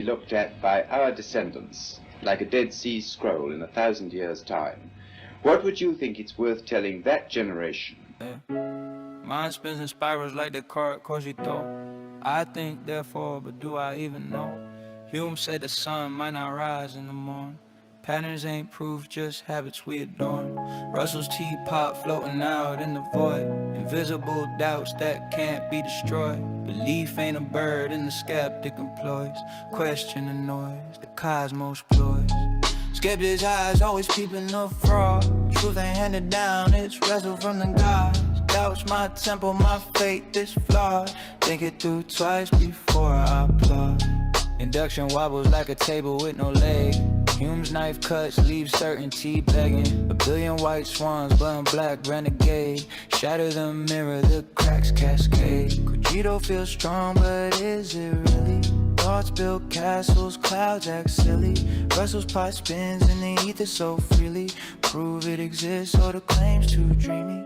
looked at by our descendants, like a Dead Sea Scroll in 1,000 years' time, what would you think it's worth telling that generation? Mind spins in spirals like the card Cogito. I think, therefore, but do I even know? Hume said the sun might not rise in the morning. Patterns ain't proof, just habits we adorn. Russell's teapot floating out in the void. Invisible doubts that can't be destroyed. Belief ain't a bird and the skeptic employs. Question the noise, the cosmos ploys. Skeptic's eyes always peeping the fraud. Truth ain't handed down, it's wrestled from the gods. Doubts my temple, my faith is flawed. Think it through twice before I applaud. Induction wobbles like a table with no leg. Hume's knife cuts leave certainty begging. A billion white swans, blowing black renegade. Shatter the mirror, the cracks cascade. Cogito feels strong, but is it really? Thoughts build castles, clouds act silly. Russell's pot spins in the ether so freely. Prove it exists or the claim's too dreamy.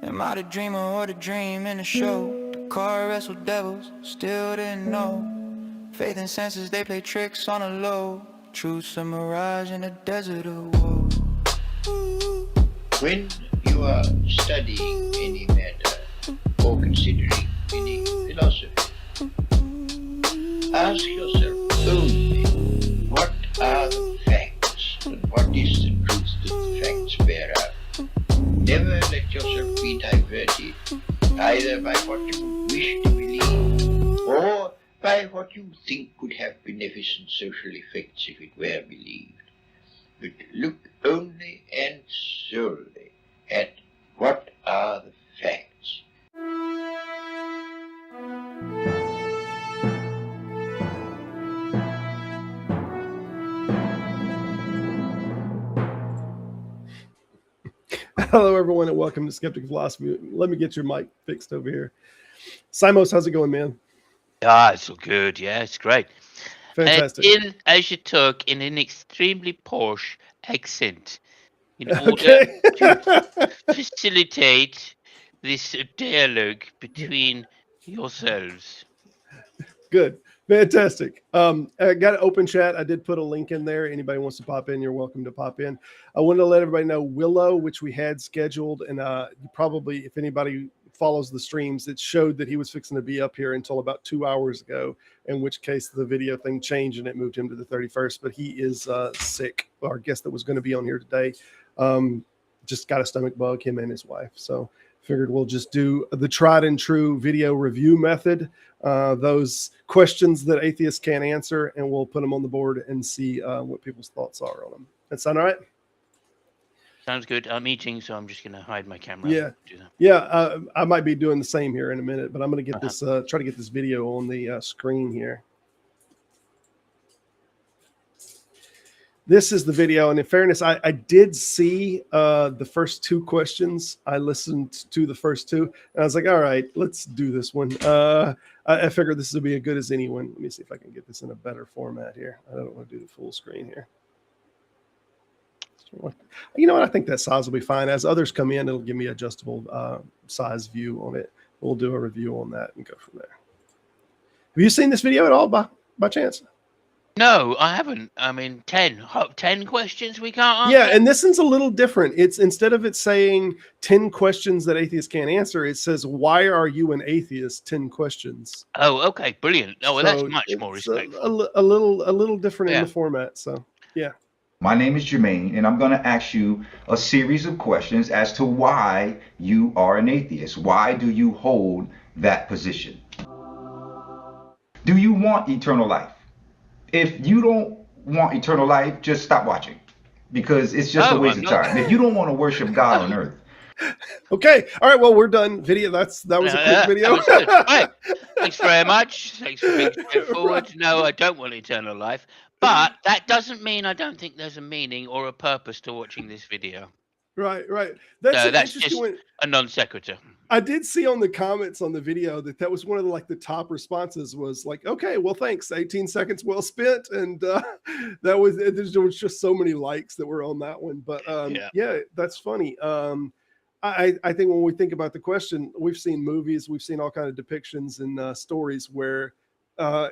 Am I the dreamer or the dream in the show? The car wrestled devils, still didn't know. Faith and senses, they play tricks on a low. Truth's a mirage in a desert of woe. When you are studying any matter or considering any philosophy, ask yourself only what are the facts and what is the truth that the facts bear out. Never let yourself be diverted either by what you wish to believe or by what you think could have beneficent social effects if it were believed. But look only and solely at what are the facts. Hello, everyone, and welcome to Skeptic Philosophy. Let me get your mic fixed over here. Simos, how's it going, man? It's all good. Yeah, it's great. Fantastic. As you talk in an extremely posh accent in order to facilitate this dialogue between yourselves. Good. Fantastic. I got an open chat. I did put a link in there. Anybody wants to pop in, you're welcome to pop in. I wanted to let everybody know Willow, which we had scheduled, and probably, if anybody follows the streams, it showed that he was fixing to be up here until about 2 hours ago, in which case the video thing changed and it moved him to the 31st, but he is sick. Our guest that was going to be on here today just got a stomach bug, him and his wife. So figured we'll just do the tried and true video review method, those questions that atheists can't answer, and we'll put them on the board and see what people's thoughts are on them. That sound all right? Sounds good. I'm eating, so I'm just going to hide my camera. Yeah. Yeah. I might be doing the same here in a minute, but I'm going to get this, try to get this video on the screen here. This is the video, and in fairness, I did see the first two questions. I listened to the first two, and I was like, all right, let's do this one. I figured this would be as good as anyone. Let me see if I can get this in a better format here. I don't want to do the full screen here. You know what? I think that size will be fine. As others come in, it'll give me adjustable size view on it. We'll do a review on that and go from there. Have you seen this video at all by chance? No, I haven't. I mean, 10 questions we can't answer? Yeah, and this one's a little different. It's instead of it saying 10 questions that atheists can't answer, it says, why are you an atheist? 10 questions. Oh, okay, brilliant. Oh, well, that's much more respectful. A little different in the format, so yeah. My name is Jermaine, and I'm going to ask you a series of questions as to why you are an atheist. Why do you hold that position? Do you want eternal life? If you don't want eternal life, just stop watching, because it's just a waste of time. If you don't want to worship God on earth. Okay. All right. Well, we're done. That was a quick video. Right. Thanks very much. Thanks for being straightforward. No, I don't want eternal life. But that doesn't mean I don't think there's a meaning or a purpose to watching this video. Right. That's just a non sequitur. I did see on the comments on the video that was one of the top responses was like, okay, well, thanks. 18 seconds well spent. And there was just so many likes that were on that one. But yeah, that's funny. I think when we think about the question, we've seen movies, we've seen all kinds of depictions and stories where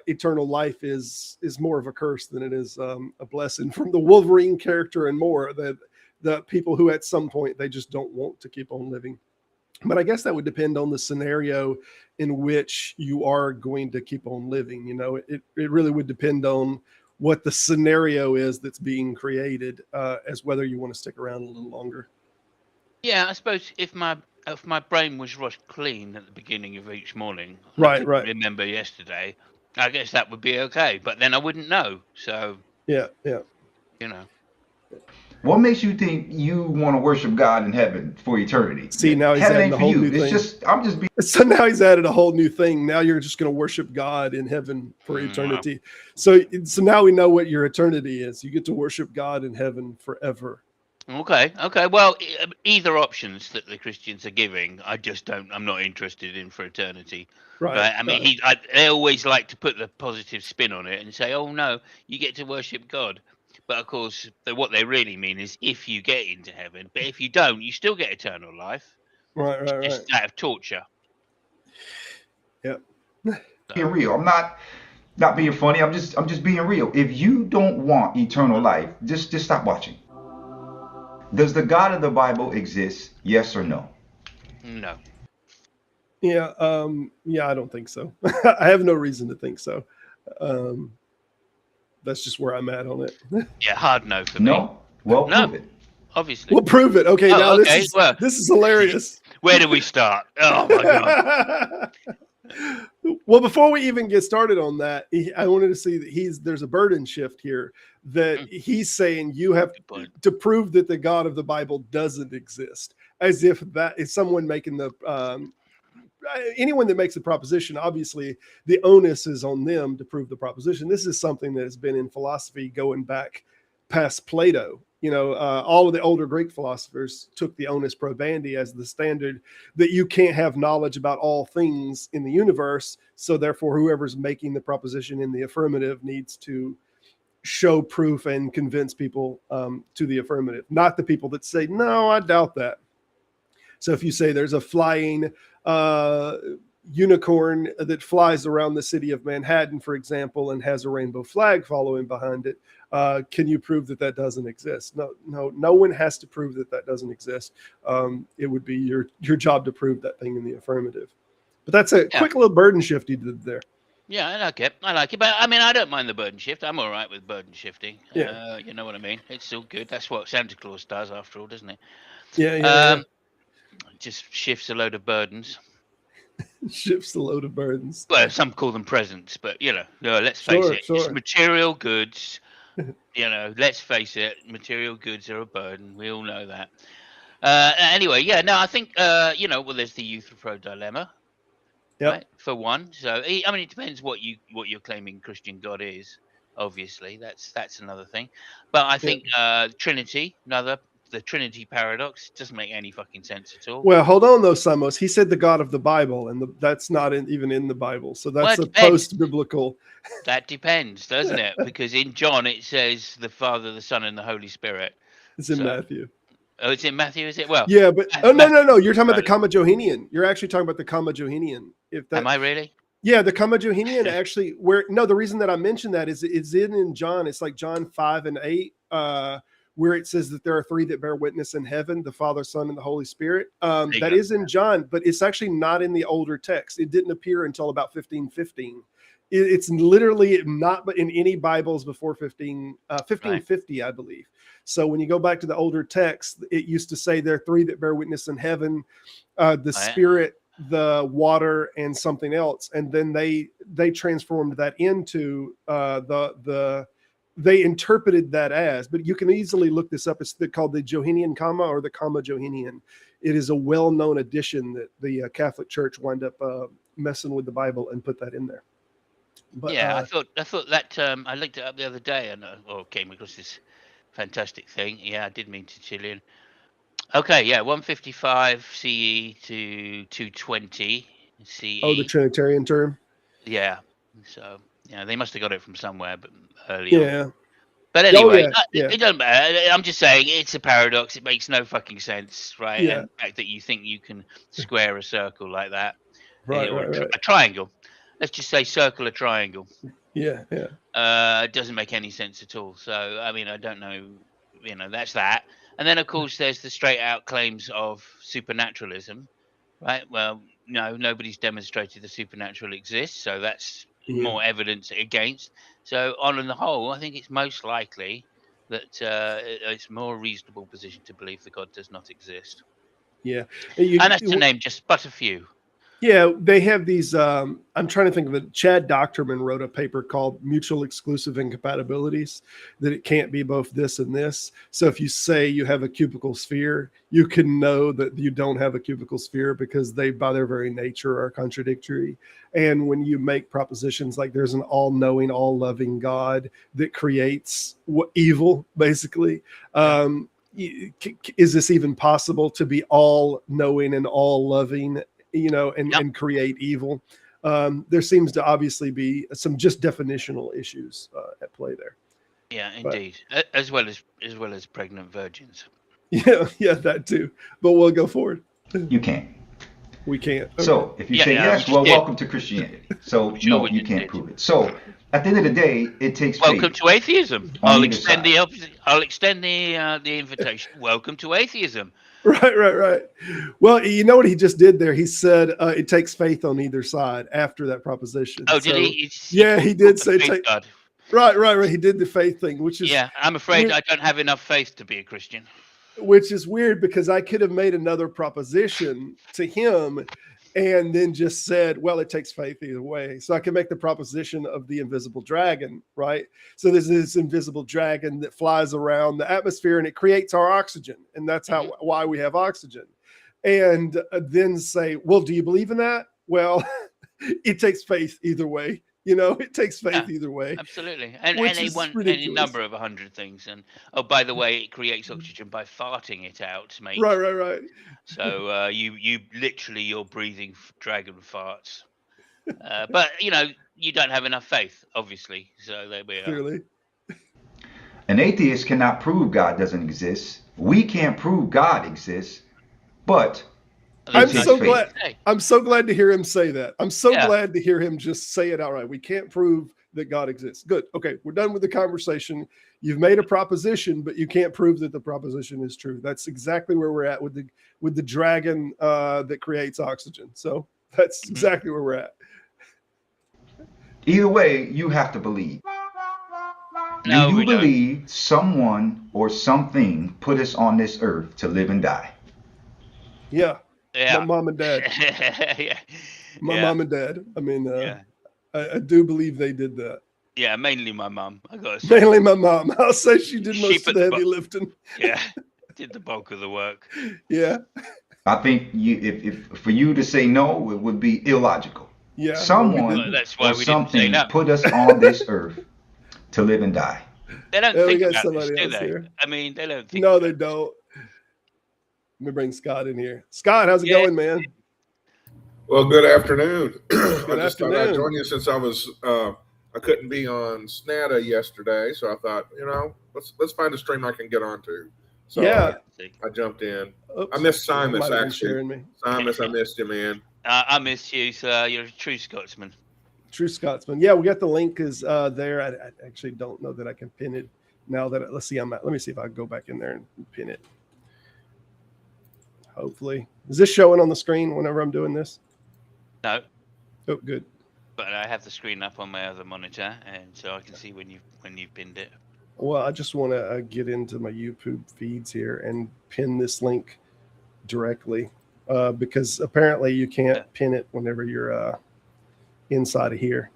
eternal life is more of a curse than it is a blessing, from the Wolverine character and more, that the people who at some point they just don't want to keep on living. But I guess that would depend on the scenario in which you are going to keep on living. You know, it really would depend on what the scenario is that's being created, as whether you want to stick around a little longer. Yeah, I suppose if my brain was washed clean at the beginning of each morning, Right, I could right. remember yesterday, I guess that would be okay. But then I wouldn't know. So, Yeah, yeah. you know. What makes you think you want to worship God in heaven for eternity? See, now he's Heaven adding ain't a for whole you. new It's thing. just I'm just being So now he's added a whole new thing. Now you're just going to worship God in heaven for eternity. So now we know what your eternity is. You get to worship God in heaven forever. Okay. Well, either options that the Christians are giving, I just don't. I'm not interested in for eternity. Right. I mean, right. they always like to put the positive spin on it and say, "Oh no, you get to worship God." But of course, what they really mean is if you get into heaven. But if you don't, you still get eternal life. Right. It's just out of torture. Yeah. being real. I'm not being funny. I'm just being real. If you don't want eternal life, just stop watching. Does the God of the Bible exist? Yes or no? No. Yeah. Yeah, I don't think so. I have no reason to think so. That's just where I'm at on it. Yeah, hard no for me. No? Well, No, prove it. obviously. We'll prove it. Okay, Oh, now okay. Well, this is hilarious. where do we start? Oh my god. Well, before we even get started on that, I wanted to see that there's a burden shift here, that he's saying you have to prove that the God of the Bible doesn't exist, as if that is someone making the anyone that makes a proposition. Obviously the onus is on them to prove the proposition. This is something that has been in philosophy going back past Plato. You know, all of the older Greek philosophers took the onus probandi as the standard, that you can't have knowledge about all things in the universe. So therefore, whoever's making the proposition in the affirmative needs to show proof and convince people to the affirmative, not the people that say, no, I doubt that. So if you say there's a flying unicorn that flies around the city of Manhattan, for example, and has a rainbow flag following behind it, can you prove that doesn't exist? No one has to prove that doesn't exist. It would be your job to prove that thing in the affirmative. But that's a quick little burden shift you did there. Yeah, I like it. But I mean, I don't mind the burden shift. I'm all right with burden shifting. Yeah. You know what I mean? It's still good. That's what Santa Claus does, after all, doesn't it? Yeah. Just shifts a load of burdens. Shifts a load of burdens. Well, some call them presents, but let's face it, it's material goods. Let's face it, material goods are a burden. We all know that. Anyway, I think there's the Euthyphro dilemma. Yep. Right, for one. So I mean, it depends what you're claiming Christian God is. Obviously, that's another thing. But I think Trinity, the Trinity paradox, doesn't make any fucking sense at all. Well, hold on though, Samos. He said the God of the Bible, and that's not even in the Bible. So that's a post-biblical. That depends, doesn't it? Because in John it says the Father, the Son, and the Holy Spirit. It's in Matthew. Oh, it's in Matthew, is it? Well, yeah, but no. You're talking about the Comma Johannian. You're actually talking about the Comma Johannian. Am I really? Yeah, the Comma Johannian actually. The reason that I mentioned that is it's in John. It's like John 5 and 8. Where it says that there are three that bear witness in heaven, the Father, Son, and the Holy Spirit. That is in John, but it's actually not in the older text. It didn't appear until about 1515. It's literally not in any Bibles before 1550, I believe. So when you go back to the older text, it used to say there are three that bear witness in heaven, the Spirit, the water, and something else. And then they transformed that into they interpreted that as, but you can easily look this up. It's called the Johannian Comma or the Comma Johannian. It is a well-known addition that the Catholic Church wound up messing with the Bible and put that in there. But, I thought that I looked it up the other day and came across this fantastic thing. Yeah, I did mean Tertullian. Okay, 155 CE to 220 CE. Oh, the Trinitarian term. Yeah, so they must have got it from somewhere, but earlier. Yeah. But anyway, it doesn't matter. I'm just saying it's a paradox. It makes no fucking sense, right? Yeah. And the fact that you think you can square a circle like that, right. A triangle. let's just say circle a triangle. Yeah. It doesn't make any sense at all. So, I mean, I don't know, that's that. And then, of course, there's the straight out claims of supernaturalism, right? Well, no, nobody's demonstrated the supernatural exists. So that's more evidence against. So, on the whole, I think it's most likely that it's a more reasonable position to believe that God does not exist. Yeah. And that's to name just but a few. Yeah, they have these. I'm trying to think of it. Chad Docterman wrote a paper called Mutual Exclusive Incompatibilities, that it can't be both this and this. So if you say you have a cubical sphere, you can know that you don't have a cubical sphere because they, by their very nature, are contradictory. And when you make propositions like there's an all-knowing, all-loving God that creates evil, basically, is this even possible to be all-knowing and all-loving? And create evil? There seems to obviously be some just definitional issues at play there. Yeah, indeed. As well as pregnant virgins. Yeah, that too. But we'll go forward. You can't. We can't. Okay. So if you say yes, well, welcome to Christianity. So no, you can't prove it. So at the end of the day, it takes faith. Welcome to atheism. I'll extend the invitation. Welcome to atheism. Right. Well, you know what he just did there? He said it takes faith on either side after that proposition. Oh, did he? Yeah, he did say take God. Right. He did the faith thing, which is I'm afraid I don't have enough faith to be a Christian. Which is weird because I could have made another proposition to him and then just said, well, it takes faith either way. So I can make the proposition of the invisible dragon, right? So there's this invisible dragon that flies around the atmosphere and it creates our oxygen. And that's why we have oxygen. And then say, well, do you believe in that? Well, it takes faith either way. It takes faith either way. Absolutely. And any number of 100 things. And, oh, by the way, it creates oxygen by farting it out, mate. Right. So you're breathing dragon farts. But, you don't have enough faith, obviously. So there we are. Clearly. An atheist cannot prove God doesn't exist. We can't prove God exists, but I'm so glad to hear him say that. I'm so glad to hear him just say it outright. We can't prove that God exists. Good. Okay, we're done with the conversation. You've made a proposition, but you can't prove that the proposition is true. That's exactly where we're at with the dragon that creates oxygen. So that's exactly where we're at. Either way, you have to believe. No, you believe someone or something put us on this earth to live and die. Yeah. My mom and dad. My mom and dad. I mean, I do believe they did that. Yeah, mainly my mom. I got to say. Mainly my mom. I'll say she did most of the heavy lifting. Yeah, did the bulk of the work. Yeah. I think if for you to say no, it would be illogical. Yeah. Someone or something put us on this earth to live and die. They don't think about this, do they? Here. I mean, they don't think. No, they don't. Let me bring Scott in here. Scott, how's it going, man? Well, good afternoon. Good I just thought I'd join you since I couldn't be on SNATA yesterday, so I thought, let's find a stream I can get onto. So I jumped in. Oops. I missed Simus actually. Me. Simus, I missed you, man. I missed you, sir. You're a true Scotsman. True Scotsman. Yeah, we got the link is there. I actually don't know that I can pin it now. Let's see. Let me see if I can go back in there and pin it. Hopefully, is this showing on the screen whenever I'm doing this? No. Oh, good. But I have the screen up on my other monitor, and so I can see when you've pinned it. Well, I just want to get into my YouTube feeds here and pin this link directly because apparently you can't pin it whenever you're inside of here.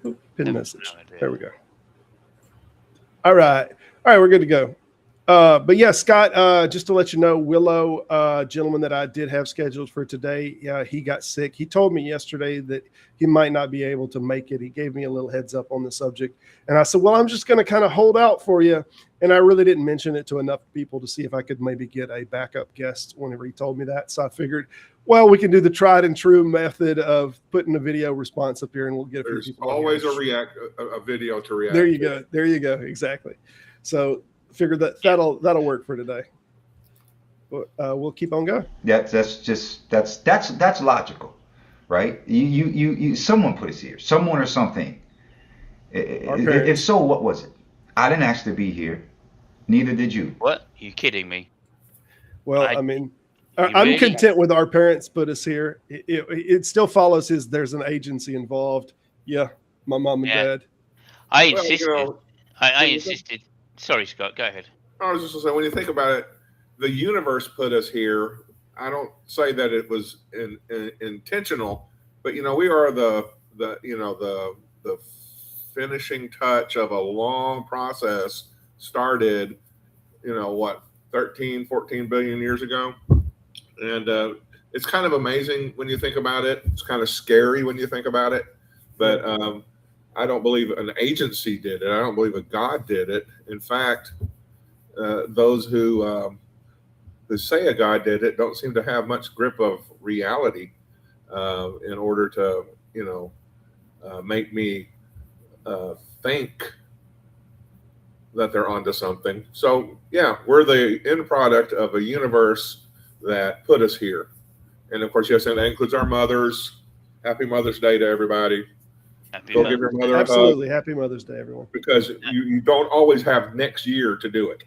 Oh, pin message. There we go. All right, we're good to go. But yeah, Scott, just to let you know, Willow, gentleman that I did have scheduled for today, he got sick. He told me yesterday that he might not be able to make it. He gave me a little heads up on the subject. And I said, well, I'm just going to kind of hold out for you. And I really didn't mention it to enough people to see if I could maybe get a backup guest whenever he told me that. So I figured, well, we can do the tried and true method of putting a video response up here and we'll get a few people. There's always a video to react. There you go. There you go. Exactly. So figured that'll work for today. But we'll keep on going. That's logical. right? Someone put us here, someone or something. If so, what was it? I didn't ask to be here. Neither did you. What? Are you kidding me? Well, I mean, you I'm really? content with our parents put us here. It still follows there's an agency involved. Yeah, my mom and Yeah. dad. I Well, insisted. you know, I when you insisted. Sorry, Scott. Go ahead. I was just going to say, when you think about it, the universe put us here. I don't say that it was intentional, but you know, we are the finishing touch of a long process started, you know, what, 13, 14 billion years ago. And it's kind of amazing when you think about it. It's kind of scary when you think about it. But I don't believe an agency did it. I don't believe a God did it. In fact, those who say a God did it don't seem to have much grip of reality in order to, you know, make me think that they're onto something. So yeah, we're the end product of a universe that put us here. And of course, yes, and that includes our mothers. Happy Mother's Day to everybody. Go give your mother Absolutely. a hug. Happy Mother's Day, everyone. Because you don't always have next year to do it.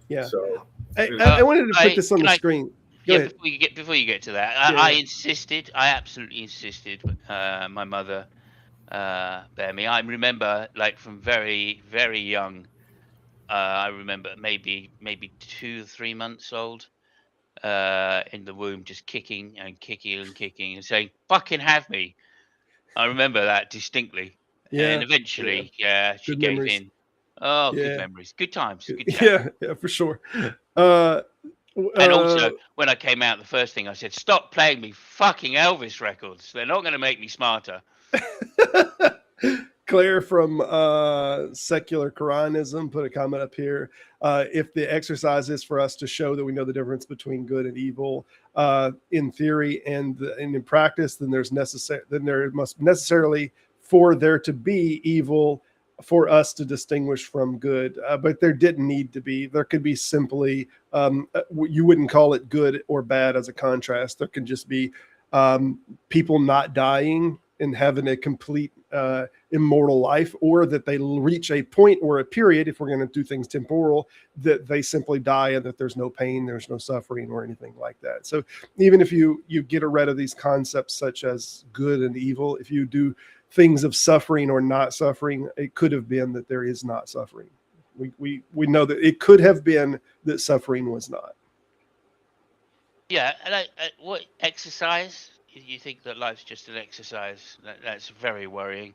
Yeah. So I wanted to put this on the screen. Go ahead. Before you get to that, I insisted. I absolutely insisted. My mother bear me. I remember, like, from very, very young. I remember maybe 2 or 3 months old, in the womb, just kicking and kicking and kicking and saying, "Fucking have me." I remember that distinctly. Yeah. And eventually, she Good gave memories. in. Oh, Yeah. good memories, good times, good chat. Yeah, for sure. And also, when I came out, the first thing I said, "Stop playing me fucking Elvis records. They're not going to make me smarter." Claire from Secular Quranism put a comment up here. If the exercise is for us to show that we know the difference between good and evil in theory and in practice, then there must necessarily for there to be evil for us to distinguish from good. But there didn't need to be. There could be simply, you wouldn't call it good or bad as a contrast. There can just be people not dying and having a complete immortal life, or that they reach a point or a period, if we're going to do things temporal, that they simply die and that there's no pain, there's no suffering or anything like that. So even if you get rid of these concepts such as good and evil, if you do things of suffering or not suffering, it could have been that there is not suffering. We know that it could have been that suffering was not. Yeah, and what exercise? You think that life's just an exercise? That's very worrying.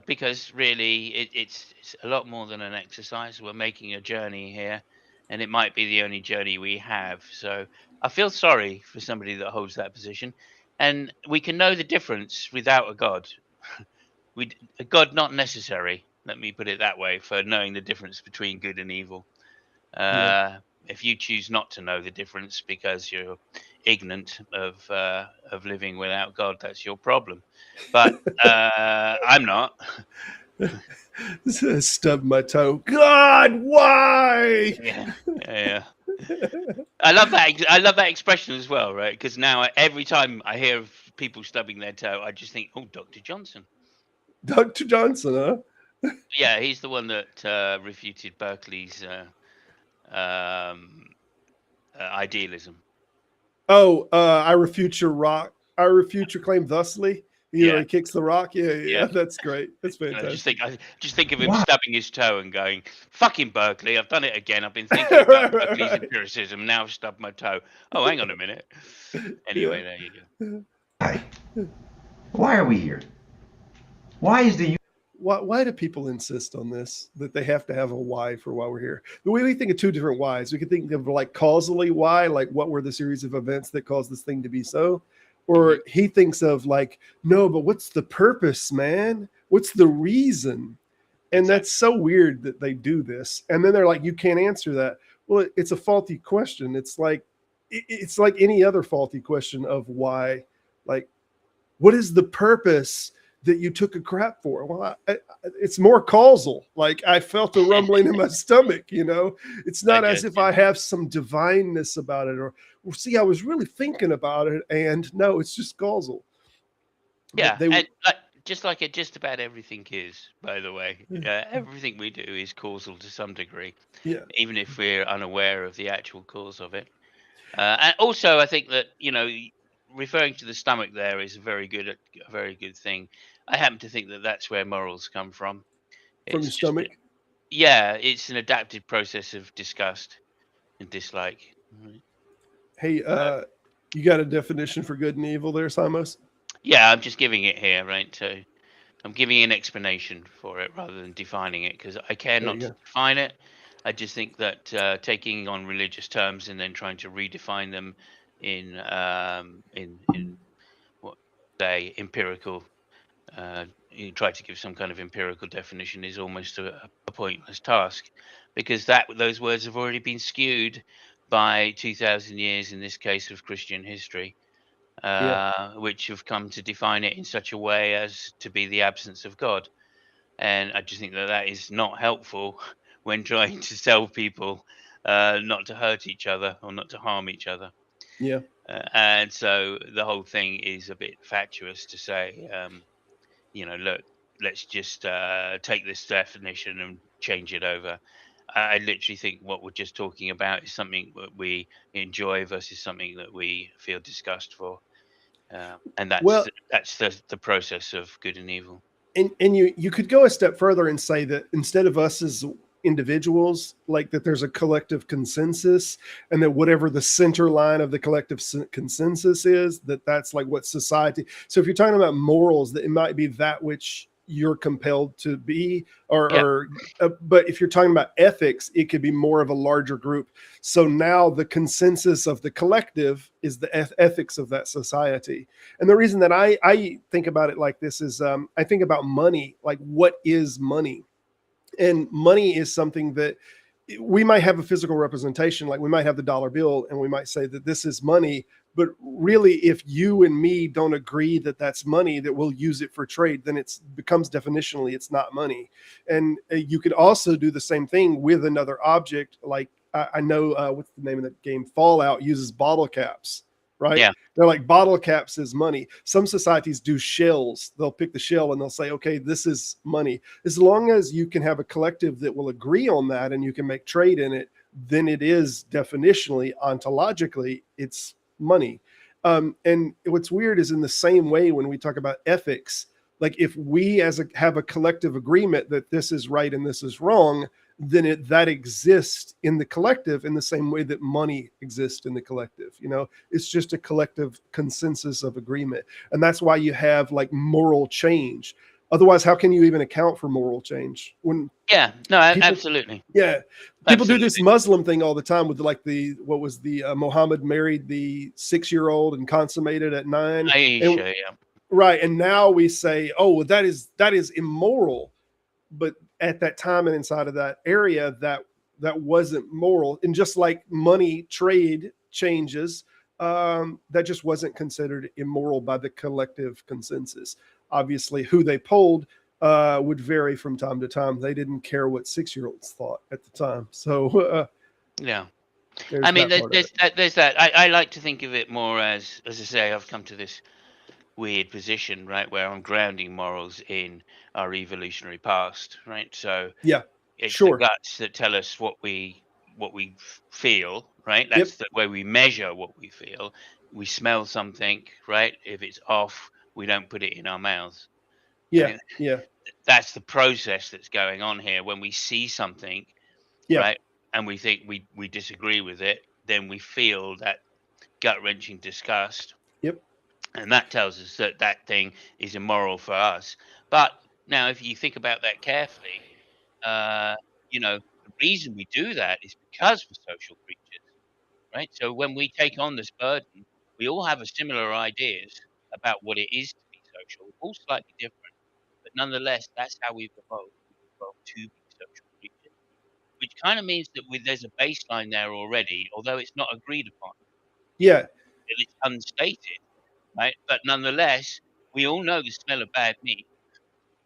Because really, it's a lot more than an exercise. We're making a journey here, and it might be the only journey we have. So I feel sorry for somebody that holds that position, and we can know the difference without a God. A God not necessary. Let me put it that way, for knowing the difference between good and evil. If you choose not to know the difference because you're ignorant of living without God, that's your problem. But I'm not. Stub my toe. God, why? Yeah. I love that. I love that expression as well, right? Because now every time I hear of people stubbing their toe, I just think, "Oh, Dr. Johnson." Dr. Johnson, huh? Yeah, he's the one that refuted Berkeley's idealism. Oh, I refute your claim thusly. He kicks the rock. Yeah, that's great. That's fantastic. I just think of him stubbing his toe and going, "Fucking Berkeley, I've done it again. I've been thinking about Berkeley's empiricism. Now I've stubbed my toe. Oh, hang on a minute." Anyway, there you go. Why are we here? Why is the why do people insist on this, that they have to have a why for why we're here? The way we think of two different whys. We could think of like causally why, like what were the series of events that caused this thing to be so? Or he thinks of like, no, but what's the purpose, man? What's the reason? And that's so weird that they do this. And then they're like, you can't answer that. Well, it's a faulty question. It's like any other faulty question of why. Like, what is the purpose that you took a crap for? Well, it's more causal. Like I felt a rumbling in my stomach, you know, it's not as if I have some divineness about it, or well, see, I was really thinking about it, and no, it's just causal. Yeah, and just about everything is, by the way. Everything we do is causal to some degree, even if we're unaware of the actual cause of it. And also, I think that, you know, referring to the stomach there is a very good thing. I happen to think that that's where morals come from. From your stomach? Yeah, it's an adaptive process of disgust and dislike. Hey, you got a definition for good and evil there, Simos? Yeah, I'm just giving it here, right? So I'm giving an explanation for it rather than defining it, because I care not to define it. I just think that taking on religious terms and then trying to redefine them in what say empirical, you try to give some kind of empirical definition is almost a pointless task, because those words have already been skewed by 2,000 years, in this case of Christian history, which have come to define it in such a way as to be the absence of God. And I just think that that is not helpful when trying to tell people not to hurt each other or not to harm each other. Yeah. And so the whole thing is a bit fatuous to say, you know, look, let's just take this definition and change it over. I literally think what we're just talking about is something that we enjoy versus something that we feel disgust for. And that's the process of good and evil. And you could go a step further and say that instead of us as individuals, like that there's a collective consensus, and that whatever the center line of the collective consensus is, that's like what society. So if you're talking about morals, that it might be that which you're compelled to be, but if you're talking about ethics, it could be more of a larger group. So now the consensus of the collective is the ethics of that society. And the reason that I think about it like this is I think about money, like what is money? And money is something that we might have a physical representation, like we might have the dollar bill and we might say that this is money, but really if you and me don't agree that that's money, that we'll use it for trade, then it becomes definitionally it's not money. And you could also do the same thing with another object. Like I know what's the name of that game, Fallout, uses bottle caps, right? Yeah. They're like bottle caps is money. Some societies do shells. They'll pick the shell and they'll say, okay, this is money. As long as you can have a collective that will agree on that and you can make trade in it, then it is definitionally, ontologically, it's money. And what's weird is in the same way when we talk about ethics, like if we have a collective agreement that this is right and this is wrong, then that exists in the collective in the same way that money exists in the collective. You know, it's just a collective consensus of agreement. And that's why you have like moral change. Otherwise, how can you even account for moral change? Absolutely. Yeah. People do this Muslim thing all the time with like Muhammad married the 6-year-old and consummated at 9. Aisha, Right. And now we say, oh, that is immoral. But at that time and inside of that area, that wasn't moral. And just like money trade changes, that just wasn't considered immoral by the collective consensus. Obviously, who they polled would vary from time to time. They didn't care what 6-year-olds thought at the time. So I mean, there's that. I like to think of it more as I say, I've come to this weird position, right, where I'm grounding morals in our evolutionary past, right? So it's the guts that tell us what we feel, right? That's the way we measure what we feel. We smell something, right? If it's off, we don't put it in our mouths. Yeah. That's the process that's going on here. When we see something, right, and we think we disagree with it, then we feel that gut-wrenching disgust. And that tells us that that thing is immoral for us. But now, if you think about that carefully, you know, the reason we do that is because we're social creatures, right? So when we take on this burden, we all have a similar ideas about what it is to be social. We're all slightly different, but nonetheless, that's how we've evolved. We've evolved to be social creatures, which kind of means that there's a baseline there already, although it's not agreed upon. Yeah. It's unstated. Right, but nonetheless, we all know the smell of bad meat.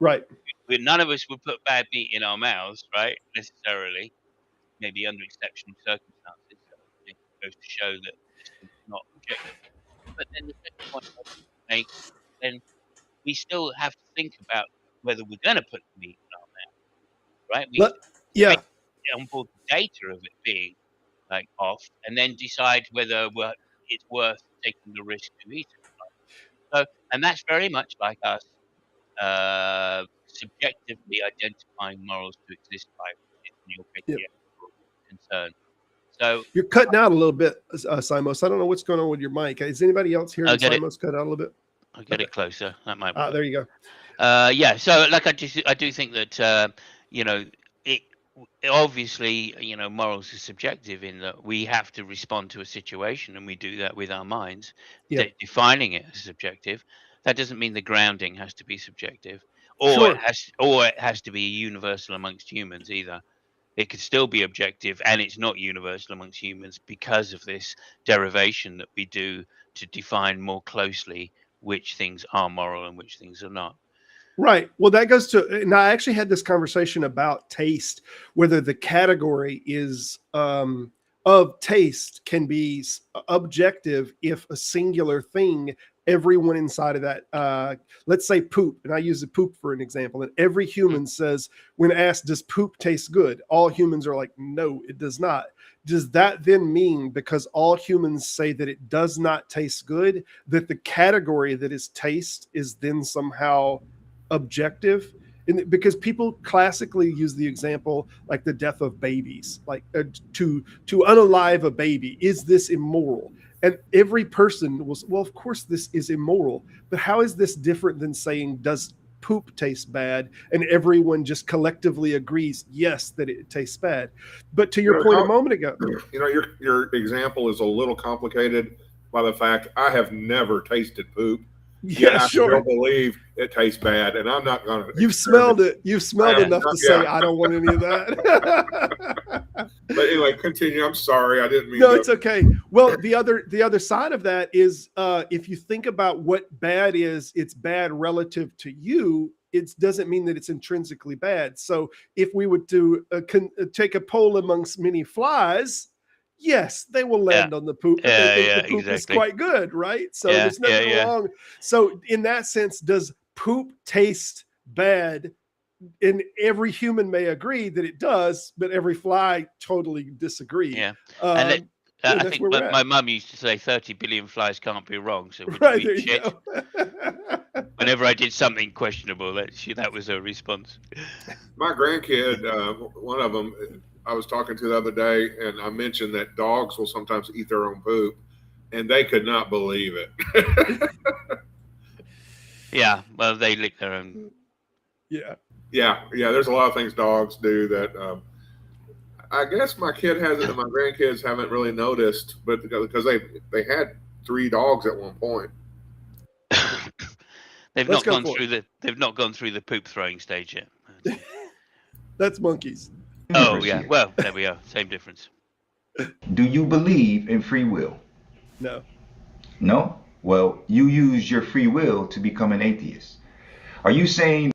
Right. None of us would put bad meat in our mouths, right? Necessarily, maybe under exceptional circumstances. So it goes to show that this is not objective. But then the second point I make, then we still have to think about whether we're going to put the meat in our mouth, right? We Yeah. take on board the data of it being like off, and then decide whether it's worth taking the risk to eat it. So, and that's very much like us subjectively identifying morals to exist by in your case, the ethical concern. So you're cutting out a little bit, Simos. I don't know what's going on with your mic. Is anybody else hearing Simos cut out a little bit? I'll get it closer. That might work. There you go. Yeah. So, like, I do think that it obviously, morals are subjective in that we have to respond to a situation, and we do that with our minds, defining it as subjective. That doesn't mean the grounding has to be subjective, or it has to be universal amongst humans either. It could still be objective, and it's not universal amongst humans because of this derivation that we do to define more closely which things are moral and which things are not. Right. Well, that goes to, and I actually had this conversation about taste, whether the category is of taste can be objective if a singular thing, everyone inside of that, let's say poop, and I use the poop for an example, and every human says, when asked, does poop taste good? All humans are like, no, it does not. Does that then mean, because all humans say that it does not taste good, that the category that is taste is then somehow objective? And because people classically use the example like the death of babies, like to unalive a baby, is this immoral? And every person was, well, of course this is immoral, but how is this different than saying, does poop taste bad? And everyone just collectively agrees, yes, that it tastes bad. But to your point a moment ago, your example is a little complicated by the fact I have never tasted poop. Yeah, sure. I still believe it tastes bad, and I'm not going to. You've smelled it. You've smelled enough to say I don't want any of that. But anyway, continue. I'm sorry, I didn't mean. No, it's okay. Well, the other side of that is if you think about what bad is, it's bad relative to you. It doesn't mean that it's intrinsically bad. So if we would do take a poll amongst many flies, yes, they will land on the poop. But they think the poop is quite good, right? So there's nothing wrong. So in that sense, does poop taste bad? And every human may agree that it does, but every fly totally disagree. Yeah. I think my mum used to say 30 billion flies can't be wrong. So right, there you go. Whenever I did something questionable, that was her response. My grandkid, one of them, I was talking to the other day, and I mentioned that dogs will sometimes eat their own poop, and they could not believe it. Yeah, well, they lick their own. Yeah. There's a lot of things dogs do that I guess my kid hasn't, and my grandkids haven't really noticed, but because they had 3 dogs at one point. They've not gone through the poop throwing stage yet. That's monkeys. Oh yeah, well there we are. Same difference. Do you believe in free will? No. No? Well, you use your free will to become an atheist. Are you saying?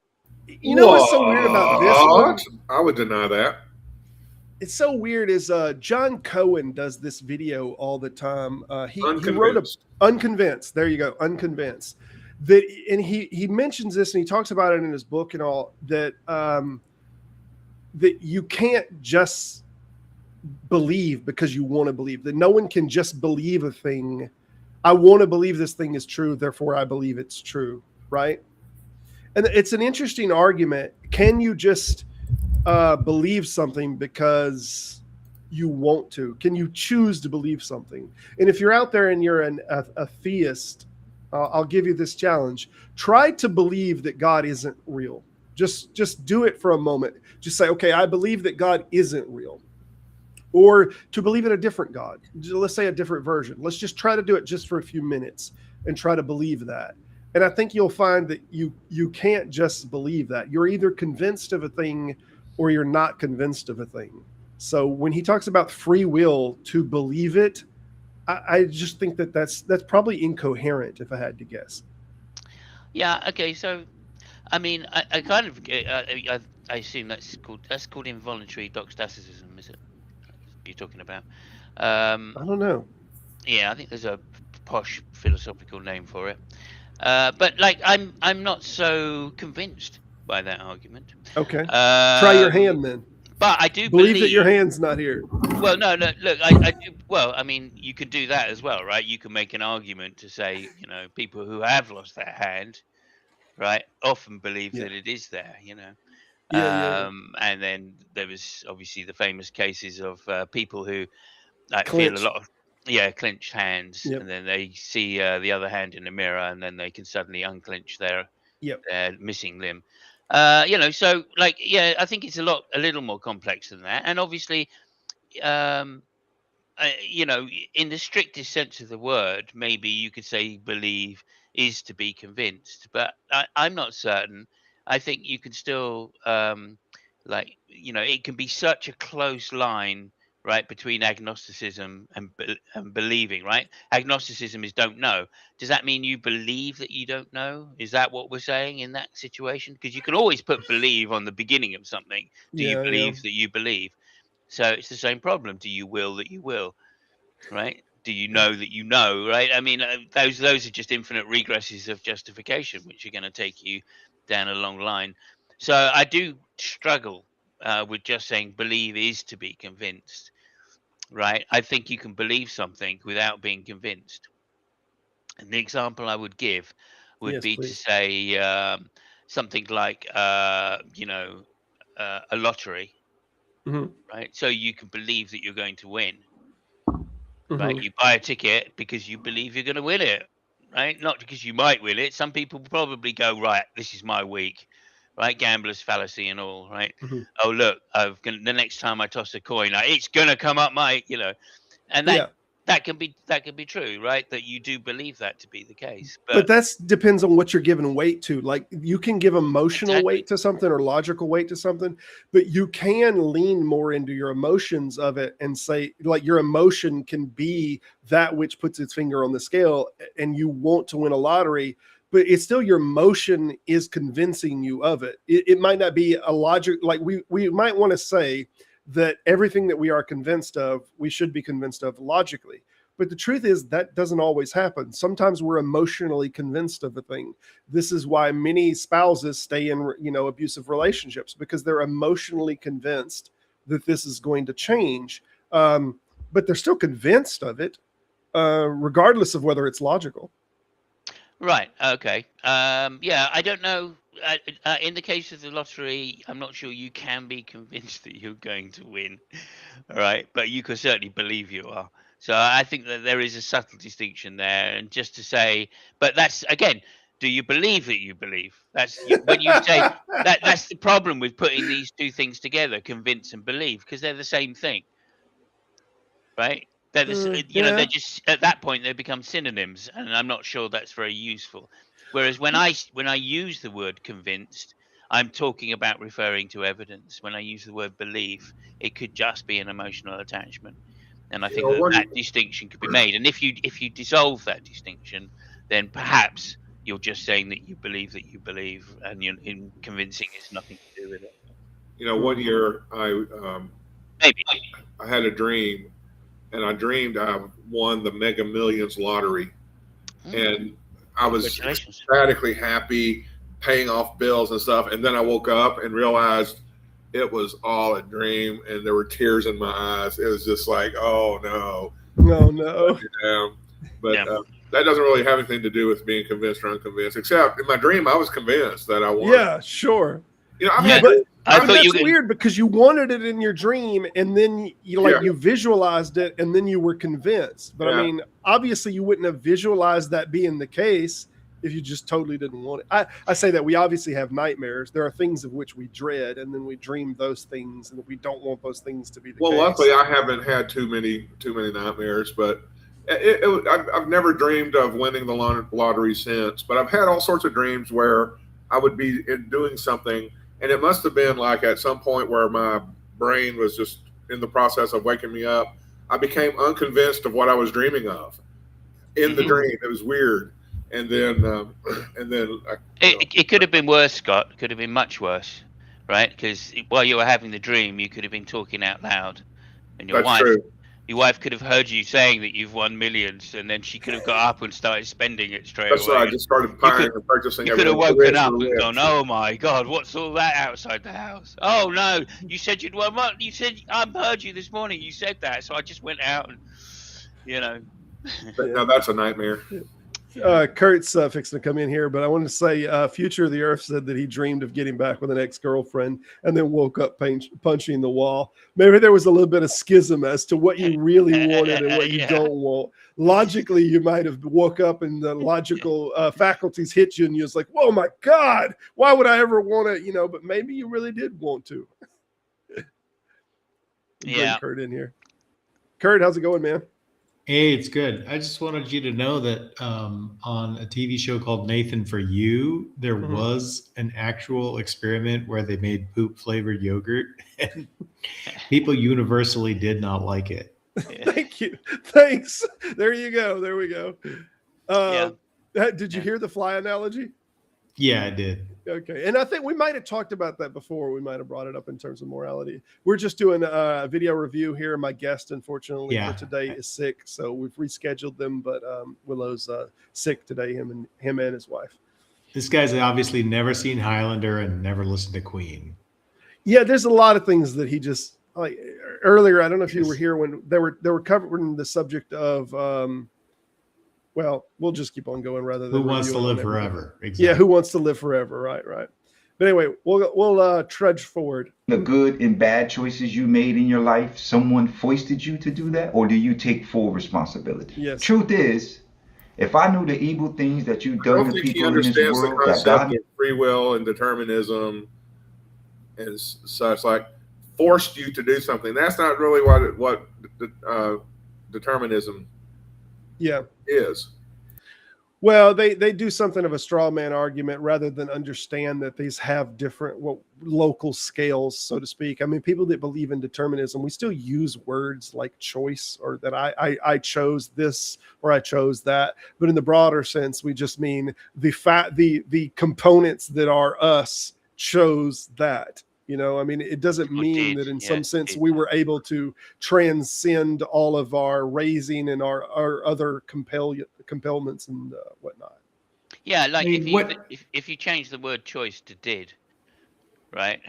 You know what's so weird about this one? I would deny that. It's so weird is John Cohen does this video all the time. He wrote Unconvinced. There you go, Unconvinced. And he mentions this and he talks about it in his book and all that that you can't just believe because you want to believe, that no one can just believe a thing. I want to believe this thing is true, therefore I believe it's true, right? And it's an interesting argument. Can you just believe something because you want to? Can you choose to believe something? And if you're out there and you're a theist, I'll give you this challenge. Try to believe that God isn't real. Just do it for a moment. Just say, okay, I believe that God isn't real. Or to believe in a different God. Let's say a different version. Let's just try to do it just for a few minutes and try to believe that. And I think you'll find that you can't just believe that. You're either convinced of a thing or you're not convinced of a thing. So when he talks about free will to believe it, I just think that that's probably incoherent if I had to guess. Yeah. Okay. So I mean, I kind of I assume that's called involuntary doxasticism, is it? You're talking about? I don't know. Yeah, I think there's a posh philosophical name for it. But like, I'm not so convinced by that argument. Okay. Try your Um, hand then. but I do Believe that your believe. hand's not here. Well, no, look, I do. Well, I mean, you can do that as well, right? You can make an argument to say, people who have lost their hand, right, often believe Yeah. that it is there, Yeah. And then there was obviously the famous cases of people who like feel a Clenched. lot of clenched hands, Yep. and then they see the other hand in the mirror, and then they can suddenly unclench their Yep. missing limb. So like, yeah, I think it's a little more complex than that, and obviously, um, in the strictest sense of the word, maybe you could say believe is to be convinced, but I'm not certain. I think you can still, it can be such a close line, right, between agnosticism and believing, right? Agnosticism is don't know. Does that mean you believe that you don't know? Is that what we're saying in that situation? Because you can always put believe on the beginning of something. Do you Yeah. believe that you believe? So it's the same problem. Do you will that you will? Right? Do you know that you know? Right? I mean, those are just infinite regresses of justification, which are going to take you down a long line. So I do struggle with just saying believe is to be convinced. Right? I think you can believe something without being convinced. And the example I would give would Yes, be to please. say something like, a lottery. Hmm. Right? So you can believe that you're going to win. Right? Hmm. You buy a ticket because you believe you're going to win it, right? Not because you might win it. Some people probably go, right, this is my week, right? Gambler's fallacy and all, right? Hmm. Oh, look, the next time I toss a coin, it's going to come up, mate, and Yeah. that can be true, right? That you do believe that to be the case, But but that's depends on what you're giving weight to. Like you can give emotional exactly. weight to something or logical weight to something, but you can lean more into your emotions of it and say, like, your emotion can be that which puts its finger on the scale, and you want to win a lottery, but it's still your emotion is convincing you of it. It might not be a logic. Like we might want to say that everything that we are convinced of, we should be convinced of logically. But the truth is that doesn't always happen. Sometimes we're emotionally convinced of a thing. This is why many spouses stay in, abusive relationships, because they're emotionally convinced that this is going to change. But they're still convinced of it, regardless of whether it's logical. Right. Okay. Yeah, I don't know. In the case of the lottery, I'm not sure you can be convinced that you're going to win. All right, but you can certainly believe you are. So I think that there is a subtle distinction there, and just to say, but that's again, do you believe that you believe? When you say that. That's the problem with putting these two things together: convince and believe, because they're the same thing, right? They're Yeah. just at that point they become synonyms, and I'm not sure that's very useful. Whereas when I use the word convinced, I'm talking about referring to evidence. When I use the word belief, it could just be an emotional attachment, and I think that What that distinction could be made. And if you dissolve that distinction, then perhaps you're just saying that you believe, and in convincing is nothing to do with it. one year Maybe. I had a dream, and I dreamed I won the Mega Millions lottery, and I was Congratulations. ecstatically happy, paying off bills and stuff. And then I woke up and realized it was all a dream, and there were tears in my eyes. It was just like, oh no, No, no. But Yeah. that doesn't really have anything to do with being convinced or unconvinced. Except in my dream, I was convinced that I won. Yeah, sure. I've Yeah. had. But I thought that's you were weird because you wanted it in your dream, and then Yeah. you visualized it, and then you were convinced. But I Yeah. mean, obviously, you wouldn't have visualized that being the case if you just totally didn't want it. I say that we obviously have nightmares. There are things of which we dread, and then we dream those things, and we don't want those things to be the Well, case. luckily, I haven't had too many nightmares, but I've never dreamed of winning the lottery since. But I've had all sorts of dreams where I would be doing something, and it must have been like at some point where my brain was just in the process of waking me up. I became unconvinced of what I was dreaming of in the Mhm. dream. It was weird, and then It could have been worse, Scott. It could have been much worse, right? Because while you were having the dream, you could have been talking out loud, and that's true. Your wife could have heard you saying that you've won millions, and then she could have got up and started spending it straight That's away. right. I just started buying and purchasing. You could have woken up and gone, "Oh my God, what's all that outside the house? Oh no, you said you'd won. You said I heard you this morning. You said that, so I just went out and, you know." Now that's a nightmare. Kurt's fixing to come in here, but I wanted to say Future of the Earth said that he dreamed of getting back with an ex-girlfriend and then woke up punching the wall. Maybe there was a little bit of schism as to what you really wanted and what you don't want. Logically, you might have woke up and the logical faculties hit you and you was like, whoa, my God, why would I ever want to, but maybe you really did want to. Bring Kurt in here. Kurt, how's it going, man? Hey, it's good. I just wanted you to know that on a TV show called Nathan for You, there was an actual experiment where they made poop flavored yogurt, and people universally did not like it. Thank you. Thanks. There you go. There we go. Did you hear the fly analogy? Yeah, I did. Okay. And I think we might have talked about that before. We might have brought it up in terms of morality. We're just doing a video review here. My guest, unfortunately, for today is sick. So we've rescheduled them, but Willow's sick today, him and his wife. This guy's obviously never seen Highlander and never listened to Queen. Yeah, there's a lot of things that he just, like earlier, I don't know if you were here when they were covering the subject of well, we'll just keep on going rather than Who Wants to Live Forever. Exactly. Yeah, Who Wants to Live Forever. Right. But anyway, we'll trudge forward. The good and bad choices you made in your life, someone foisted you to do that, or do you take full responsibility? Yes. Truth is, if I knew the evil things that you've done to people in this world, the concept of free will and determinism and such, like forced you to do something. That's not really what determinism is. Well, they do something of a straw man argument rather than understand that these have different local scales, so to speak. I mean, people that believe in determinism, we still use words like choice, or that I chose this or I chose that. But in the broader sense, we just mean the components that are us chose that. I mean, it doesn't mean that in some sense we were able to transcend all of our raising and our other compellments and whatnot. Yeah, like if you change the word choice to did, right?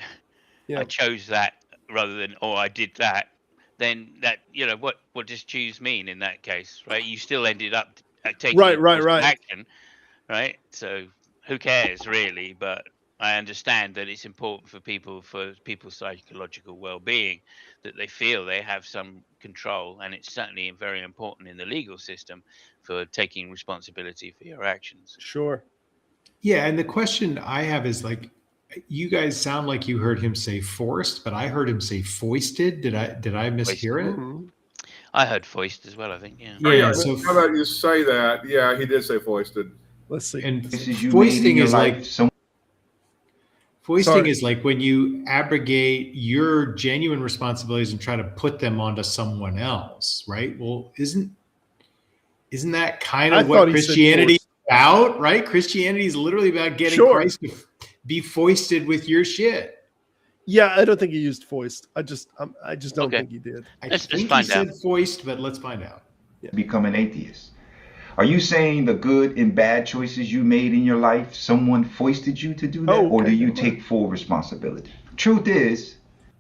Yeah. I chose that rather than I did that. Then that what does choose mean in that case, right? You still ended up taking action, right? So who cares really? But I understand that it's important for people's psychological well-being that they feel they have some control, and it's certainly very important in the legal system for taking responsibility for your actions. Sure. Yeah, and the question I have is, like, you guys sound like you heard him say forced, but I heard him say foisted. Did I mishear it? Mm-hmm. I heard foist as well, I think. Yeah. So how about you say that? Yeah, he did say foisted. Let's see. And foisting is like foisting is like when you abrogate your genuine responsibilities and try to put them onto someone else, right? Well, isn't that kind of what Christianity is about, right? Christianity is literally about getting Christ to be foisted with your shit. Yeah, I don't think he used foist. I just don't think he did. I think he said foist, but let's find out. Become an atheist. Are you saying the good and bad choices you made in your life, someone foisted you to do that, or do you take full responsibility? Truth is,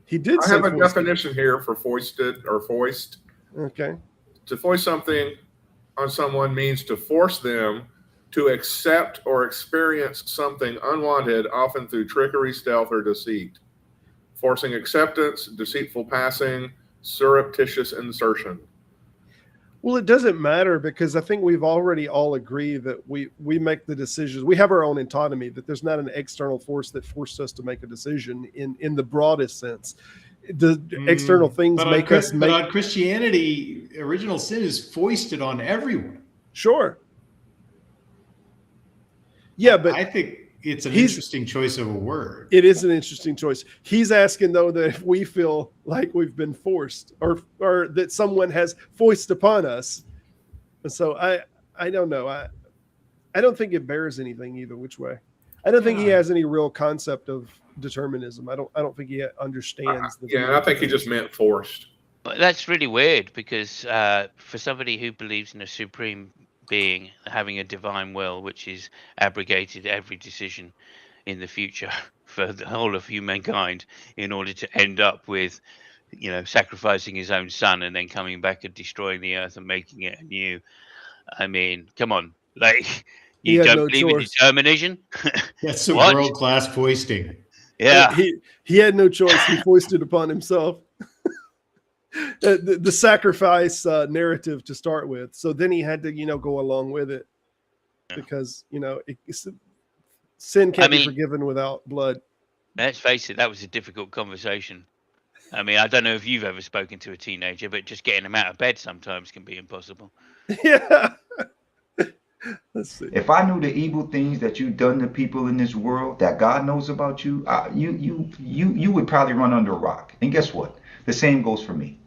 he did. I have a definition here for foisted or foist. Okay. To foist something on someone means to force them to accept or experience something unwanted, often through trickery, stealth, or deceit. Forcing acceptance, deceitful passing, surreptitious insertion. Well, it doesn't matter, because I think we've already all agreed that we make the decisions. We have our own autonomy, that there's not an external force that forced us to make a decision in the broadest sense. The external things make us make. But on Christianity, original sin is foisted on everyone. Sure. Yeah, but I think it's an interesting choice of a word. It is an interesting choice. He's asking, though, that if we feel like we've been forced or that someone has foisted upon us. And so I don't know. I don't think it bears anything either which way. I don't think he has any real concept of determinism. I don't think he understands. I think he just meant forced. But that's really weird because for somebody who believes in a supreme being having a divine will, which is abrogated every decision in the future for the whole of humankind in order to end up with, sacrificing his own son and then coming back and destroying the earth and making it anew. I mean, come on, like you don't believe in determinism? That's some world-class foisting. Yeah, he had no choice. He foisted upon himself the sacrifice narrative to start with. So then he had to, go along with it because sin can't be forgiven without blood. Let's face it, that was a difficult conversation. I mean, I don't know if you've ever spoken to a teenager, but just getting them out of bed sometimes can be impossible. Yeah. Let's see. If I knew the evil things that you've done to people in this world that God knows about you, you would probably run under a rock. And guess what? The same goes for me.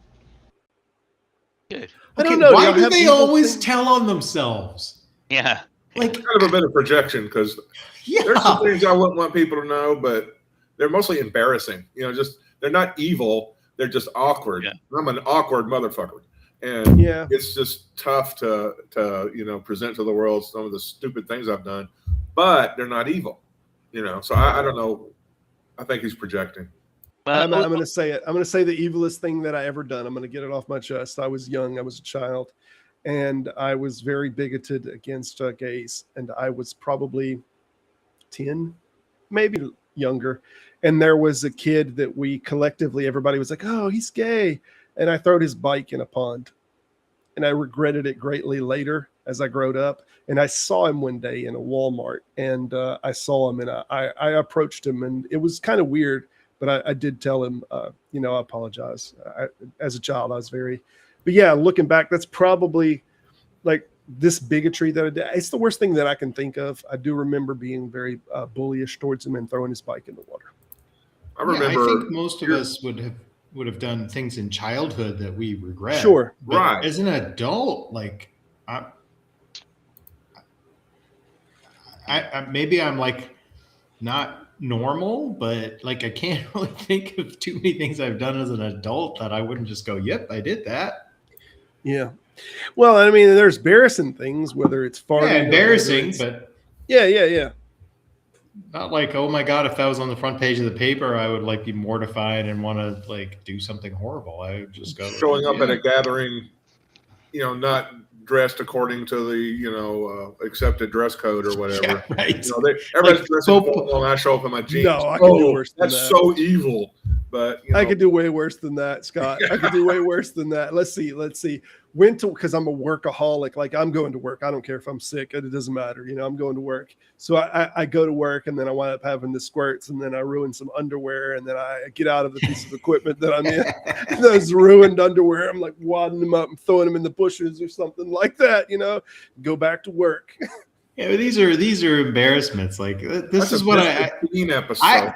Good. I don't know. Why do they always tell on themselves? Yeah. Like kind of a bit of projection because there's some things I wouldn't want people to know, but they're mostly embarrassing. Just they're not evil. They're just awkward. Yeah. I'm an awkward motherfucker. And it's just tough to present to the world some of the stupid things I've done, but they're not evil, So I don't know. I think he's projecting. I'm going to say it. I'm going to say the evilest thing that I ever done. I'm going to get it off my chest. I was young. I was a child, and I was very bigoted against gays. And I was probably 10, maybe younger. And there was a kid that we collectively, everybody was like, "Oh, he's gay." And I throwed his bike in a pond, and I regretted it greatly later as I growed up. And I saw him one day in a Walmart, and I saw him, and I approached him, and it was kind of weird, but I did tell him, I apologize. As a child, I was but yeah, looking back, that's probably like this bigotry that I did. It's the worst thing that I can think of. I do remember being very bullyish towards him and throwing his bike in the water. I remember. I think most of us would have done things in childhood that we regret. Sure. But right. As an adult, like I maybe I'm like not normal, but like I can't really think of too many things I've done as an adult that I wouldn't just go, "Yep, I did that." Yeah. Well, I mean, there's embarrassing things, whether it's farting. Yeah, embarrassing, but yeah. Not like, oh my God, if that was on the front page of the paper, I would like be mortified and want to like do something horrible. I would just go showing up at a gathering, not dressed according to the accepted dress code or whatever. Yeah, right. Everybody's dressing formal, and I show up in my jeans. No, I can do worse than that's that. so evil. But I could do way worse than that, Scott. I could do way worse than that. Let's see. Because I'm a workaholic. Like I'm going to work. I don't care if I'm sick. It doesn't matter. I'm going to work. So I go to work, and then I wind up having the squirts, and then I ruin some underwear, and then I get out of the piece of equipment that I'm in. Those ruined underwear, I'm like wadding them up and throwing them in the bushes or something like that. Go back to work. Yeah, but these are embarrassments. Like this is what episode.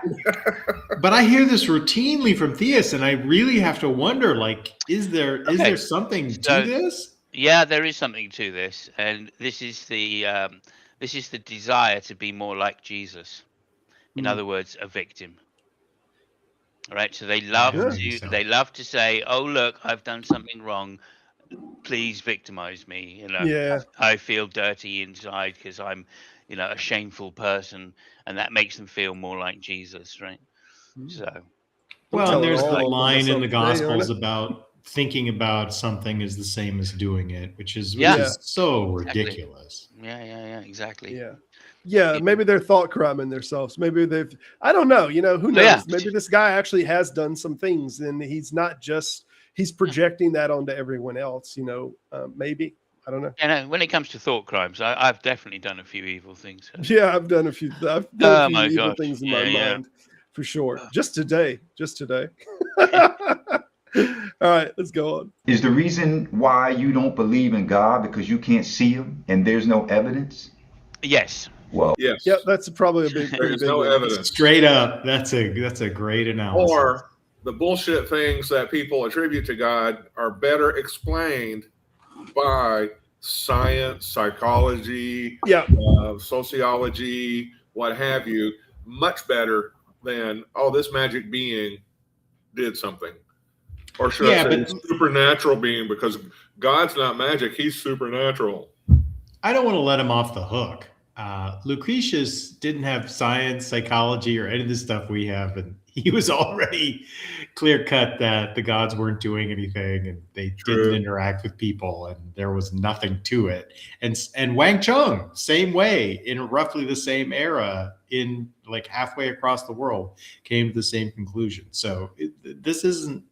But I hear this routinely from theists, and I really have to wonder: like, is there something to this? Yeah, there is something to this, and this is the desire to be more like Jesus. In other words, a victim. All right, so they love to say, "Oh, look, I've done something wrong. Please victimize me." I feel dirty inside because I'm, a shameful person, and that makes them feel more like Jesus, right? So, well, and there's the line in the Gospels about thinking about something is the same as doing it, which is so ridiculous. Yeah, exactly. Yeah, maybe they're thought crimeing themselves. Maybe I don't know. Who knows? Yeah. Maybe this guy actually has done some things, and he's not just. He's projecting that onto everyone else, maybe. I don't know. When it comes to thought crimes, I've definitely done a few evil things. Yeah, I've done a few evil things in my mind, for sure. Just today. All right, let's go on. Is the reason why you don't believe in God because you can't see him and there's no evidence? Yes. Well, yes. Yeah, that's probably a big. There's no evidence. Straight up, that's a great analysis. Or the bullshit things that people attribute to God are better explained by science, psychology, sociology, what have you, much better than, oh, this magic being did something. Or should I say supernatural being, because God's not magic, he's supernatural. I don't want to let him off the hook. Lucretius didn't have science, psychology, or any of the stuff we have, and he was already clear cut that the gods weren't doing anything and they didn't interact with people, and there was nothing to it. And Wang Chung, same way, in roughly the same era, in like halfway across the world, came to the same conclusion. So this isn't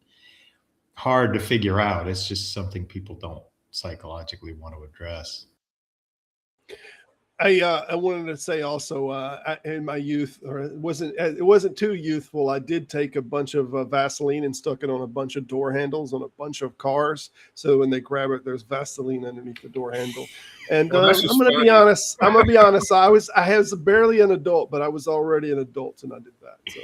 hard to figure out. It's just something people don't psychologically want to address. I wanted to say also, in my youth, or it wasn't too youthful, I did take a bunch of Vaseline and stuck it on a bunch of door handles on a bunch of cars. So when they grab it, there's Vaseline underneath the door handle. And I'm going to be honest. I was barely an adult, but I was already an adult, and I did that. So.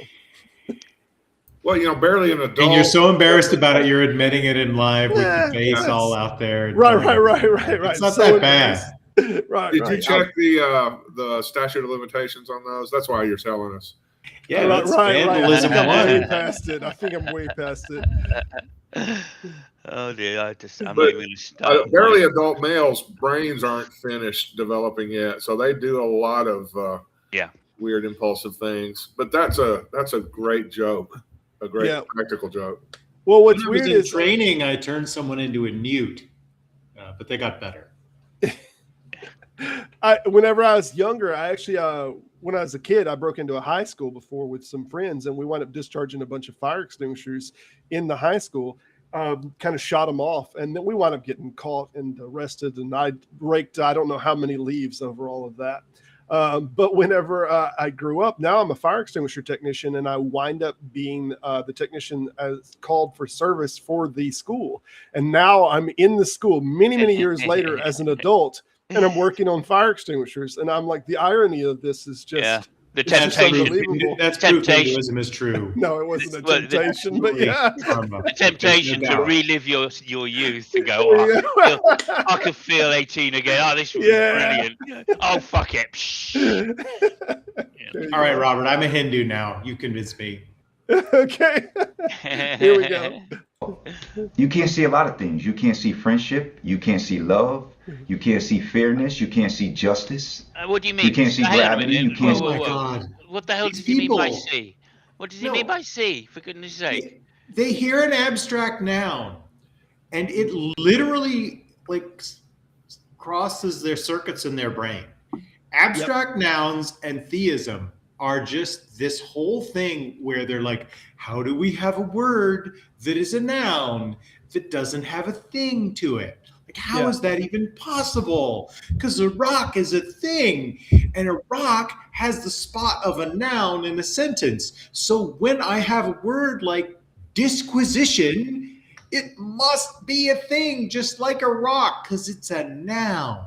Well, barely an adult. And you're so embarrassed about it, you're admitting it in live with your face all out there. Right. It's not so that bad. Did you check the statute of limitations on those? That's why you're selling us. Yeah, that's vandalism. I'm way past it. I think I'm way past it. Oh dear, I'm not even start. Barely adult males' brains aren't finished developing yet, so they do a lot of weird impulsive things. But that's a great joke, a great practical joke. Well, what's weird is in training, I turned someone into a newt, but they got better. Whenever I was younger, I actually, when I was a kid, I broke into a high school before with some friends, and we wound up discharging a bunch of fire extinguishers in the high school, kind of shot them off. And then we wound up getting caught and arrested, and I raked, I don't know how many leaves over all of that. But whenever I grew up, now I'm a fire extinguisher technician, and I wind up being the technician called for service for the school. And now I'm in the school many years later as an adult, and I'm working on fire extinguishers. And I'm like, the irony of this is just the temptation. That's proof Hinduism is true. No, it wasn't a temptation, but the temptation to relive your youth and go, I can feel 18 again. Oh, this was brilliant. Oh, fuck it. All right, Robert, I'm a Hindu now. You convinced me. Okay. Here we go. You can't see a lot of things. You can't see friendship. You can't see love. You can't see fairness. You can't see justice. What do you mean? You can't see gravity. You can't. Oh my God! What the hell does he mean by see? What does he mean by see? For goodness' sake! They hear an abstract noun, and it literally crosses their circuits in their brain. Abstract nouns and theism are just this whole thing where they're like, how do we have a word that is a noun that doesn't have a thing to it? Like, how is that even possible? Because a rock is a thing, and a rock has the spot of a noun in a sentence. So when I have a word like disquisition, it must be a thing, just like a rock, because it's a noun.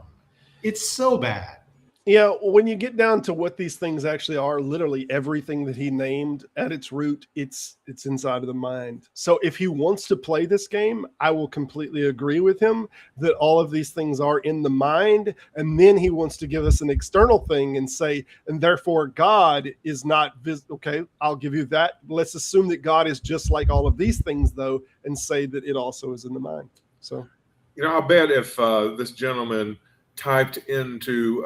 It's so bad. Yeah, when you get down to what these things actually are, literally everything that he named at its root, it's inside of the mind. So if he wants to play this game, I will completely agree with him that all of these things are in the mind. And then he wants to give us an external thing and say, and therefore God is not visible. Okay, I'll give you that. Let's assume that God is just like all of these things, though, and say that it also is in the mind. So, I'll bet if this gentleman typed into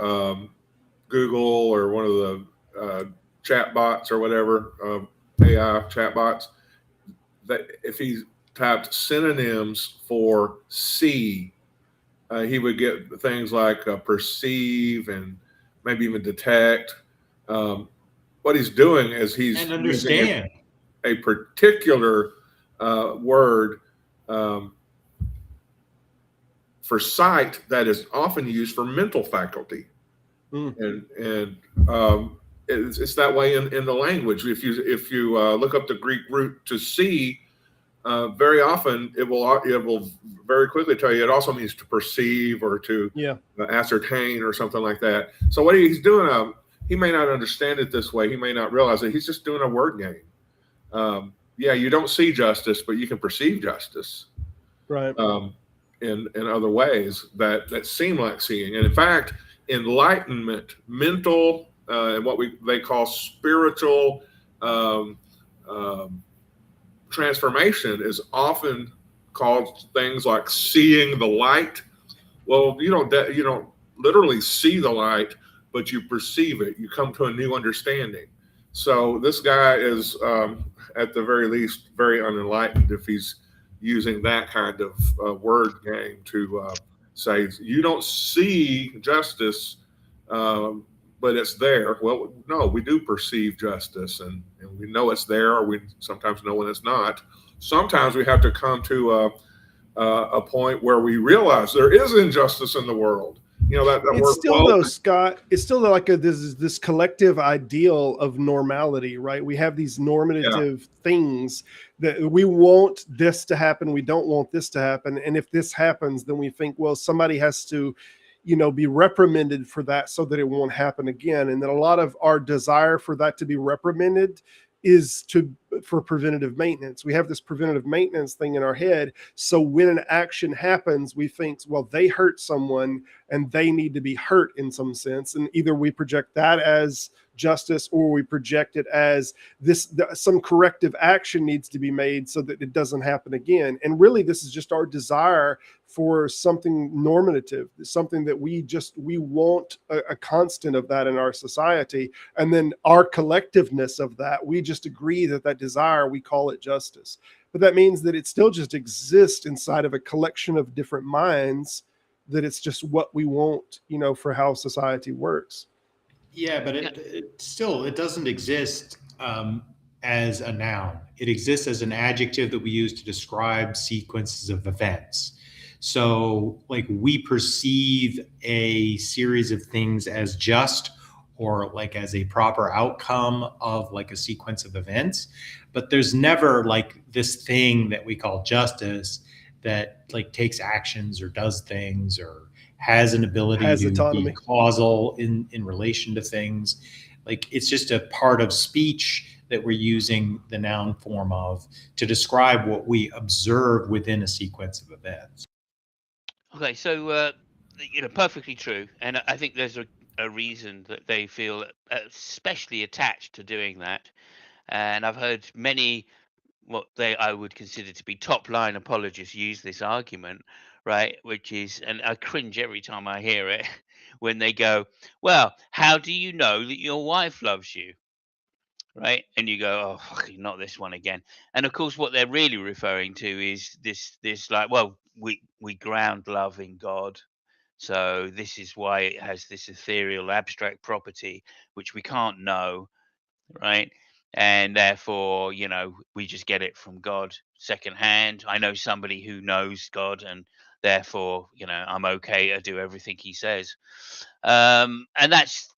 Google or one of the chat bots or whatever, AI chat bots, that if he typed synonyms for see, he would get things like perceive and maybe even detect. What he's doing is he's and understand a particular word for sight that is often used for mental faculty, and it's that way in the language. If you look up the Greek root to see, very often it will very quickly tell you it also means to perceive or to ascertain or something like that. So what he's doing, he may not understand it this way. He may not realize it. He's just doing a word game. You don't see justice, but you can perceive justice. Right. in other ways that seem like seeing. And in fact, enlightenment, mental, and what they call spiritual um, um, transformation is often called things like seeing the light. Well, you don't literally see the light, but you perceive it. You come to a new understanding. So this guy is, at the very least, very unenlightened if he's using that kind of word game to say you don't see justice, but it's there. Well, no, we do perceive justice, and we know it's there, or we sometimes know when it's not. Sometimes we have to come to a point where we realize there is injustice in the world. That it's word still though, Scott, it's still like this collective ideal of normality, right? We have these normative things that we want this to happen, we don't want this to happen, and if this happens, then we think, well, somebody has to be reprimanded for that so that it won't happen again. And then a lot of our desire for that to be reprimanded is for preventative maintenance. We have this preventative maintenance thing in our head. So when an action happens, we think, well, they hurt someone and they need to be hurt in some sense. And either we project that as justice, or we project it as some corrective action needs to be made so that it doesn't happen again. And really, this is just our desire for something normative, something that we want a constant of that in our society. And then our collectiveness of that, we just agree that desire, we call it justice. But that means that it still just exists inside of a collection of different minds, that it's just what we want, for how society works. Yeah, but it still doesn't exist as a noun. It exists as an adjective that we use to describe sequences of events. So, like, we perceive a series of things as just, or like as a proper outcome of like a sequence of events, but there's never like this thing that we call justice that like takes actions or does things or has an ability to autonomy. Be causal in relation to things. Like, it's just a part of speech that we're using the noun form of to describe what we observe within a sequence of events. Okay, so perfectly true, and I think there's a reason that they feel especially attached to doing that. And I've heard many I would consider to be top line apologists use this argument, right? Which is, and I cringe every time I hear it, when they go, well, how do you know that your wife loves you? Right? And you go, oh, fucking not this one again. And of course, what they're really referring to is this like, well, we ground love in God. So this is why it has this ethereal abstract property, which we can't know, right? And therefore, we just get it from God secondhand. I know somebody who knows God, and therefore, I'm okay to do everything he says. And that's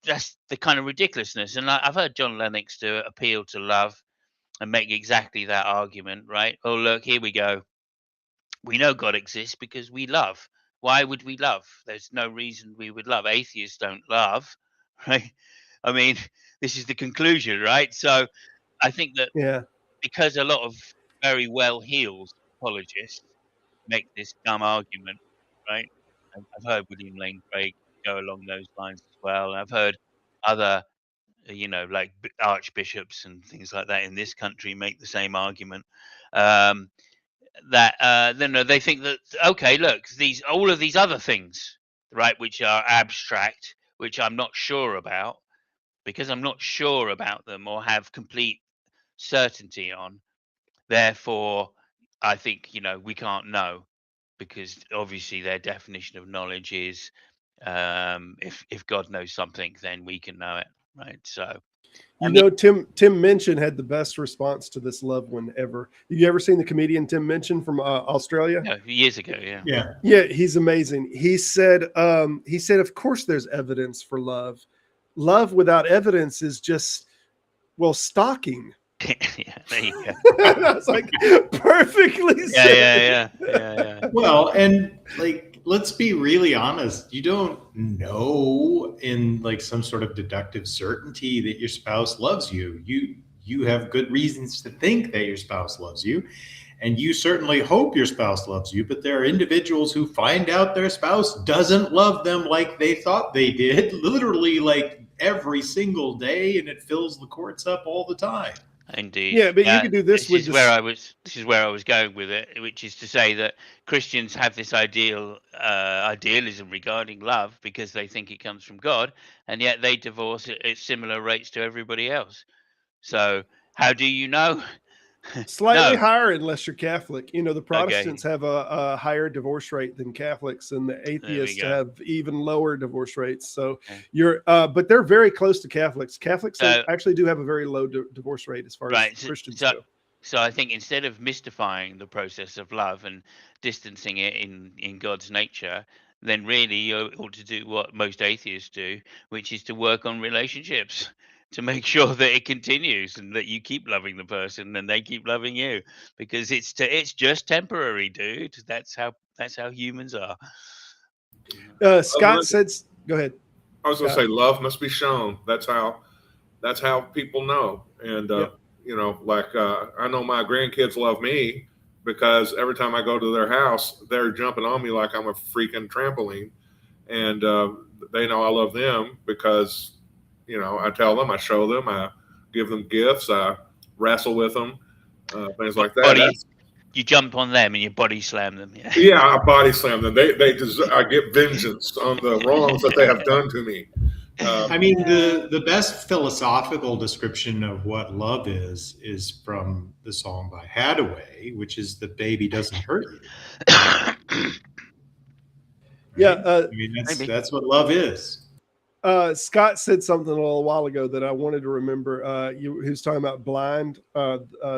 the kind of ridiculousness. And I've heard John Lennox do appeal to love and make exactly that argument, right? Oh, look, here we go. We know God exists because we love. Why would we love? There's no reason we would love. Atheists don't love, right? I mean, this is the conclusion, right? So I think that because a lot of very well-heeled apologists make this dumb argument, right? I've heard William Lane Craig go along those lines as well. And I've heard other, like archbishops and things like that in this country make the same argument. That they think that, okay, look, all of these other things, right, which are abstract, which I'm not sure about, because I'm not sure about them or have complete certainty on. Therefore, I think, we can't know, because obviously their definition of knowledge is if God knows something, then we can know it, right? So, Tim Minchin had the best response to this love one ever. Have you ever seen the comedian Tim Minchin from Australia? Yeah, years ago, yeah, he's amazing. He said, of course there's evidence for love. Love without evidence is just, well, stalking. Yeah, there you go. That's like perfectly said. Yeah. Well, and like, let's be really honest. You don't know in like some sort of deductive certainty that your spouse loves you. You have good reasons to think that your spouse loves you. And you certainly hope your spouse loves you, but there are individuals who find out their spouse doesn't love them like they thought they did, literally like every single day, and it fills the courts up all the time. Indeed. Yeah, but you could do this with this is where I was going with it, which is to say that Christians have this idealism regarding love because they think it comes from God, and yet they divorce at similar rates to everybody else. So how do you know? Slightly No. higher unless you're Catholic. You know, the Protestants Okay. have a higher divorce rate than Catholics, and the atheists have even lower divorce rates. So you're, but they're very close to Catholics. Catholics actually do have a very low divorce rate as far as Christians go. So I think instead of mystifying the process of love and distancing it in God's nature, then really you ought to do what most atheists do, which is to work on relationships to make sure that it continues and that you keep loving the person and they keep loving you, because it's just temporary, dude. That's how humans are. Scott said, "Go ahead." I was going to say, love must be shown. That's how people know. And you know, like I know my grandkids love me because every time I go to their house, they're jumping on me like I'm a freaking trampoline, and they know I love them because, you know, I tell them, I show them, I give them gifts, I wrestle with them, things like that. You jump on them and you body slam them. Yeah, I body slam them. I get vengeance on the wrongs that they have done to me. I mean, the best philosophical description of what love is from the song by Hadaway, which is "The baby doesn't hurt you." Yeah, I mean that's what love is. Scott said something a little while ago that I wanted to remember. He was talking about blind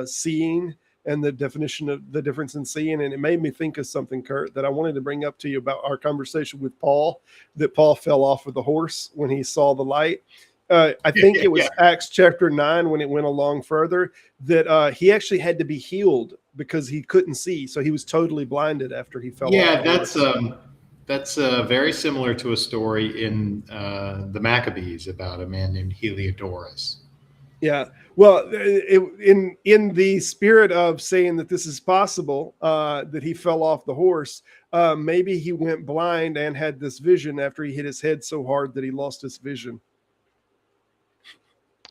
seeing and the definition of the difference in seeing, and it made me think of something, Kurt, that I wanted to bring up to you about our conversation with Paul. That Paul fell off of the horse when he saw the light. I think it was Acts chapter 9 when it went along further that he actually had to be healed because he couldn't see, so he was totally blinded after he fell off. Yeah, that's very similar to a story in the Maccabees about a man named Heliodorus. Yeah, well, in the spirit of saying that this is possible, that he fell off the horse, maybe he went blind and had this vision after he hit his head so hard that he lost his vision.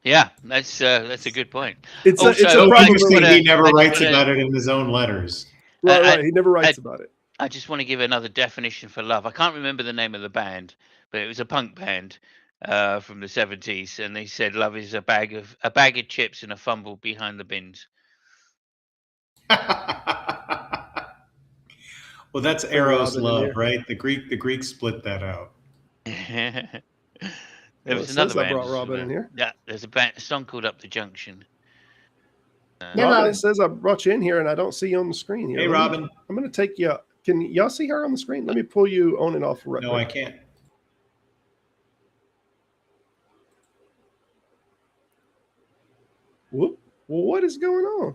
Yeah, that's a good point. It's a problem. He never writes about it in his own letters. Right. He never writes about it. I just want to give another definition for love. I can't remember the name of the band, but it was a punk band from the 70s, and they said love is a bag of chips and a fumble behind the bins. Well, that's Eros love, right? The Greeks split that out. There was another band. I brought Robin in here. Yeah, there's a song called "Up the Junction." Robin, it says I brought you in here, and I don't see you on the screen here. Hey, Robin. I'm going to take you. Can y'all see her on the screen? Let me pull you on and off. No, I can't. Whoop. Well, what is going on?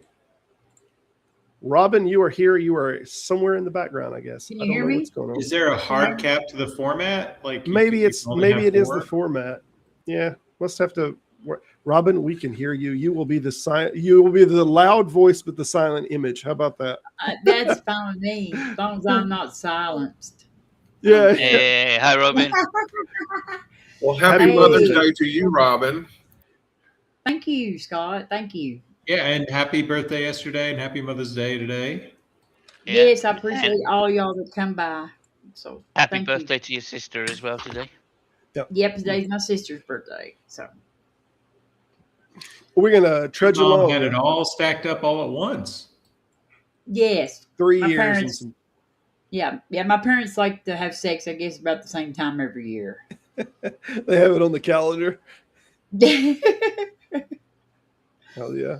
Robin, you are here. You are somewhere in the background, I guess. Can you hear me? What's going on. Is there a hard cap to the format? Like maybe it is the format. Yeah, must have to. Robin, we can hear you. You will be the loud voice, but the silent image. How about that? That's fine with me, as long as I'm not silenced. Yeah. Hey, hi, Robin. Well, happy Mother's Day to you, Robin. Thank you, Scott. Thank you. Yeah, and happy birthday yesterday, and happy Mother's Day today. Yeah. Yes, I appreciate all y'all that come by. So happy birthday to your sister as well today. Yep, today's my sister's birthday. So we're gonna trudge along. Had it all stacked up all at once. Yes, 3 my years. Parents, yeah. My parents like to have sex, I guess, about the same time every year. They have it on the calendar. Hell yeah.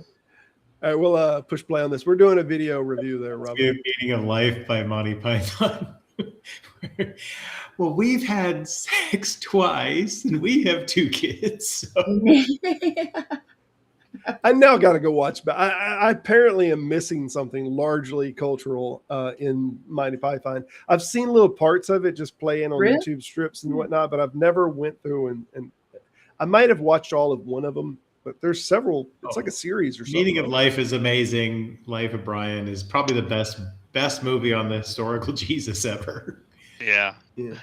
All right, we'll push play on this. We're doing a video review there, Robin. Meaning of Life by Monty Python. Well, we've had sex twice, and we have 2 kids. So. I now got to go watch, but I apparently am missing something largely cultural in Monty Python. I've seen little parts of it just playing on YouTube strips and whatnot, but I've never went through and I might have watched all of one of them. but there's several. It's like a series or something. Meaning of Life is amazing. Life of Brian is probably the best movie on the historical Jesus ever. Yeah. Yeah.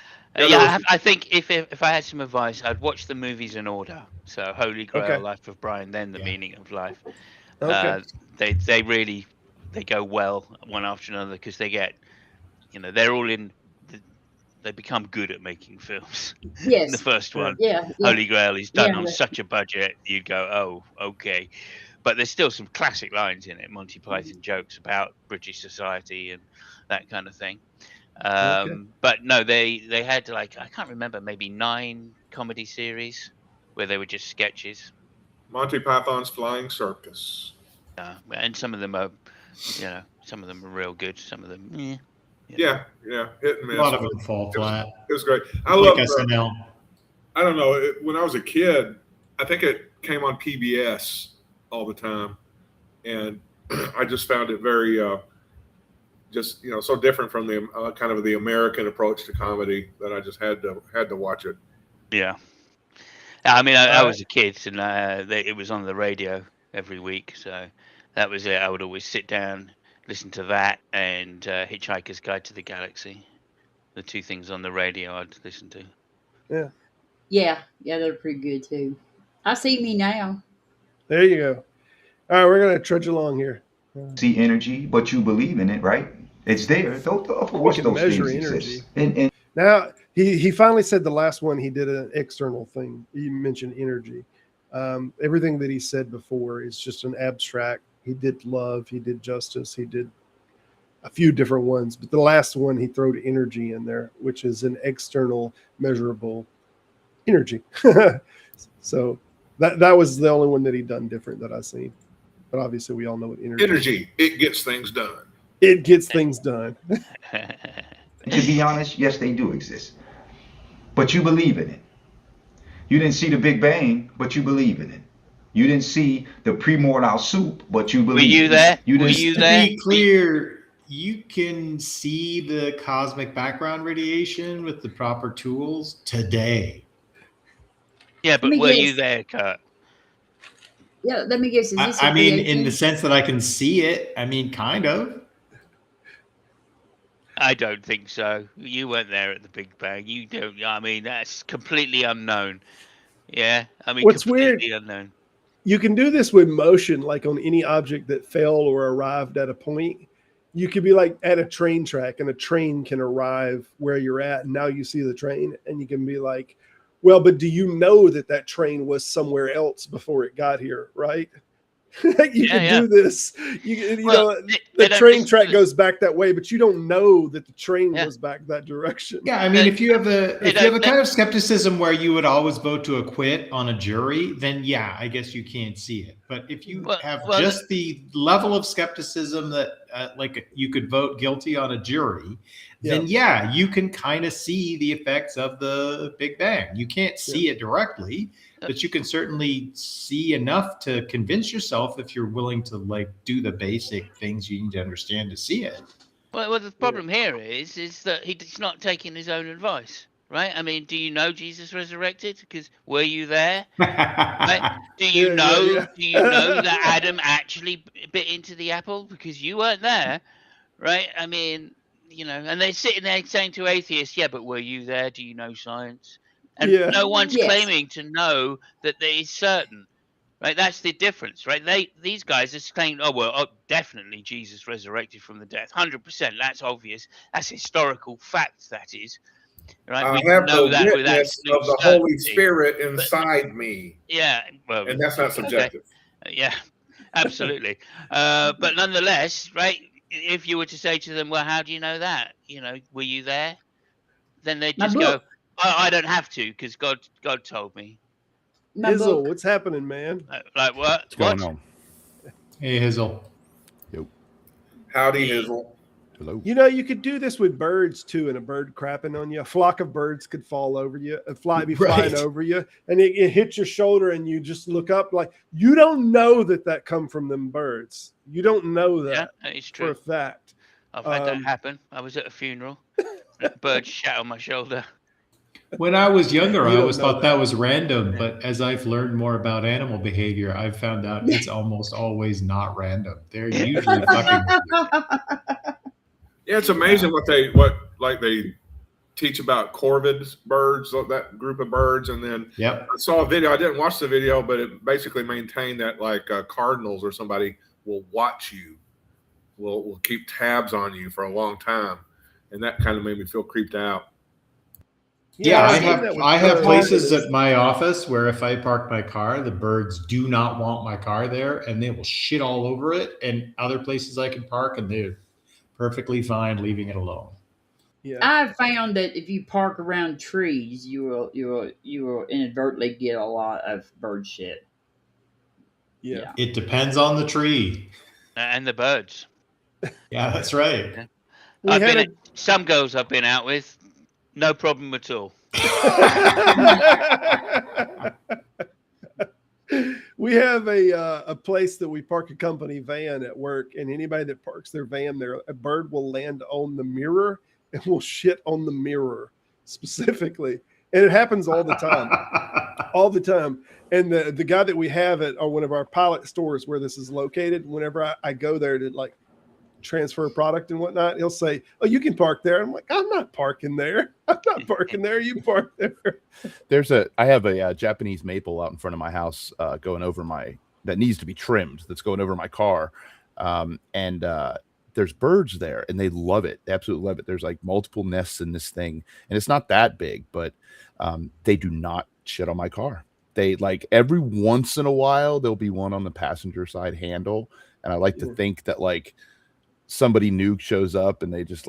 I think if I had some advice, I'd watch the movies in order. So Holy Grail, Life of Brian, then The Meaning of Life. Okay. They really go well one after another because they get, they're all they become good at making films. Yes. The first one, Yeah. Holy Grail, is done on such a budget. You'd go, oh, okay. But there's still some classic lines in it, Monty Python jokes about British society and that kind of thing. But no, they had I can't remember, maybe 9 comedy series where they were just sketches. Monty Python's Flying Circus. And some of them are, some of them are real good. Some of them, yeah, hit and miss. A lot of them fall flat. It was great. I love SNL. I don't know. When I was a kid, I think it came on PBS all the time, and I just found it very, so different from the kind of the American approach to comedy that I just had to watch it. Yeah, I mean, I was a kid, and it was on the radio every week, so that was it. I would always sit down, listen to that, and Hitchhiker's Guide to the Galaxy. The 2 things on the radio I'd listen to. Yeah, they're pretty good too. I See Me Now. There you go. All right, we're gonna trudge along here. See energy, but you believe in it, right? It's there. Of course, those things exist. And now he finally said the last one he did an external thing. He mentioned energy. Everything that he said before is just an abstract. He did love, he did justice, he did a few different ones, but the last one he threw energy in there, which is an external measurable energy. So that was the only one that he done different that I've seen. But obviously we all know what energy. It gets things done. It gets things done. To be honest, yes, they do exist. But you believe in it. You didn't see the Big Bang, but you believe in it. You didn't see the primordial soup, but you believe. Were you there? Were you there? To be clear, you can see the cosmic background radiation with the proper tools today. Yeah, but were you there, Kurt? Yeah, let me guess. I mean, in the sense that I can see it. I mean, kind of. I don't think so. You weren't there at the Big Bang. You don't. I mean, that's completely unknown. Yeah, I mean, what's completely weird? Unknown. You can do this with motion, like on any object that fell or arrived at a point. You could be like at a train track, and a train can arrive where you're at, and now you see the train, and you can be like, well, but do you know that train was somewhere else before it got here, right? You can do this. The train track goes back that way, but you don't know that the train was back that direction. Yeah, I mean, if you have a kind of skepticism where you would always vote to acquit on a jury, then yeah, I guess you can't see it. But if you have just the level of skepticism that like you could vote guilty on a jury, then yeah, you can kind of see the effects of the Big Bang. You can't see it directly, but you can certainly see enough to convince yourself if you're willing to like do the basic things you need to understand to see it. Well, the problem here is that he's not taking his own advice, right? I mean, do you know Jesus resurrected? Because were you there? Right? Do you know? Do you know that Adam actually bit into the apple? Because you weren't there, right? I mean, and they're sitting there saying to atheists, "Yeah, but were you there? Do you know science?" And no one's claiming to know that there is certain, right? That's the difference, right? These guys are claiming, definitely Jesus resurrected from the death, 100%. That's obvious. That's historical fact. That is, right? I have the witness of the Holy Spirit inside me. Yeah, well, and that's not subjective. Okay. Yeah, absolutely. But nonetheless, right? If you were to say to them, "Well, how do you know that? Were you there?" Then they just go, I don't have to because God told me. Hizzle, what's happening, man? Like what? What's going on? Hey, Hizzle. Yo. Howdy, Hizzle. Hello. You could do this with birds too, and a bird crapping on you. A flock of birds could fall over you, flying over you, and it hits your shoulder, and you just look up like you don't know that come from them birds. You don't know that. Yeah, it's true. For a fact. I've had that happen. I was at a funeral. A bird shat on my shoulder. When I was younger, I always thought that was random, but as I've learned more about animal behavior, I've found out it's almost always not random. They're usually fucking with you. Yeah, it's amazing what they teach about corvid birds, that group of birds, and then I saw a video. I didn't watch the video, but it basically maintained that cardinals or somebody will watch you, will keep tabs on you for a long time, and that kind of made me feel creeped out. Yeah, I have places at my office where if I park my car, the birds do not want my car there, and they will shit all over it. And other places I can park, and they're perfectly fine leaving it alone. Yeah. I've found that if you park around trees, you will inadvertently get a lot of bird shit. Yeah. It depends on the tree. And the birds. Yeah, that's right. Yeah. Some girls I've been out with, no problem at all. We have a place that we park a company van at work, and anybody that parks their van there, a bird will land on the mirror and will shit on the mirror specifically. And it happens all the time. All the time. And the guy that we have at one of our pilot stores where this is located, whenever I go there to transfer a product and whatnot, he'll say, "Oh, you can park there." I'm like, "I'm not parking there. I'm not parking there. You park there." I have a Japanese maple out in front of my house going over that needs to be trimmed. That's going over my car. And there's birds there and they love it. They absolutely love it. There's multiple nests in this thing and it's not that big, but they do not shit on my car. They every once in a while, there'll be one on the passenger side handle. And I like to think that somebody new shows up and they just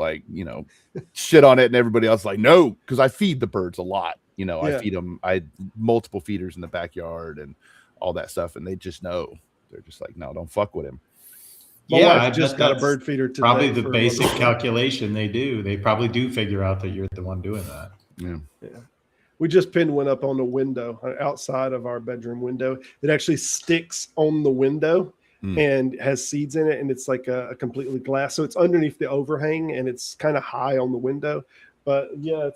shit on it and everybody else no, because I feed the birds a lot. I feed them. I had multiple feeders in the backyard and all that stuff. And they just know. They're just no, don't fuck with him. I just got a bird feeder today. Probably the basic calculation they do. They probably do figure out that you're the one doing that. Yeah. We just pinned one up on the window outside of our bedroom window. It actually sticks on the window and has seeds in it. And it's a completely glass. So it's underneath the overhang and it's kind of high on the window. But yeah,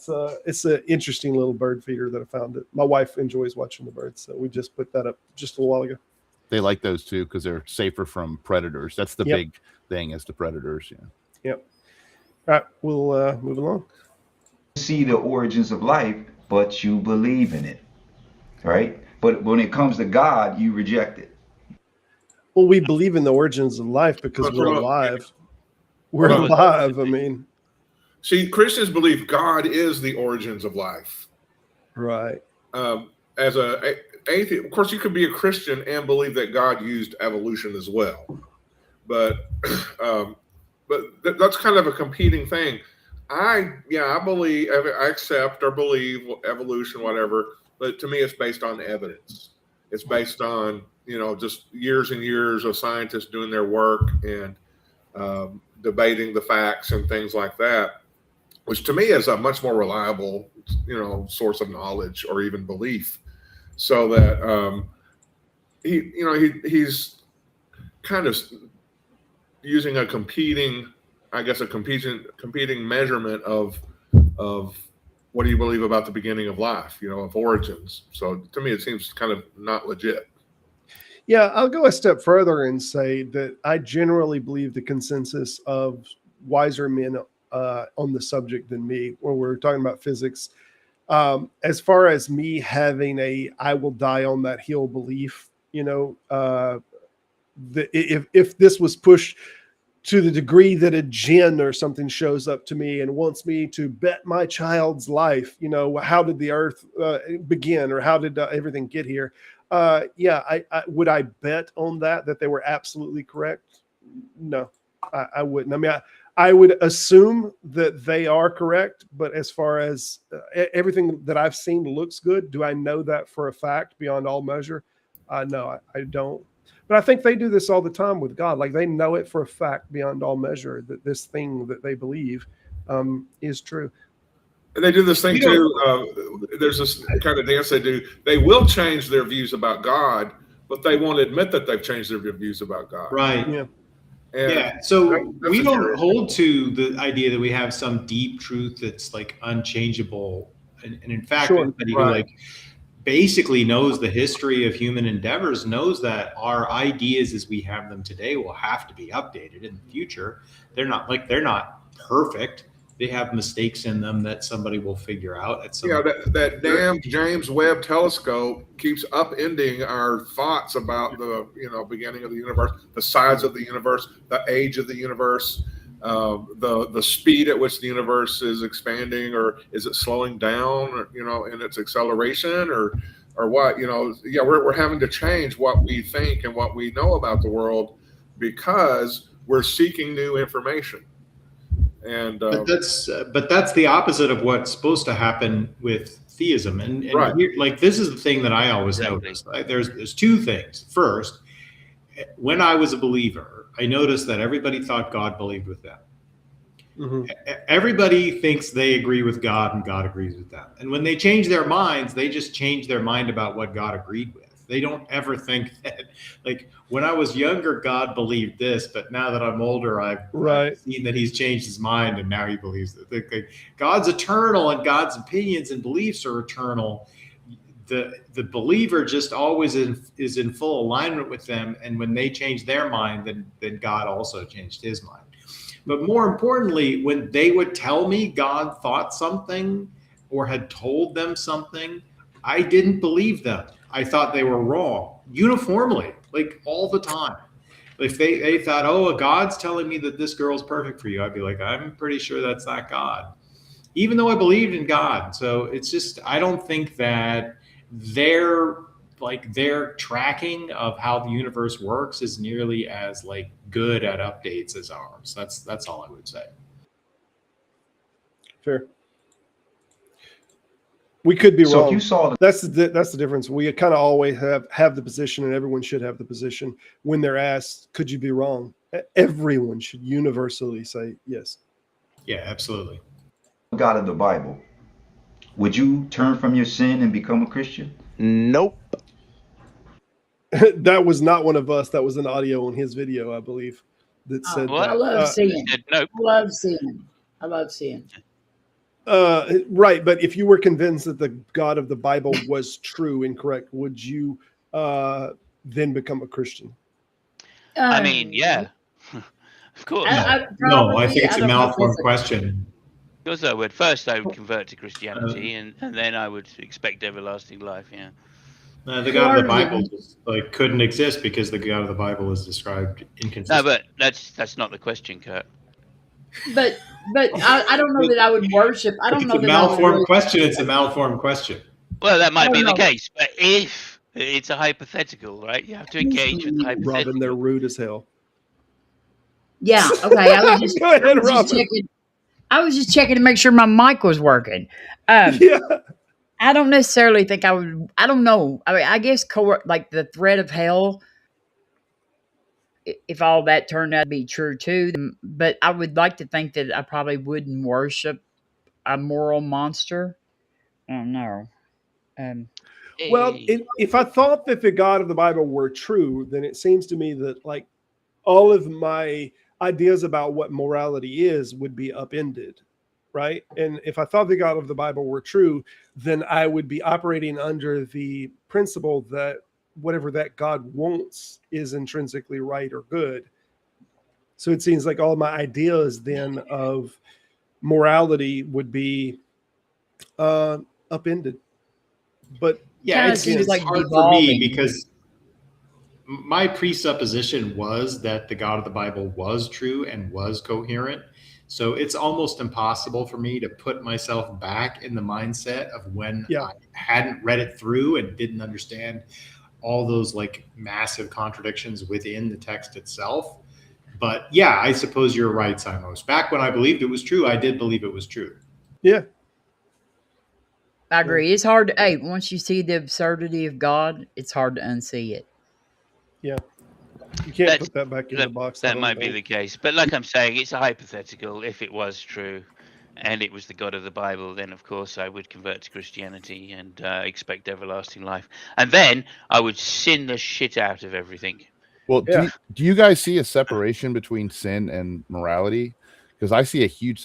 it's an interesting little bird feeder that I found. My wife enjoys watching the birds. So we just put that up just a little while ago. They like those too because they're safer from predators. That's the big thing as the predators. Yeah. Yep. All right, we'll move along. See the origins of life, but you believe in it, right? But when it comes to God, you reject it. Well, we believe in the origins of life because we're alive. We're alive. I mean, see, Christians believe God is the origins of life. Right. As a atheist, of course, you could be a Christian and believe that God used evolution as well, but that's kind of a competing thing. I believe, I accept or believe evolution, whatever, but to me, it's based on evidence. It's based on just years and years of scientists doing their work and debating the facts and things like that, which to me is a much more reliable source of knowledge or even belief. So that he's kind of using a competing measurement of what do you believe about the beginning of life, of origins. So to me, it seems kind of not legit. Yeah, I'll go a step further and say that I generally believe the consensus of wiser men on the subject than me when we're talking about physics. As far as me having I will die on that hill belief, if this was pushed to the degree that a jinn or something shows up to me and wants me to bet my child's life, how did the earth begin or how did everything get here? I would I bet on that they were absolutely correct? No, I wouldn't. I mean, I would assume that they are correct, but as far as everything that I've seen looks good, do I know that for a fact beyond all measure? No, I don't. But I think they do this all the time with God. They know it for a fact beyond all measure that this thing that they believe is true. And they do this thing too. There's this kind of dance they do. They will change their views about God, but they won't admit that they've changed their views about God. Right. Yeah. So we don't hold to the idea that we have some deep truth that's unchangeable And in fact, Sure. anybody who like basically knows the history of human endeavors knows that our ideas as we have them today will have to be updated in the future. They're not perfect. They have mistakes in them that somebody will figure out at some that damn James Webb telescope keeps upending our thoughts about the beginning of the universe, the size of the universe, the age of the universe, the speed at which the universe is expanding, or is it slowing down, in its acceleration, or what? We're having to change what we think and what we know about the world because we're seeking new information. And but that's the opposite of what's supposed to happen with theism. And here, like, this is the thing that I always notice. There's two things. First, when I was a believer, I noticed that everybody thought God believed with them. Mm-hmm. Everybody thinks they agree with God and God agrees with them. And when they change their minds, they just change their mind about what God agreed with. They don't ever think that, like, when I was younger, God believed this, but now that I'm older, I've seen that he's changed his mind and now he believes that God's eternal and God's opinions and beliefs are eternal. The believer just always is in full alignment with them. And when they change their mind, then God also changed his mind. But more importantly, when they would tell me God thought something or had told them something, I didn't believe them. I thought they were wrong uniformly, like all the time. If they thought, oh, God's telling me that this girl's perfect for you, I'd be like, I'm pretty sure that's not God, even though I believed in God. So it's just, I don't think that their tracking of how the universe works is nearly as like good at updates as ours. That's all I would say. Fair. We could be wrong. If you saw that's the difference. We kind of always have the position, and everyone should have the position. When they're asked, could you be wrong? Everyone should universally say yes. Yeah, absolutely. God of the Bible, would you turn from your sin and become a Christian? Nope. That was not one of us. That was an audio on his video, I believe, that said what? that. I love seeing. Nope. I love seeing. Right, but if you were convinced that the God of the Bible was true and correct, would you then become a Christian? I mean, yeah, of course. No, I think it's a malformed question. Because I would convert to Christianity, and then I would expect everlasting life. Yeah. The God of the Bible just couldn't exist because the God of the Bible is described inconsistent. No, but that's not the question, Kurt. But I don't know that I would worship. I don't know that it's a malformed question. It's a malformed question. Well, that might be the case, but if it's a hypothetical, right? You have to engage with the hypothetical. Robin, they're rude as hell. Yeah. Okay. I was just Go ahead, Robin. I was just checking to make sure my mic was working. Yeah. I don't necessarily think I would. I don't know. I mean, I guess like the threat of hell, if all that turned out to be true too. But I would like to think that I probably wouldn't worship a moral monster. I don't know. Well, if I thought that the God of the Bible were true, then it seems to me that like all of my ideas about what morality is would be upended, right? And if I thought the God of the Bible were true, then I would be operating under the principle that whatever that God wants is intrinsically right or good. So it seems like all my ideas then of morality would be upended. But yeah, it's hard for me because my presupposition was that the God of the Bible was true and was coherent. So it's almost impossible for me to put myself back in the mindset of when I hadn't read it through and didn't understand all those like massive contradictions within the text itself. But yeah, I suppose you're right, Simos. Back when I believed it was true, I did believe it was true. Yeah. I agree. It's hard to, once you see the absurdity of God, it's hard to unsee it. Yeah. You can't put that back in the box. That might be the case. But like I'm saying, it's a hypothetical. If it was true and it was the God of the Bible, then of course I would convert to Christianity and expect everlasting life. And then I would sin the shit out of everything. Well, do you guys see a separation between sin and morality? Because I see a huge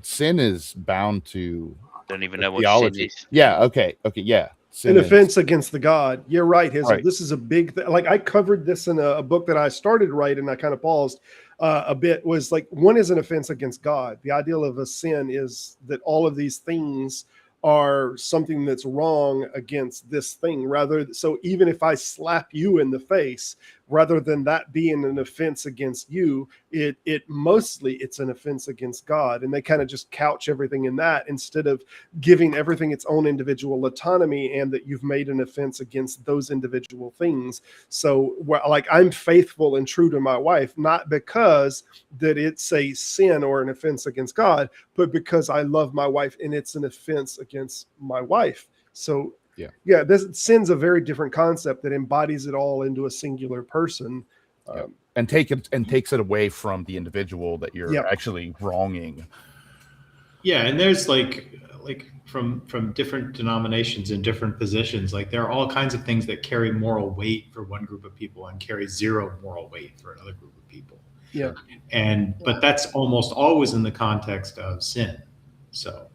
sin is bound to Don't even know what theology. sin is. Yeah. Okay. Yeah. An offense against the God. You're right, Hazel. Right. This is a big thing. Like I covered this in a book that I started to write, and I kind of paused a bit. Was like, one is an offense against God. The ideal of a sin is that all of these things are something that's wrong against this thing. So even if I slap you in the face, rather than that being an offense against you, it's an offense against God. And they kind of just couch everything in that, instead of giving everything its own individual autonomy, and that you've made an offense against those individual things. So like, I'm faithful and true to my wife, not because that it's a sin or an offense against God, but because I love my wife and it's an offense against my wife. So this sin's a very different concept that embodies it all into a singular person. And takes it away from the individual that you're actually wronging. Yeah, and there's like from different denominations and different positions, like there are all kinds of things that carry moral weight for one group of people and carry zero moral weight for another group of people. Yeah. But that's almost always in the context of sin. So,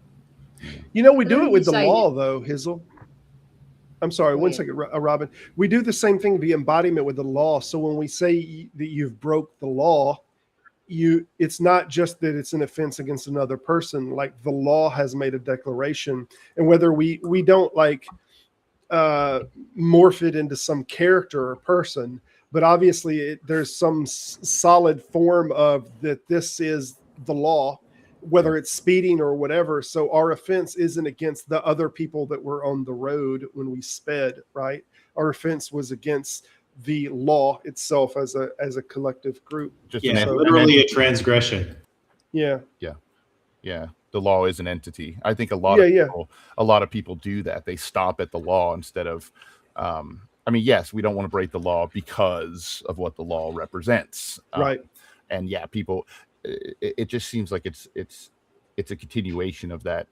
we do it with the law, though, Hizzle. I'm sorry, one second, Robin. We do the same thing, the embodiment with the law. So when we say that you've broke the law, it's not just that it's an offense against another person. Like, the law has made a declaration, and whether we don't like morph it into some character or person, but obviously there's some solid form of that. This is the law, whether it's speeding or whatever. So our offense isn't against the other people that were on the road when we sped, right? Our offense was against the law itself as a collective group. Literally a transgression. Yeah. The law is an entity. I think a lot of people do that. They stop at the law instead of, yes, we don't want to break the law because of what the law represents. Right. And people, it just seems like it's a continuation of that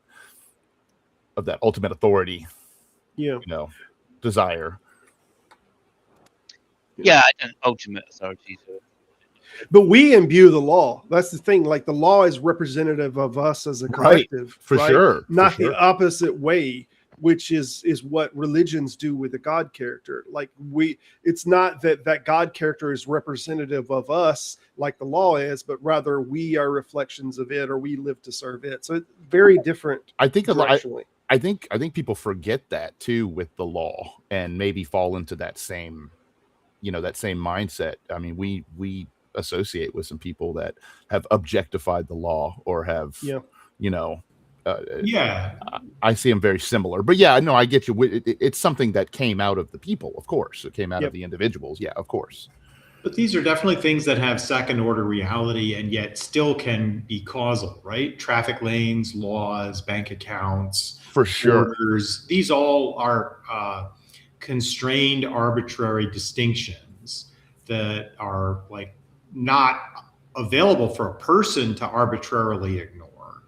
ultimate authority. Desire. Yeah, and ultimate authority. But we imbue the law. That's the thing. Like, the law is representative of us as a collective, for sure. Not the opposite way, which is what religions do with the God character. Like, it's not that God character is representative of us like the law is, but rather we are reflections of it, or we live to serve it. So it's very different. I think I think people forget that too with the law, and maybe fall into that same mindset. I mean, we associate with some people that have objectified the law, or have I see them very similar. But I get you. It's something that came out of the people, of course. It came out of the individuals. Yeah, of course. But these are definitely things that have second order reality and yet still can be causal, right? Traffic lanes, laws, bank accounts, for sure. Borders. These all are constrained, arbitrary distinctions that are like not available for a person to arbitrarily ignore,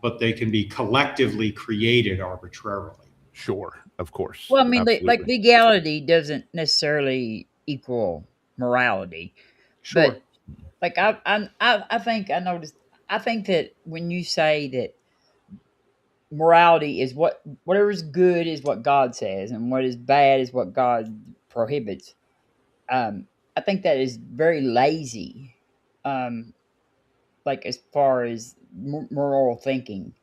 but they can be collectively created arbitrarily. Sure, of course. Well, I mean, like legality doesn't necessarily equal morality. Sure. But like I think I noticed. I think that when you say that morality is whatever is good is what God says, and what is bad is what God prohibits. I think that is very lazy, like as far as moral thinking.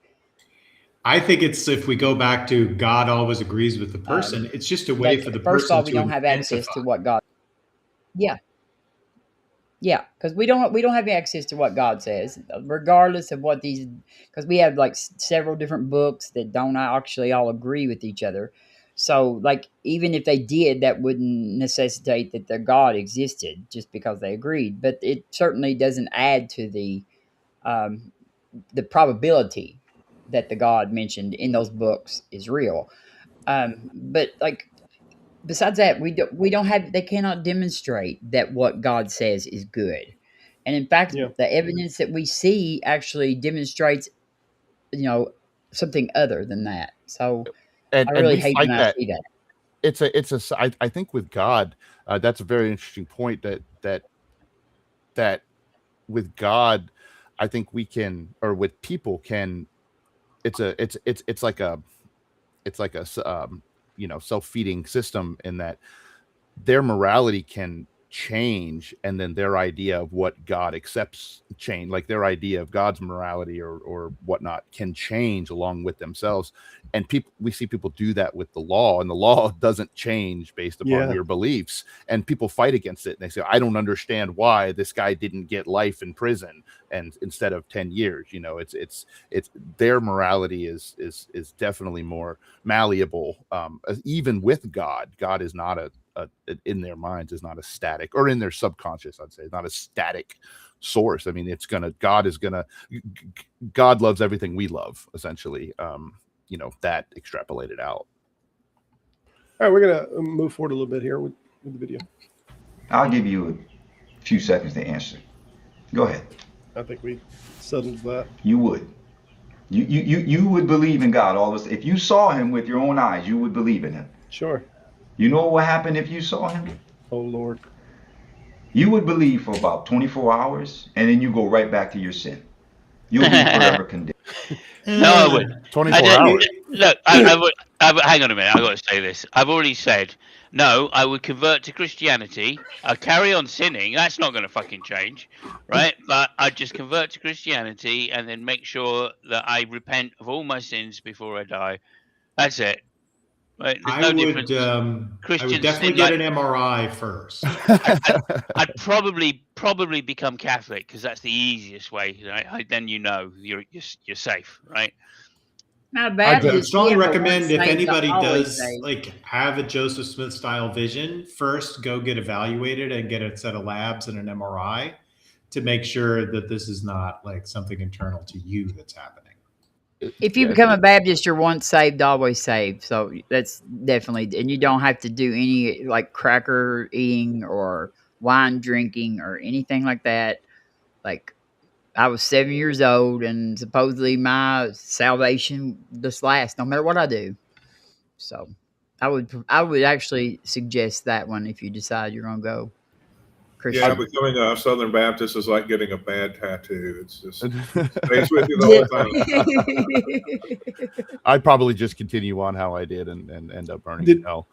I think it's, if we go back to God always agrees with the person, it's just a way for the person to first of all, we don't have access to what God. Yeah, because we don't have access to what God says, regardless of what these. Because we have like several different books that don't actually all agree with each other. So, like, even if they did, that wouldn't necessitate that the God existed just because they agreed. But it certainly doesn't add to the probability that the God mentioned in those books is real. But like, besides that, we don't have. They cannot demonstrate that what God says is good. And in fact, the evidence that we see actually demonstrates, something other than that. So. I really hate when I see that. I think with God, that's a very interesting point. That with God, I think we can, or with people can, like a self-feeding system, in that their morality can change, and then their idea of what God accepts change, like their idea of God's morality or whatnot can change along with themselves. And we see people do that with the law, and the law doesn't change based upon your beliefs, and people fight against it, and they say, I don't understand why this guy didn't get life in prison and instead of 10 years. It's their morality is definitely more malleable. Even with God is not in their minds is not a static, or in their subconscious, I'd say, not a static source. I mean, God loves everything we love, essentially. That extrapolated out. All right, we're gonna move forward a little bit here with the video. I'll give you a few seconds to answer. Go ahead. I think we settled that. You would. You would believe in God all this. If you saw him with your own eyes, you would believe in him. Sure. You know what would happen if you saw him? Oh, Lord. You would believe for about 24 hours, and then you go right back to your sin. You'll be forever condemned. No, I wouldn't. 24 hours. Look, I would, hang on a minute. I've got to say this. I've already said, no, I would convert to Christianity. I'll carry on sinning. That's not going to fucking change, right? But I'd just convert to Christianity and then make sure that I repent of all my sins before I die. That's it. Right? I would definitely get an MRI first. I'd probably become Catholic, because that's the easiest way. Right? Then you're safe, right? I would strongly recommend, if anybody does have a Joseph Smith style vision, first go get evaluated and get a set of labs and an MRI to make sure that this is not like something internal to you that's happening. If you become a Baptist, you're once saved, always saved. So that's definitely, and you don't have to do any like cracker eating or wine drinking or anything like that. Like, I was 7 years old, and supposedly my salvation just lasts no matter what I do. So I would actually suggest that one if you decide you're going to go Christian. Yeah, becoming a Southern Baptist is like getting a bad tattoo. It's just stays with you the whole time. I'd probably just continue on how I did and end up burning in hell.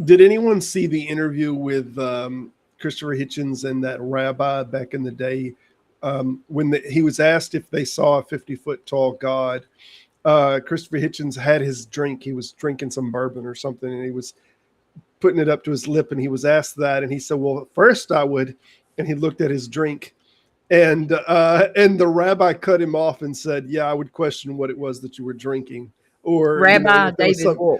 Did anyone see the interview with Christopher Hitchens and that rabbi back in the day? When he was asked if they saw a 50-foot tall God, Christopher Hitchens had his drink. He was drinking some bourbon or something, and he was putting it up to his lip, and he was asked that, and he said, well, first I would, and he looked at his drink, and the rabbi cut him off and said, yeah, I would question what it was that you were drinking. Or Rabbi David Wolf.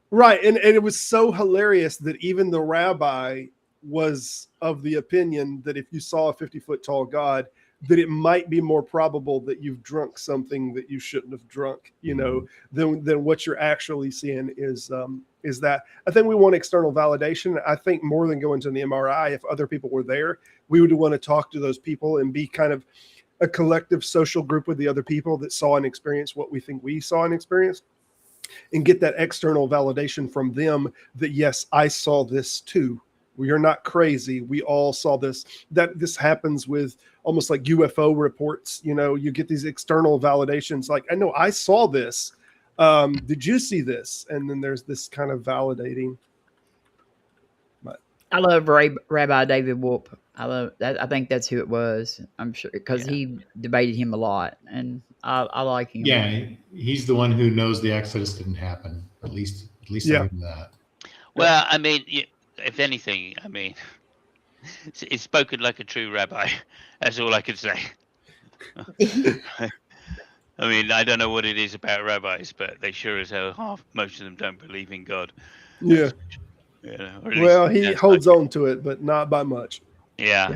Right, and it was so hilarious that even the rabbi was of the opinion that if you saw a 50-foot tall God, that it might be more probable that you've drunk something that you shouldn't have drunk, than what you're actually seeing is that. I think we want external validation. I think more than going to the MRI, if other people were there, we would want to talk to those people and be kind of a collective social group with the other people that saw and experienced what we think we saw and experienced, and get that external validation from them that, yes, I saw this too. We are not crazy. We all saw this. That this happens with almost like UFO reports. You get these external validations. Like, I know I saw this. Did you see this? And then there's this kind of validating. But I love Rabbi David Wolf. I love that. I think that's who it was. I'm sure, because he debated him a lot, and I like him. Yeah, he's the one who knows the Exodus didn't happen. At least I know that. Well, I mean, if anything, I mean, it's spoken like a true rabbi. That's all I can say. I mean, I don't know what it is about rabbis, but they sure as hell, most of them don't believe in God. Yeah. Well, he holds on to it, but not by much. Yeah.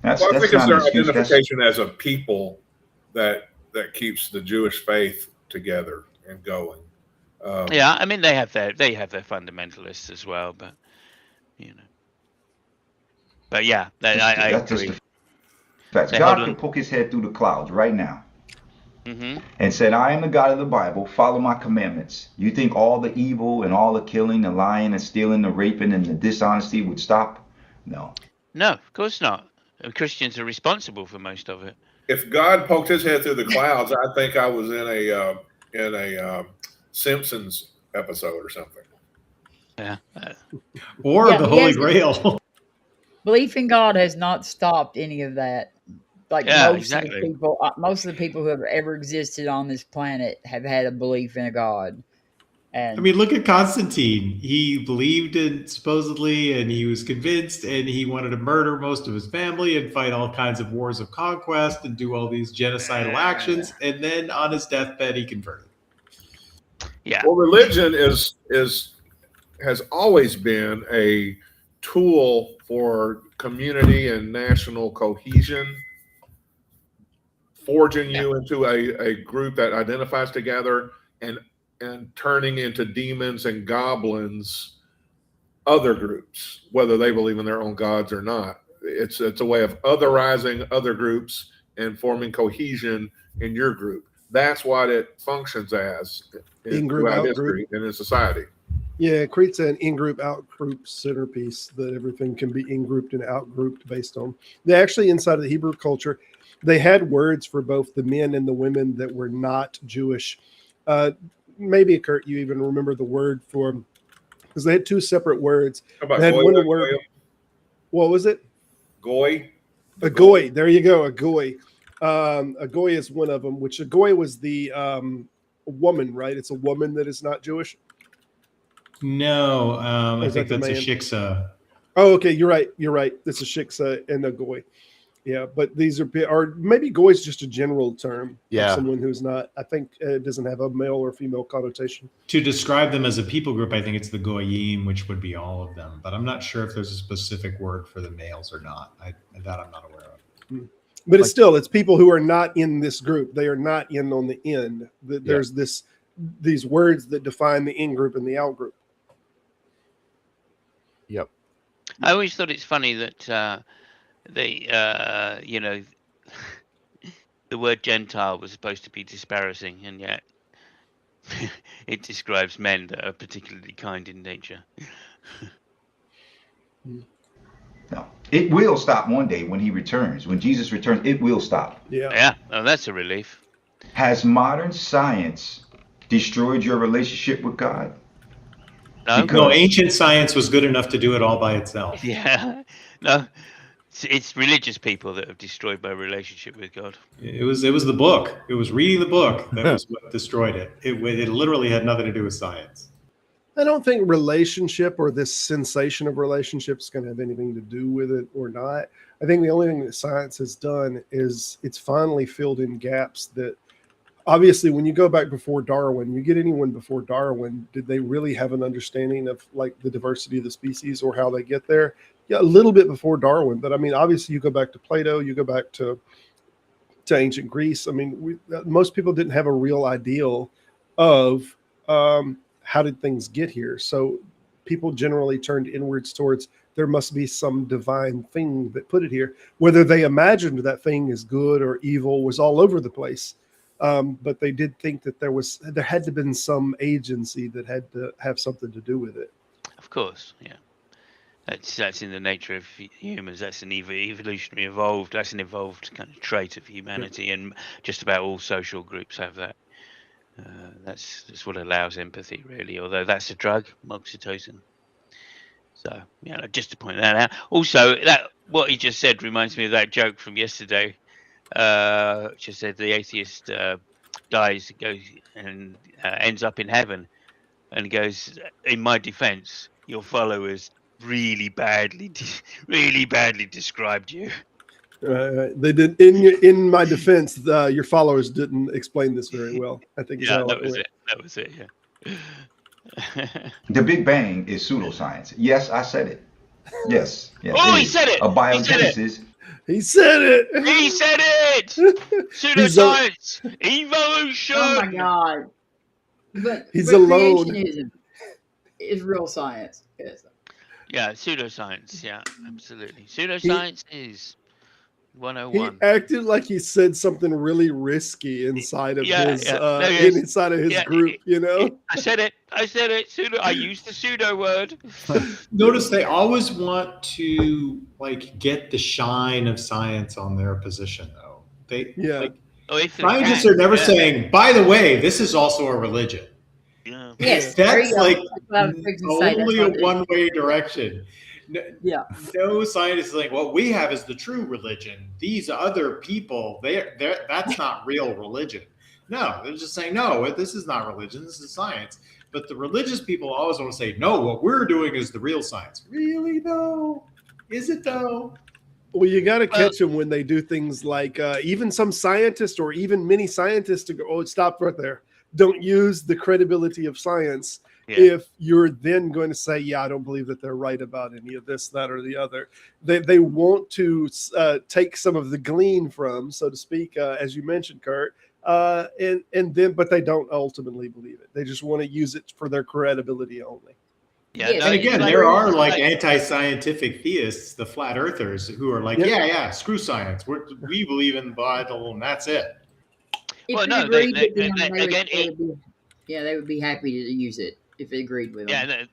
I think it's their identification as a people that keeps the Jewish faith together and going. I mean, they have their fundamentalists as well, but But yeah, I agree. God could poke his head through the clouds right now and said, I am the God of the Bible, follow my commandments. You think all the evil and all the killing, the lying and stealing, the raping and the dishonesty would stop? No. No, of course not. Christians are responsible for most of it. If God poked his head through the clouds, I think I was in in a Simpsons episode or something. Yeah. Or the Holy Grail. Belief in God has not stopped any of that. Like most of the people who have ever existed on this planet have had a belief in a God. And I mean, look at Constantine. He believed in supposedly, and he was convinced, and he wanted to murder most of his family and fight all kinds of wars of conquest and do all these genocidal actions. And then on his deathbed, he converted. Yeah. Well, religion has always been a tool for community and national cohesion, forging you into a group that identifies together and turning into demons and goblins other groups, whether they believe in their own gods or not. It's a way of otherizing other groups and forming cohesion in your group. That's what it functions as throughout history and in society. Yeah, it creates an in-group, out-group centerpiece that everything can be in-grouped and out-grouped based on. They actually, inside of the Hebrew culture, they had words for both the men and the women that were not Jewish. Maybe, Kurt, you even remember the word for, because they had two separate words. How about they had goy, one word. What was it? Goy. A goy. There you go. A goy. A goy is one of them. Which a goy was the woman, right? It's a woman that is not Jewish. No, I think that's a shiksa. Oh, okay. You're right. It's a shiksa and a goy. Yeah, but these are maybe goy is just a general term. Yeah, someone who's not. I think it doesn't have a male or female connotation. To describe them as a people group, I think it's the goyim, which would be all of them. But I'm not sure if there's a specific word for the males or not. That I'm not aware of. But it's people who are not in this group. They are not in on the end. There's these words that define the in group and the out group. Yep. I always thought it's funny that the word Gentile was supposed to be disparaging, and yet it describes men that are particularly kind in nature. No, it will stop one day when he returns. When Jesus returns, it will stop. Yeah. Oh, that's a relief. Has modern science destroyed your relationship with God? No, ancient science was good enough to do it all by itself. Yeah. No. It's religious people that have destroyed my relationship with God. It was the book. It was reading the book that was what destroyed it. It literally had nothing to do with science. I don't think relationship or this sensation of relationship is going to have anything to do with it or not. I think the only thing that science has done is it's finally filled in gaps that obviously when you go back before Darwin, you get anyone before Darwin, did they really have an understanding of like the diversity of the species or how they get there? Yeah, a little bit before Darwin, but I mean, obviously you go back to Plato, you go back to ancient Greece. I mean, most people didn't have a real ideal of how did things get here. So people generally turned inwards towards there must be some divine thing that put it here. Whether they imagined that thing is good or evil was all over the place. But they did think that there had to have been some agency that had to have something to do with it. Of course, yeah. That's in the nature of humans. That's an evolutionary evolved. That's an evolved kind of trait of humanity, and just about all social groups have that. That's what allows empathy, really. Although that's a drug, oxytocin. So, just to point that out. Also, that what he just said reminds me of that joke from yesterday. Just said the atheist dies, goes and ends up in heaven, and goes, in my defense, your followers really badly described you. They did. In my defense, your followers didn't explain this very well. I think that was it. Yeah. The Big Bang is pseudoscience. Yes, I said it. Yes. Oh, he said it. Abiogenesis. He said it. He said it. Pseudoscience. Evolution. Oh my God. But he's alone. Creationism is real science. Yes. Yeah, pseudoscience. Yeah, absolutely. Pseudoscience is 101. He acted like he said something really risky inside of inside of his group. I said it. Pseudo. I used the pseudo word. Notice they always want to get the shine of science on their position, though. Scientists are never saying, by the way, this is also a religion. Yeah. Yes, That's like only a one-way direction. Yeah. No scientist is like, what we have is the true religion. These other people, that's not real religion. No, they're just saying, no, this is not religion. This is science. But the religious people always want to say, no, what we're doing is the real science. Really, though? Is it, though? Well, you got to catch them when they do things like even some scientists or even many scientists to go, oh, stop right there. Don't use the credibility of science if you're then going to say, yeah, I don't believe that they're right about any of this, that, or the other. They want to take some of the glean from, so to speak, as you mentioned, Kurt, and then, but they don't ultimately believe it. They just want to use it for their credibility only. Yeah, and again, there are like anti-scientific theists, the flat earthers, who are like, yeah, screw science. We believe in the Bible, and that's it. Well, no, they would be happy to use it if it agreed with them. Yeah,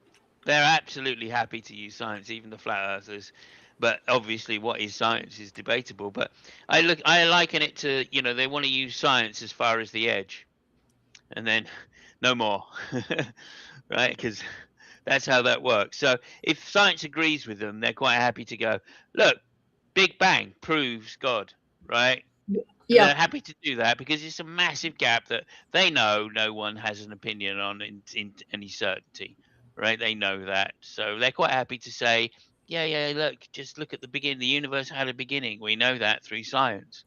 they're absolutely happy to use science, even the flat earthers. But obviously, what is science is debatable. But I liken it to, they want to use science as far as the edge, and then no more, right? Because that's how that works. So if science agrees with them, they're quite happy to go, look, Big Bang proves God, right? Yeah. They're happy to do that because it's a massive gap that they know no one has an opinion on in any certainty, right? They know that. So they're quite happy to say, yeah, look, just look at the beginning. The universe had a beginning. We know that through science.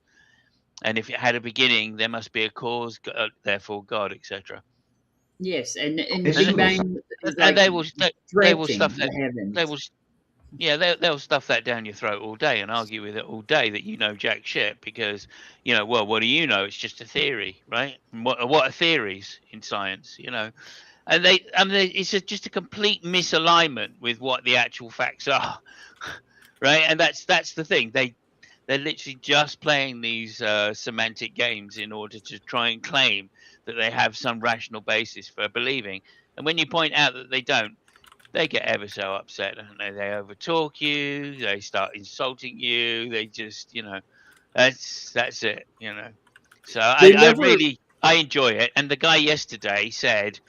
And if it had a beginning, there must be a cause, therefore God, etc. Yes, and the Big Bang is like they will stuff that. heavens. They'll stuff that down your throat all day and argue with it all day that jack shit because well, what do you know? It's just a theory, right? And what are theories in science? And it's just a complete misalignment with what the actual facts are, right? And that's the thing. They're literally just playing these semantic games in order to try and claim that they have some rational basis for believing. And when you point out that they don't, they get ever so upset. They overtalk you. They start insulting you. They just, that's it. So I enjoy it. And the guy yesterday said,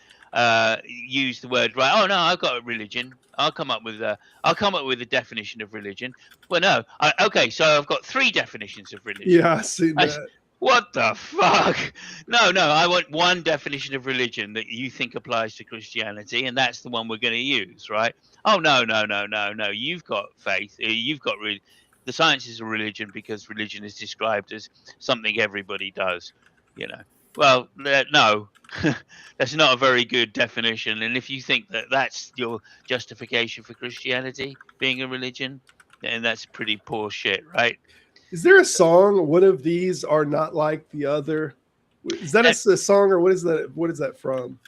used the word right. Oh no, I've got a religion. I'll come up with a definition of religion. Well, no. Okay, so I've got 3 definitions of religion. Yeah, I see that. What the fuck? No, I want one definition of religion that you think applies to Christianity, and that's the one we're going to use, right? Oh, no. You've got faith. You've got the science is a religion because religion is described as something everybody does, Well, no, that's not a very good definition. And if you think that that's your justification for Christianity being a religion, then that's pretty poor shit, right? Is there a song? One of these are not like the other. Is that a song, or what is that? What is that from?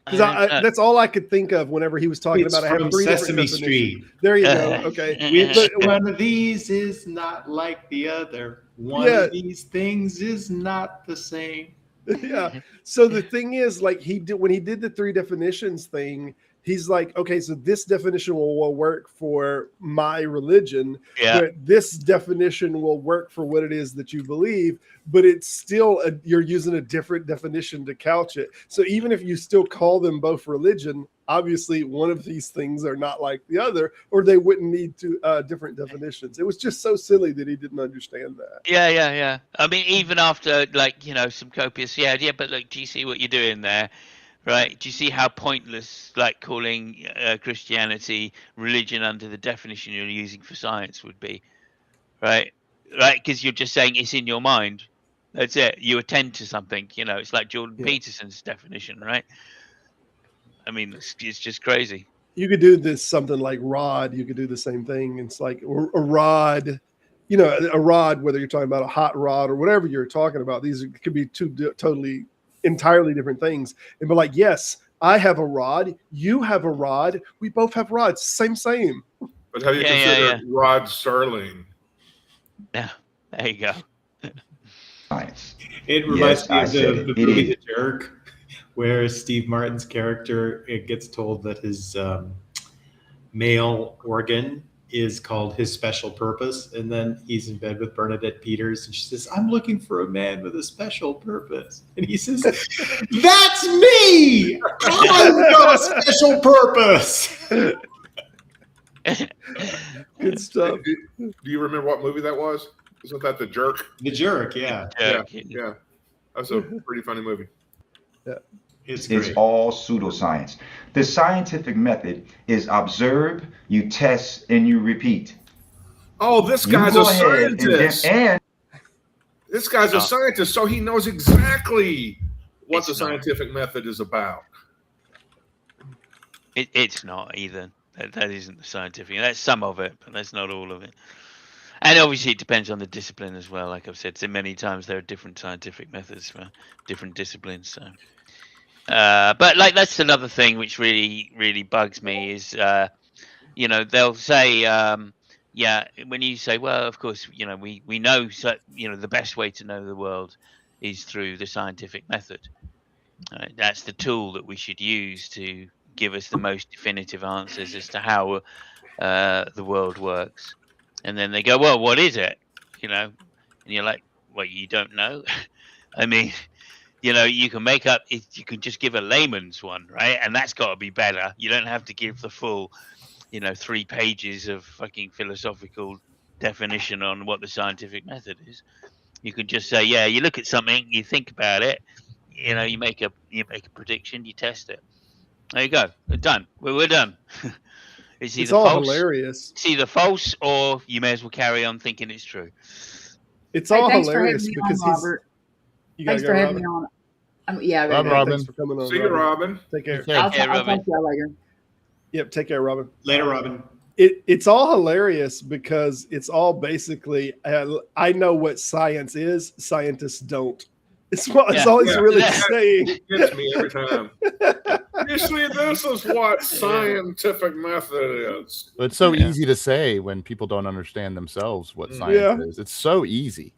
Because that's all I could think of whenever he was talking about. I have 3 Sesame Street. There you go. Okay. One of these is not like the other. One of these things is not the same. Yeah. So the thing is, like when he did the 3 definitions thing, he's like, okay, so this definition will work for my religion, but this definition will work for what it is that you believe, but it's still you're using a different definition to couch it. So even if you still call them both religion, obviously one of these things are not like the other, or they wouldn't need different definitions. It was just so silly that he didn't understand that. Yeah. I mean, even after some copious, but look, do you see what you're doing there? Right? Do you see how pointless, calling Christianity religion under the definition you're using for science would be? Right? Because you're just saying it's in your mind. That's it. You attend to something. It's like Jordan Peterson's definition, right? I mean, it's just crazy. You could do something like rod. You could do the same thing. It's like a rod. A rod. Whether you're talking about a hot rod or whatever you're talking about, these could be 2 totally. Entirely different things, and be like, yes, I have a rod, you have a rod, we both have rods, same. But have you considered Rod Serling? Yeah, there you go. Science. It reminds me of the movie The Jerk, where Steve Martin's character gets told that his male organ is called His Special Purpose. And then he's in bed with Bernadette Peters, and she says, I'm looking for a man with a special purpose. And he says, that's me! I've got a special purpose! Good stuff. Do you remember what movie that was? Isn't that The Jerk? The Jerk, yeah. Yeah. That's a pretty funny movie. Yeah. It's all pseudoscience. The scientific method is observe, you test, and you repeat. Oh, this guy's a scientist. This guy's a scientist, so he knows exactly what the scientific method is about. It's not either. That isn't the scientific. That's some of it, but that's not all of it. And obviously, it depends on the discipline as well. Like I've said so many times, there are different scientific methods for different disciplines. So, but like that's another thing which really bugs me is, you know, they'll say, yeah, when you say, well, of course, you know, we know, so, you know, the best way to know the world is through the scientific method. That's the tool that we should use to give us the most definitive answers as to how the world works. And then they go, well, what is it? You know, and you're like, well, you don't know. I mean, you know, you can make up, you can just give a layman's one, right? And that's got to be better. You don't have to give the full, you know, 3 pages of fucking philosophical definition on what the scientific method is. You can just say, yeah, you look at something, you think about it, you know, you make a prediction, you test it. There you go. We're done. We're done. It's all false, hilarious. It's either false or you may as well carry on thinking it's true. It's all hilarious because Robert. Thanks for having me on. Yeah, Robin. Thanks for coming on. See you, Robin. Take care. I'll talk to you later. Yep. Take care, Robin. Later, Robin. It's all hilarious because it's all basically, I know what science is. Scientists don't. It's all he's really saying. It gets me every time. You see, this is what scientific method is. It's so easy to say when people don't understand themselves what science is. It's so easy.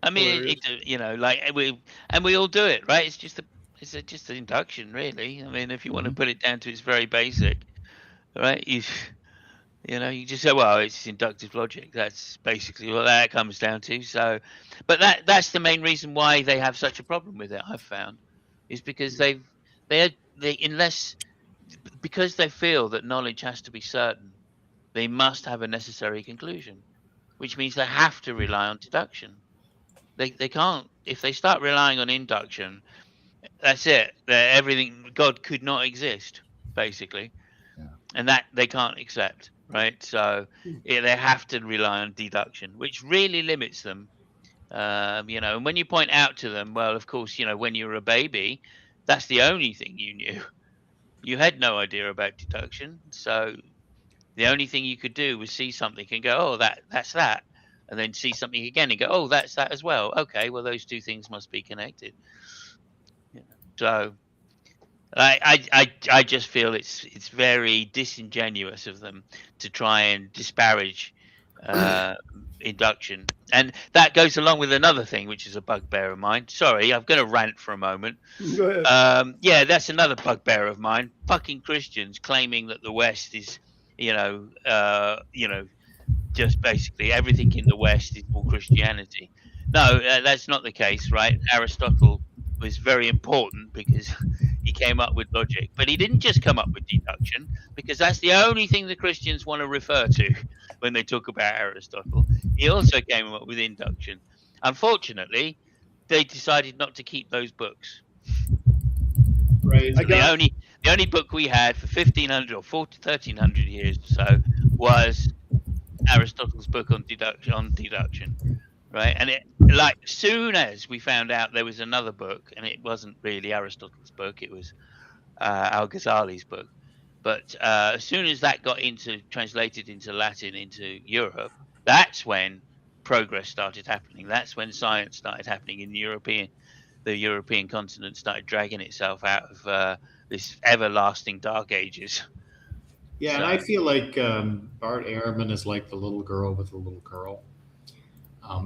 I mean, you know, like we all do it, right? It's just an induction, really. I mean, if you want to put it down to its very basic, right? You know, you just say, well, it's inductive logic. That's basically what that comes down to. So, but that's the main reason why they have such a problem with it, I've found, is because because they feel that knowledge has to be certain, they must have a necessary conclusion, which means they have to rely on deduction. They can't, if they start relying on induction, that's it. Everything, God could not exist, basically. Yeah. And that they can't accept. Right, so they have to rely on deduction, which really limits them. You know, and when you point out to them, well, of course, you know, when you were a baby, that's the only thing you knew. You had no idea about deduction, so the only thing you could do was see something and go, oh, that's that, and then see something again and go, oh, that's that as well. Okay, well, those two things must be connected. Yeah. So. I just feel it's very disingenuous of them to try and disparage induction, and that goes along with another thing which is a bugbear of mine. Sorry, I'm going to rant for a moment. Go ahead. Yeah, that's another bugbear of mine. Fucking Christians claiming that the West is, you know, just basically everything in the West is all Christianity. No, that's not the case, right? Aristotle was very important because he came up with logic, but he didn't just come up with deduction, because that's the only thing the Christians want to refer to when they talk about Aristotle. He also came up with induction. Unfortunately, they decided not to keep those books. Right. So the only book we had for 1500 or 1300 years or so was Aristotle's book on deduction. Right, and as soon as we found out there was another book, and it wasn't really Aristotle's book, it was Al-Ghazali's book. But as soon as that got translated into Latin into Europe, that's when progress started happening. That's when science started happening in the European continent started dragging itself out of this everlasting dark ages. Yeah, so, and I feel like Bart Ehrman is like the little girl with the little curl.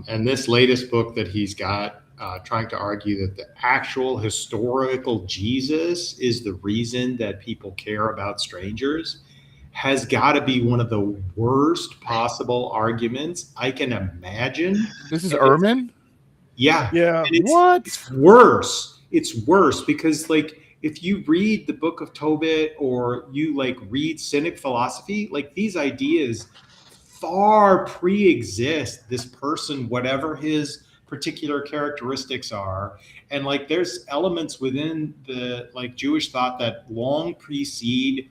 And this latest book that he's got, trying to argue that the actual historical Jesus is the reason that people care about strangers, has got to be one of the worst possible arguments I can imagine. This is Ehrman? Yeah. Yeah. It's worse. It's worse because, like, if you read the Book of Tobit or you like read Cynic philosophy, like these ideas far pre-exist this person, whatever his particular characteristics are. And like there's elements within the like Jewish thought that long precede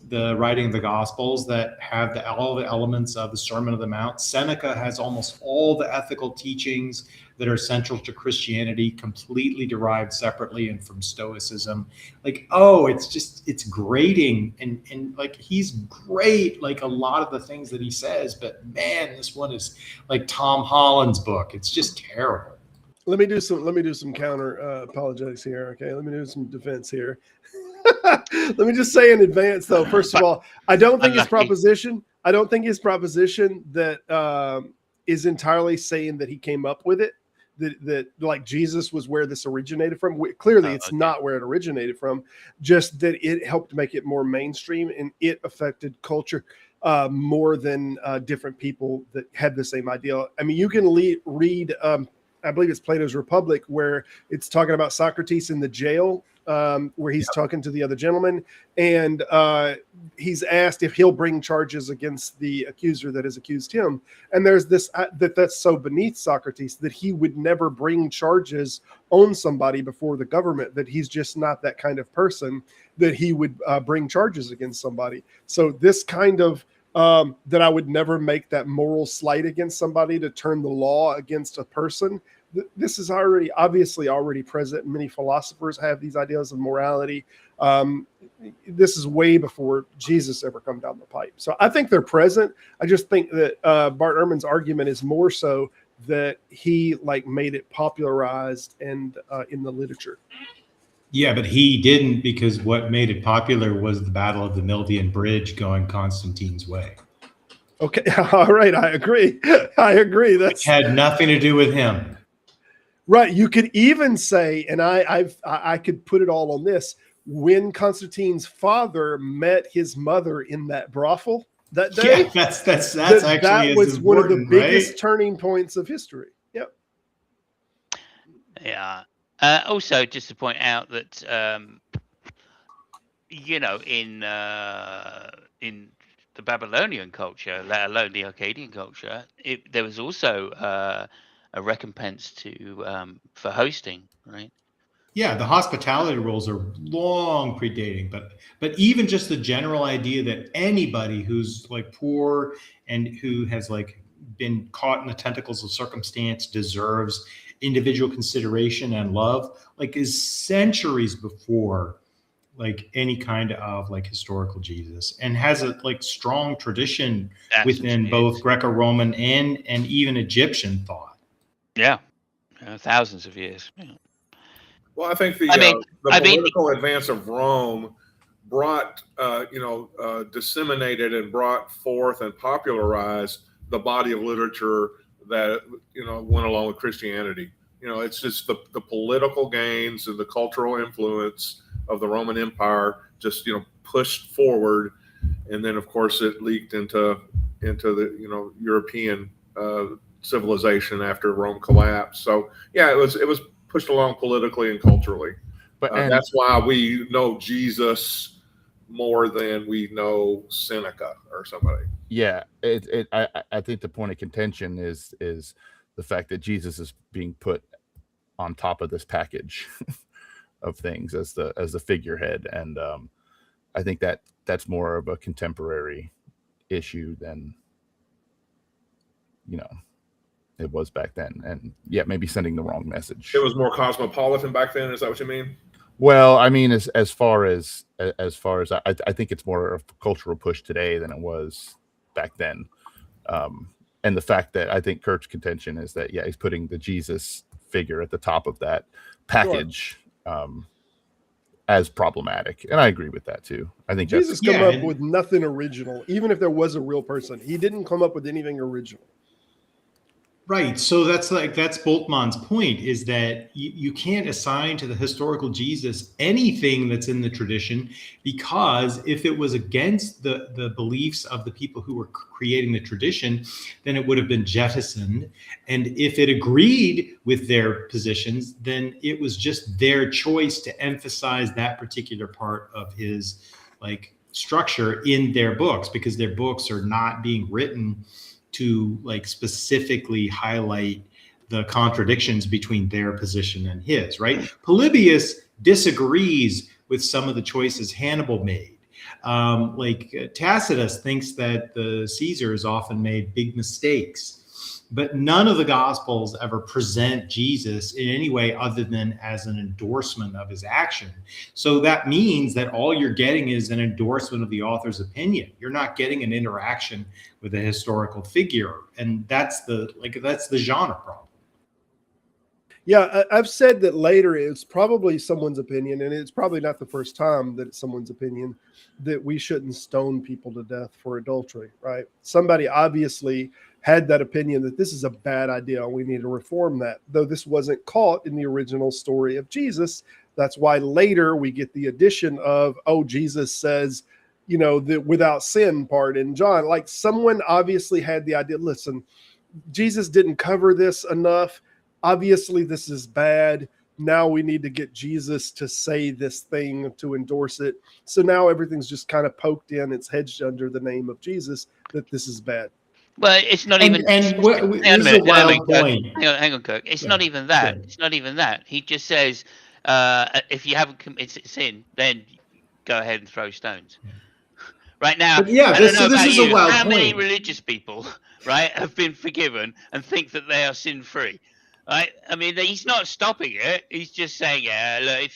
the writing of the Gospels that have all the elements of the Sermon on the Mount. Seneca has almost all the ethical teachings that are central to Christianity, completely derived separately and from Stoicism. Like, it's grating, and like he's great, like a lot of the things that he says, but man, this one is like Tom Holland's book. It's just terrible. Let me do some counter apologetics here. Okay, let me do some defense here. Let me just say in advance, though. First of all, I don't think his proposition that is entirely saying that he came up with it. That like Jesus was where this originated from. Clearly, it's not where it originated from. Just that it helped make it more mainstream and it affected culture more than different people that had the same idea. I mean, you can read. I believe it's Plato's Republic, where it's talking about Socrates in the jail, where he's talking to the other gentleman, and he's asked if he'll bring charges against the accuser that has accused him. And there's this that's so beneath Socrates that he would never bring charges on somebody before the government, that he's just not that kind of person, that he would bring charges against somebody. So this kind of that I would never make that moral slight against somebody to turn the law against a person. This is obviously already present. Many philosophers have these ideas of morality. This is way before Jesus ever come down the pipe. So I think they're present. I just think that Bart Ehrman's argument is more so that he like made it popularized and in the literature. Yeah, but he didn't, because what made it popular was the Battle of the Milvian Bridge going Constantine's way. Okay, all right, I agree. It had nothing to do with him. Right. You could even say, and I could put it all on this, when Constantine's father met his mother in that brothel that day. Yeah, that's actually that was one of the biggest turning points of history. Yep. Yeah. Also, just to point out that in the Babylonian culture, let alone the Akkadian culture, there was also a recompense for hosting, right? Yeah, the hospitality rules are long predating, but even just the general idea that anybody who's like poor and who has like been caught in the tentacles of circumstance deserves individual consideration and love, like is centuries before like any kind of like historical Jesus, and has a like strong tradition within both Greco-Roman and even Egyptian thought. Yeah, thousands of years. Yeah. Well, I think the political advance of Rome brought, disseminated and brought forth and popularized the body of literature that went along with Christianity. It's just the political gains and the cultural influence of the Roman Empire just pushed forward, and then of course it leaked into the European civilization after Rome collapsed. So yeah, it was pushed along politically and culturally, but that's why we know Jesus more than we know Seneca or somebody. Yeah, I think the point of contention is the fact that Jesus is being put on top of this package of things as the figurehead, and I think that's more of a contemporary issue than it was back then, and maybe sending the wrong message. It was more cosmopolitan back then. Is that what you mean? Well, I mean, as far as I think it's more of a cultural push today than it was back then, and the fact that I think Kurt's contention is that he's putting the Jesus figure at the top of that package as problematic, and I agree with that too. I think Jesus come up with nothing original, even if there was a real person. He didn't come up with anything original. Right. So that's Boltmann's point, is that you can't assign to the historical Jesus anything that's in the tradition, because if it was against the beliefs of the people who were creating the tradition, then it would have been jettisoned. And if it agreed with their positions, then it was just their choice to emphasize that particular part of his like structure in their books, because their books are not being written to like specifically highlight the contradictions between their position and his, right? Polybius disagrees with some of the choices Hannibal made. Tacitus thinks that the Caesars often made big mistakes, but none of the Gospels ever present Jesus in any way other than as an endorsement of his action. So that means that all you're getting is an endorsement of the author's opinion. You're not getting an interaction with a historical figure, and that's the genre problem. Yeah, I've said that later it's probably someone's opinion, and it's probably not the first time that it's someone's opinion, that we shouldn't stone people to death for adultery, right? Somebody obviously had that opinion that this is a bad idea. We need to reform that. Though this wasn't caught in the original story of Jesus. That's why later we get the addition of, Jesus says, the without sin part in John. Like, someone obviously had the idea, listen, Jesus didn't cover this enough. Obviously, this is bad. Now we need to get Jesus to say this thing, to endorse it. So now everything's just kind of poked in. It's hedged under the name of Jesus that this is bad. Well, it's not even. This is a wild point. Hang on, Kirk. It's not even that. It's not even that. He just says, if you haven't committed sin, then go ahead and throw stones. Right now, this is a wild point. How many religious people, right, have been forgiven and think that they are sin-free? Right? I mean, he's not stopping it. He's just saying, look,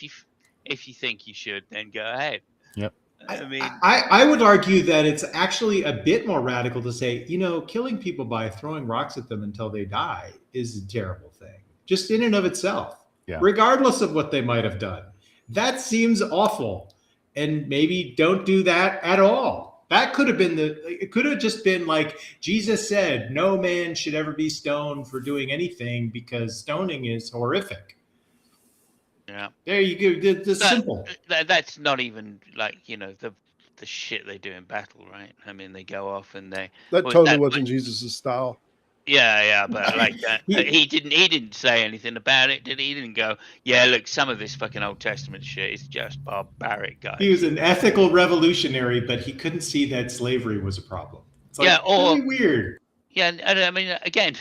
if you think you should, then go ahead. Yep. I mean, I would argue that it's actually a bit more radical to say, killing people by throwing rocks at them until they die is a terrible thing, just in and of itself, regardless of what they might have done. That seems awful, and maybe don't do that at all. That could have been it could have just been like Jesus said, no man should ever be stoned for doing anything because stoning is horrific. Yeah. There you go. It's simple. That's not even like, the shit they do in battle, right? I mean, they go off and they... That totally wasn't Jesus' style. Yeah, but like he didn't say anything about it, did he? He didn't go, look, some of this fucking Old Testament shit is just barbaric, guys. He was an ethical revolutionary, but he couldn't see that slavery was a problem. It's really weird. Yeah, and I mean, again,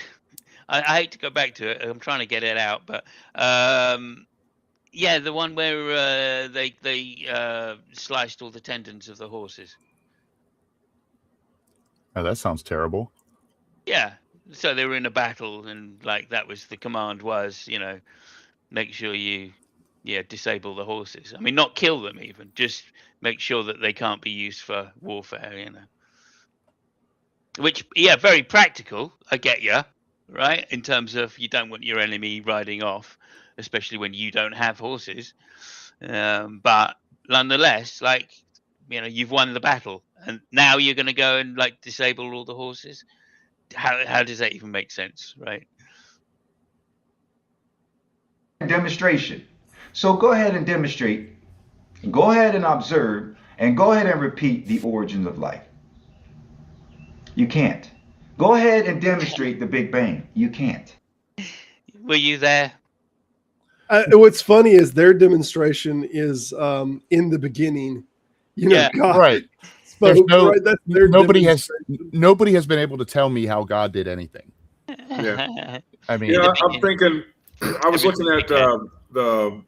I hate to go back to it. I'm trying to get it out, but the one where they sliced all the tendons of the horses. Oh, that sounds terrible. Yeah. So they were in a battle, and like that was the command was, make sure you, disable the horses. I mean, not kill them even, just make sure that they can't be used for warfare, Which, very practical. I get you, right? In terms of you don't want your enemy riding off, especially when you don't have horses. But nonetheless, you've won the battle, and now you're going to go and disable all the horses. How does that even make sense, right? Demonstration. So go ahead and demonstrate, go ahead and observe, and go ahead and repeat the origins of life. You can't. Go ahead and demonstrate the Big Bang. You can't. Were you there? What's funny is their demonstration is in the beginning. God. Right. Nobody has been able to tell me how God did anything. Yeah. I mean, I'm thinking. I was looking at the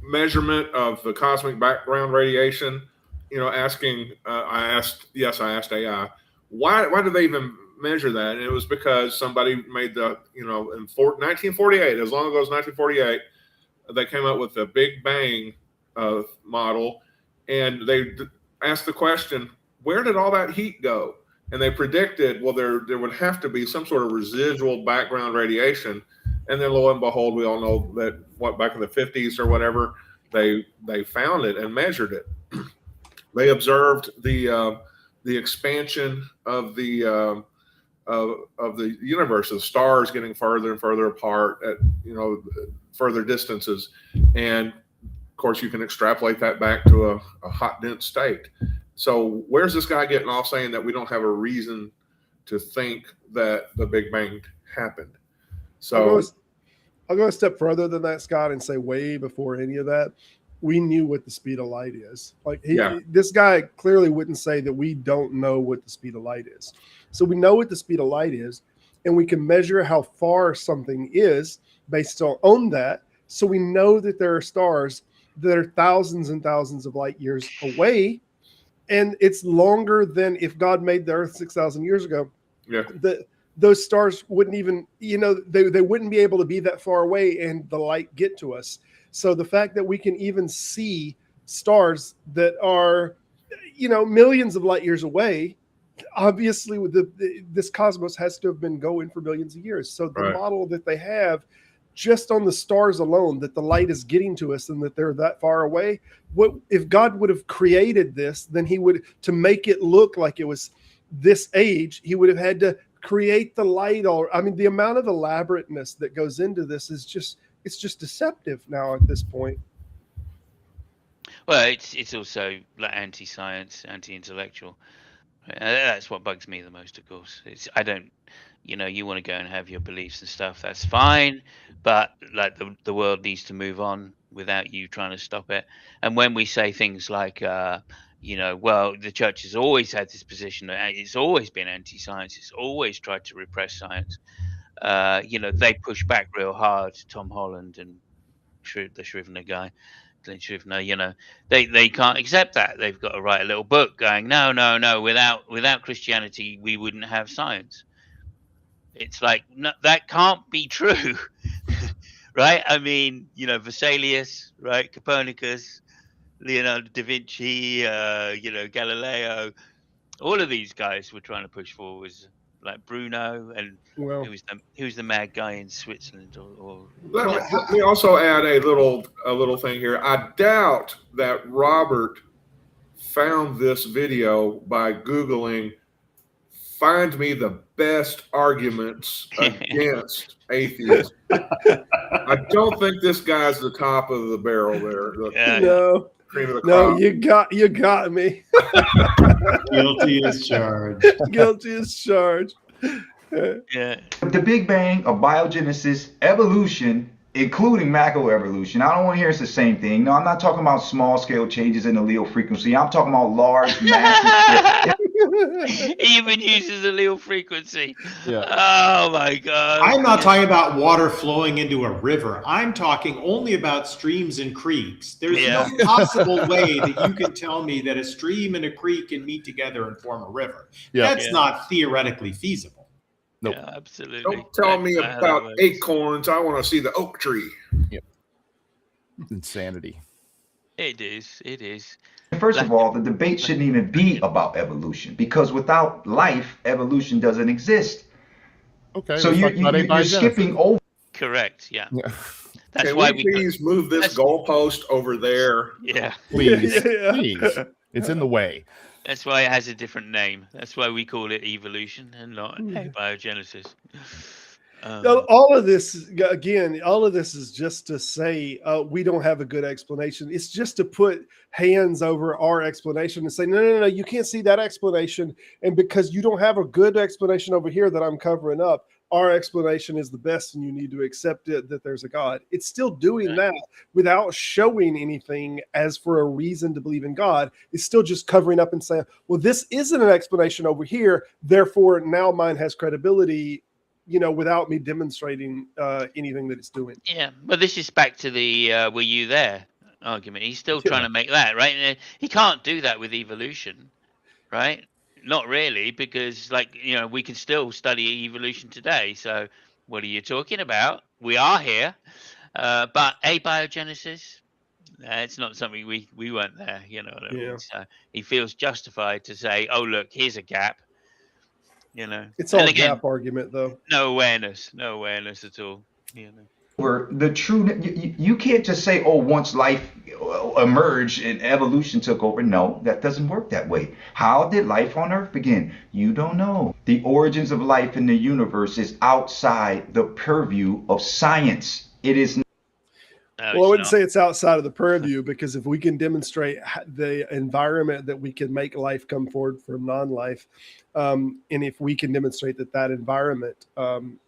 measurement of the cosmic background radiation. Asking. I asked AI, why do they even measure that? And it was because somebody made in 1948, as long ago as 1948, they came up with the Big Bang model, and they asked the question, where did all that heat go? And they predicted, well, there would have to be some sort of residual background radiation. And then lo and behold, we all know that back in the 50s or whatever, they found it and measured it. They observed the expansion of the of the universe, of stars getting further and further apart at further distances, and of course you can extrapolate that back to a hot dense state. So where's this guy getting off saying that we don't have a reason to think that the Big Bang happened? So I'll go a step further than that, Scott, and say way before any of that, we knew what the speed of light is. Like this guy clearly wouldn't say that we don't know what the speed of light is. So we know what the speed of light is, and we can measure how far something is based on that. So we know that there are stars that are thousands and thousands of light years away, and it's longer than if God made the Earth 6,000 years ago. Yeah. Those stars wouldn't even, they wouldn't be able to be that far away and the light get to us. So the fact that we can even see stars that are, millions of light years away, obviously with this cosmos has to have been going for millions of years. So the model that they have just on the stars alone, that the light is getting to us and that they're that far away. What if God would have created this, then he would, to make it look like it was this age, he would have had to create the light. The amount of elaborateness that goes into this is just deceptive now at this point. Well, it's also like anti-science, anti-intellectual. That's what bugs me the most, of course. You want to go and have your beliefs and stuff, that's fine, but like the world needs to move on without you trying to stop it. And when we say things like the church has always had this position that it's always been anti-science, it's always tried to repress science, they push back real hard. Tom Holland and the Scrivener guy, Glenn Scrivener, they can't accept that. They've got to write a little book going, no, without Christianity we wouldn't have science. It's like, no, that can't be true. Right? Vesalius, right? Copernicus, Leonardo da Vinci, Galileo, all of these guys were trying to push forwards, like Bruno, and who's the mad guy in Switzerland? Let me also add a little thing here. I doubt that Robert found this video by Googling "find me the best arguments against atheists." I don't think this guy's the top of the barrel there. No. No, you got me. Guilty as charged. Guilty as charged. Yeah. The Big Bang, abiogenesis, evolution, including macroevolution. I don't want to hear it's the same thing. No, I'm not talking about small scale changes in allele frequency. I'm talking about large, massive. He even uses allele frequency. Yeah. Oh my God. I'm not talking about water flowing into a river. I'm talking only about streams and creeks. There's no possible way that you can tell me that a stream and a creek can meet together and form a river. That's not theoretically feasible. Nope. Yeah, absolutely. Don't tell me about acorns. I want to see the oak tree. Yep. Insanity. It is. First of all, the debate shouldn't even be about evolution, because without life, evolution doesn't exist. Okay. So you're skipping over. Correct. Yeah. That's Can why we please move this goalpost over there? Yeah. Please. It's in the way. That's why it has a different name. That's why we call it evolution and not abiogenesis. All of this is just to say we don't have a good explanation. It's just to put hands over our explanation and say, no, you can't see that explanation. And because you don't have a good explanation over here that I'm covering up, our explanation is the best and you need to accept it, that there's a God. It's still doing that without showing anything as for a reason to believe in God. It's still just covering up and saying, well, this isn't an explanation over here, therefore now mine has credibility, without me demonstrating anything that it's doing. Yeah, but this is back to the were you there argument. He's still trying to make that, right? And he can't do that with evolution, right? Not really, because we can still study evolution today. So what are you talking about? We are here. But abiogenesis, it's not something we weren't there, you know what I mean? So he feels justified to say, oh, look, here's a gap. It's all a gap argument, though. No awareness at all. The true, you can't just say, oh, once life emerged and evolution took over. No, that doesn't work that way. How did life on Earth begin? You don't know. The origins of life in the universe is outside the purview of science. It is not. Well, I wouldn't say it's outside of the purview, because if we can demonstrate the environment that we can make life come forward from non-life, and if we can demonstrate that that environment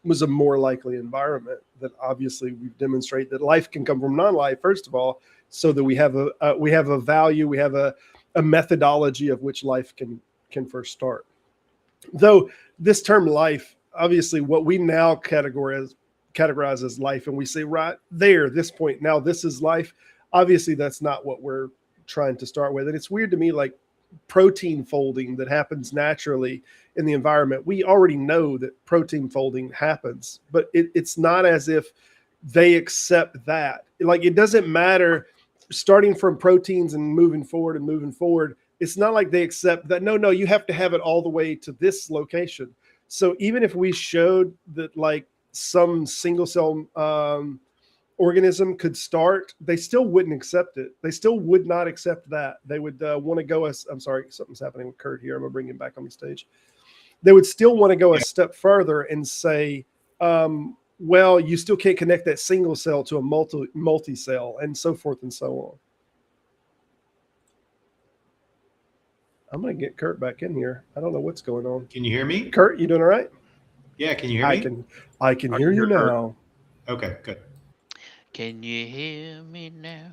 was a more likely environment, then obviously we demonstrate that life can come from non-life, first of all, so that we have a value, we have a methodology of which life can first start. Though this term life, obviously what we now categorize as life, and we say right there, this point, now this is life. Obviously that's not what we're trying to start with. And it's weird to me, like protein folding that happens naturally in the environment. We already know that protein folding happens, but it's not as if they accept that. Like, it doesn't matter starting from proteins and moving forward. It's not like they accept that. No, you have to have it all the way to this location. So even if we showed that, like, some single cell organism could start, they still wouldn't accept it. They still would not accept that. They would want to go I'm sorry, something's happening with Kurt here. I'm gonna bring him back on the stage. They would still want to go a step further and say, well, you still can't connect that single cell to a multi-cell, and so forth and so on. I'm going to get Kurt back in here. I don't know what's going on. Can you hear me? Kurt, you doing all right? Yeah, can you hear me? I can hear you now. Okay, good. Can you hear me now?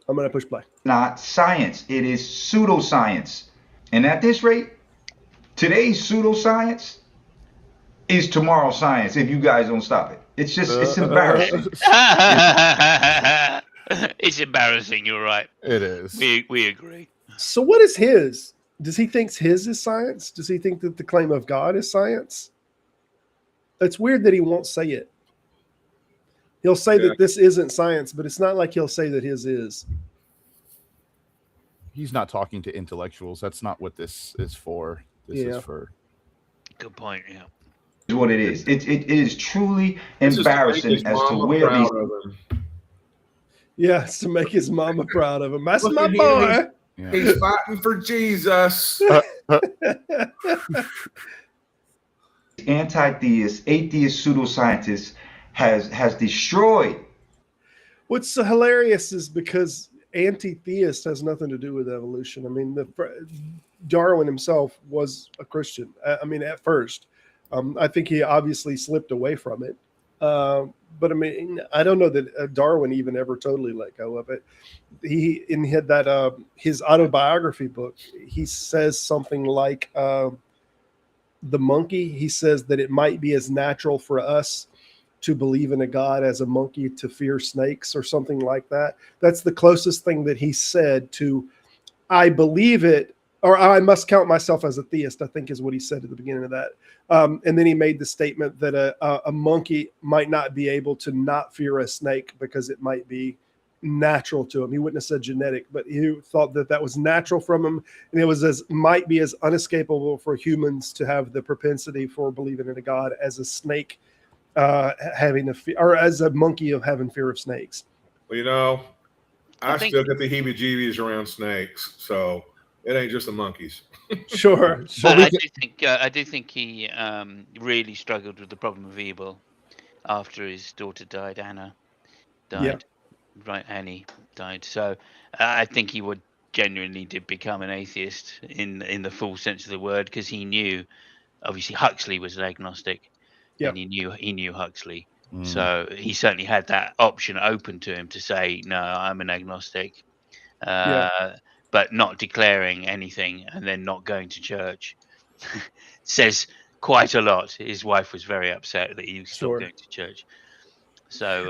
I'm going to push play. Not science. It is pseudoscience. And at this rate, today's pseudoscience is tomorrow's science if you guys don't stop it. It's just, it's embarrassing. It's embarrassing, you're right. It is. We agree. So what is his? Does he think his is science? Does he think that the claim of God is science? It's weird that he won't say it. He'll say that this isn't science, but it's not like he'll say that his is. He's not talking to intellectuals. That's not what this is for. This is for. Good point. Yeah. Is what it is. It is truly embarrassing as to where these. Yeah, it's to make his mama proud of him. That's my boy. Yeah. He's fighting for Jesus. Anti-theist, atheist, pseudoscientist has destroyed. What's so hilarious is because anti-theist has nothing to do with evolution. I mean, Darwin himself was a Christian. I mean, at first, I think he obviously slipped away from it. But I mean, I don't know that Darwin even ever totally let go of it. He had that his autobiography book, he says something like the monkey. He says that it might be as natural for us to believe in a God as a monkey to fear snakes or something like that. That's the closest thing that he said to I believe it, or I must count myself as a theist, I think is what he said at the beginning of that. And then he made the statement that a monkey might not be able to not fear a snake because it might be natural to him. He wouldn't have said genetic, but he thought that that was natural from him. And it was might be as unescapable for humans to have the propensity for believing in a God as a snake having or as a monkey of having fear of snakes. Well, you know, I still get the heebie-jeebies around snakes, so it ain't just the monkeys. Sure. I do think he really struggled with the problem of evil after his daughter died. Anna died. Yeah. Right, Annie died. So I think he would genuinely did become an atheist in the full sense of the word, because he knew, obviously Huxley was an agnostic, and he knew Huxley. So he certainly had that option open to him to say, no, I'm an agnostic. But not declaring anything and then not going to church says quite a lot. His wife was very upset that he stopped going to church. So,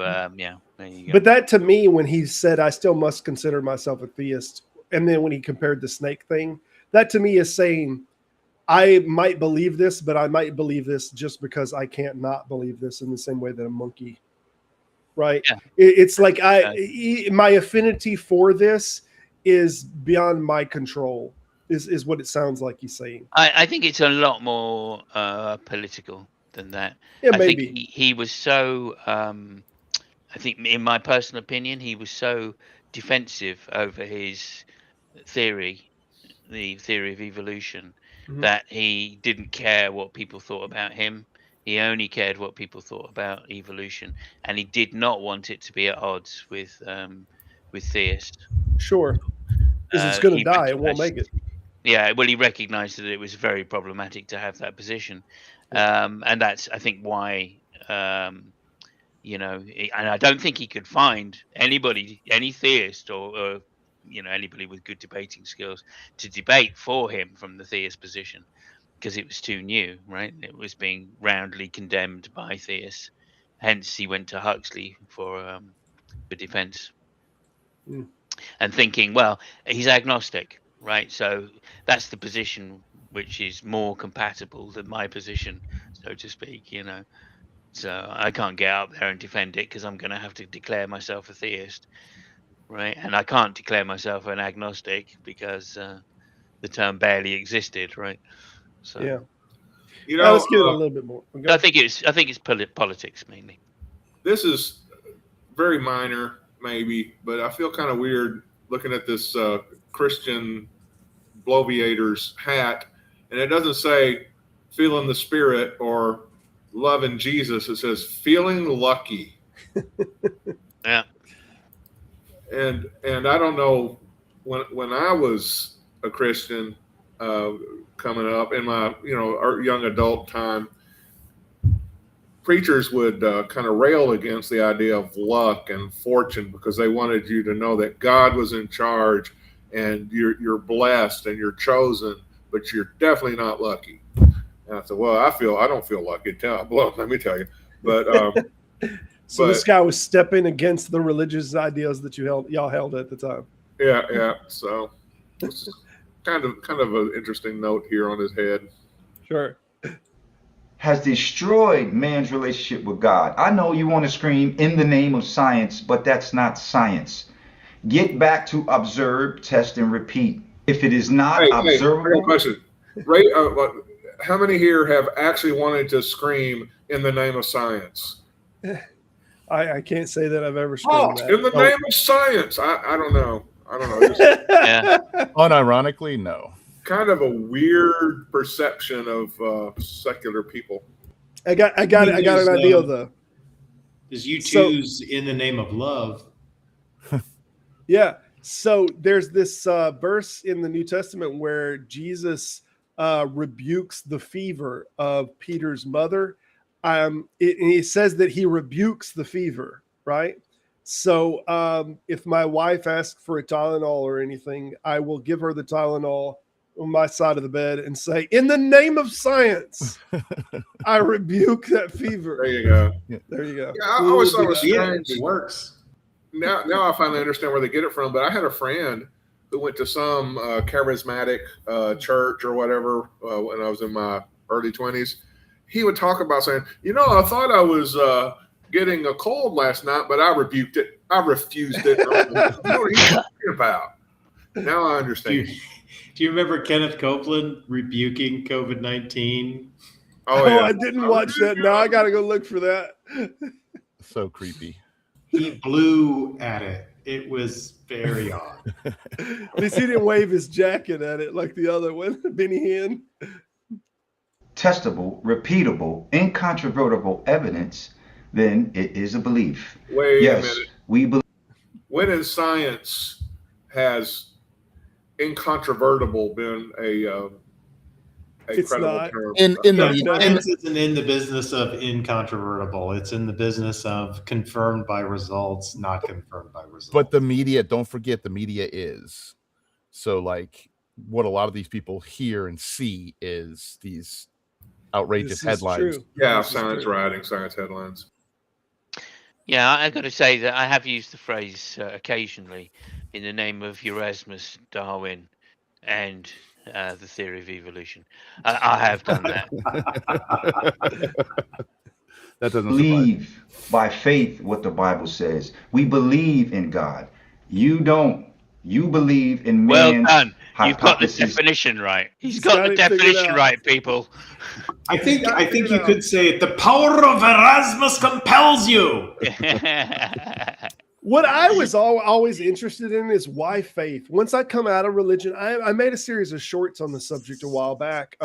there you go. But that, to me, when he said, I still must consider myself a theist, and then when he compared the snake thing, that to me is saying, I might believe this, but I might believe this just because I can't not believe this, in the same way that a monkey, right? Yeah. It's like my affinity for this is beyond my control, is what it sounds like he's saying. I think it's a lot more political than that. Yeah, I maybe. think he was so, I think in my personal opinion, he was so defensive over his theory, the theory of evolution, that he didn't care what people thought about him. He only cared what people thought about evolution, and he did not want it to be at odds with theists. Sure, because it's going to die. It won't make it. Yeah, well, he recognised that it was very problematic to have that position, and that's, I think, why. And I don't think he could find anybody, any theist or anybody with good debating skills to debate for him from the theist position, because it was too new, right? It was being roundly condemned by theists. Hence, he went to Huxley for defense. And thinking, well, he's agnostic, right? So that's the position which is more compatible than my position, so to speak, So I can't get up there and defend it because I'm going to have to declare myself a theist, right? And I can't declare myself an agnostic because the term barely existed, right? So yeah, let's get a little bit more. I think it's politics mainly. This is very minor, maybe, but I feel kind of weird looking at this Christian bloviator's hat, and it doesn't say "feeling the Spirit" or "loving Jesus." It says "feeling lucky." Yeah. And I don't know, when I was a Christian coming up in my young adult time, preachers would kind of rail against the idea of luck and fortune because they wanted you to know that God was in charge and you're blessed and you're chosen, but you're definitely not lucky. And I said, well, I don't feel lucky. Well, let me tell you. But so this guy was stepping against the religious ideas that y'all held at the time. Yeah. So it's kind of an interesting note here on his head. Sure. Has destroyed man's relationship with God. I know you want to scream in the name of science, but that's not science. Get back to observe, test, and repeat. If it is not observable. I got a question. Ray, how many here have actually wanted to scream in the name of science? I can't say that I've ever screamed that. In the name of science. I don't know. Yeah. Unironically, no. Kind of a weird perception of secular people. I got an idea though. Is you choose in the name of love? Yeah. So there's this verse in the New Testament where Jesus rebukes the fever of Peter's mother. And he says that he rebukes the fever, right? So if my wife asks for a Tylenol or anything, I will give her the Tylenol on my side of the bed and say, in the name of science, I rebuke that fever. There you go. There you go. Yeah, I always thought it was strange. It works. Now I finally understand where they get it from. But I had a friend who went to some charismatic church or whatever when I was in my early 20s. He would talk about saying, I thought I was getting a cold last night, but I rebuked it. I refused it. What are you talking about? Now I understand. Do you remember Kenneth Copeland rebuking COVID-19? Oh, yeah. I didn't watch that. Now I got to go look for that. So creepy. He blew at it. It was very odd. At least he didn't wave his jacket at it like the other one, Benny Hinn. Testable, repeatable, incontrovertible evidence, then it is a belief. Wait a minute. We believe. When in science has incontrovertible been a credible term? Science isn't in the business of incontrovertible. It's in the business of confirmed by results, not confirmed by results. But the media, don't forget, the media is. So, like, what a lot of these people hear and see is these outrageous headlines. Yeah, science writing, science headlines. Yeah, I got to say that I have used the phrase occasionally in the name of Erasmus Darwin and the theory of evolution. I have done that. That doesn't believe by faith what the Bible says. We believe in God. You don't. You believe in man's well done. Hypothesis. You've got the definition right. He's got the definition right, people. I think you could say it. The power of Erasmus compels you. What I was always interested in is why faith. Once I come out of religion, I made a series of shorts on the subject a while back.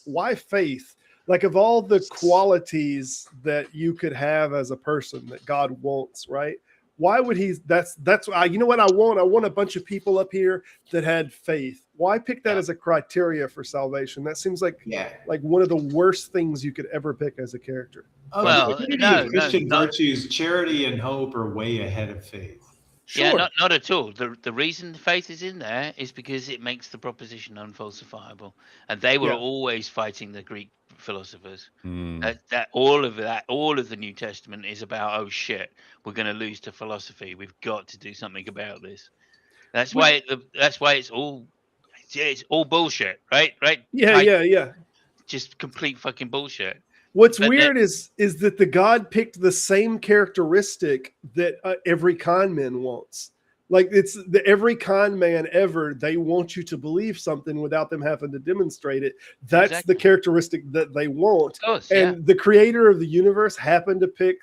Why faith? Like, of all the qualities that you could have as a person that God wants, right? Why would he? That's you know what I want? I want a bunch of people up here that had faith. Why pick that as a criteria for salvation? That seems like one of the worst things you could ever pick as a character. Well, the Christian virtues, charity and hope are way ahead of faith. Sure. Yeah, not at all. The reason faith is in there is because it makes the proposition unfalsifiable, and they were always fighting the Greek philosophers. That all of the New Testament is about, oh shit, we're going to lose to philosophy. We've got to do something about this. That's why it's all bullshit, right? Yeah. Just complete fucking bullshit. What's weird is that the God picked the same characteristic that every con man wants. Like, it's every con man ever, they want you to believe something without them having to demonstrate it. That's the characteristic that they want. And the creator of the universe happened to pick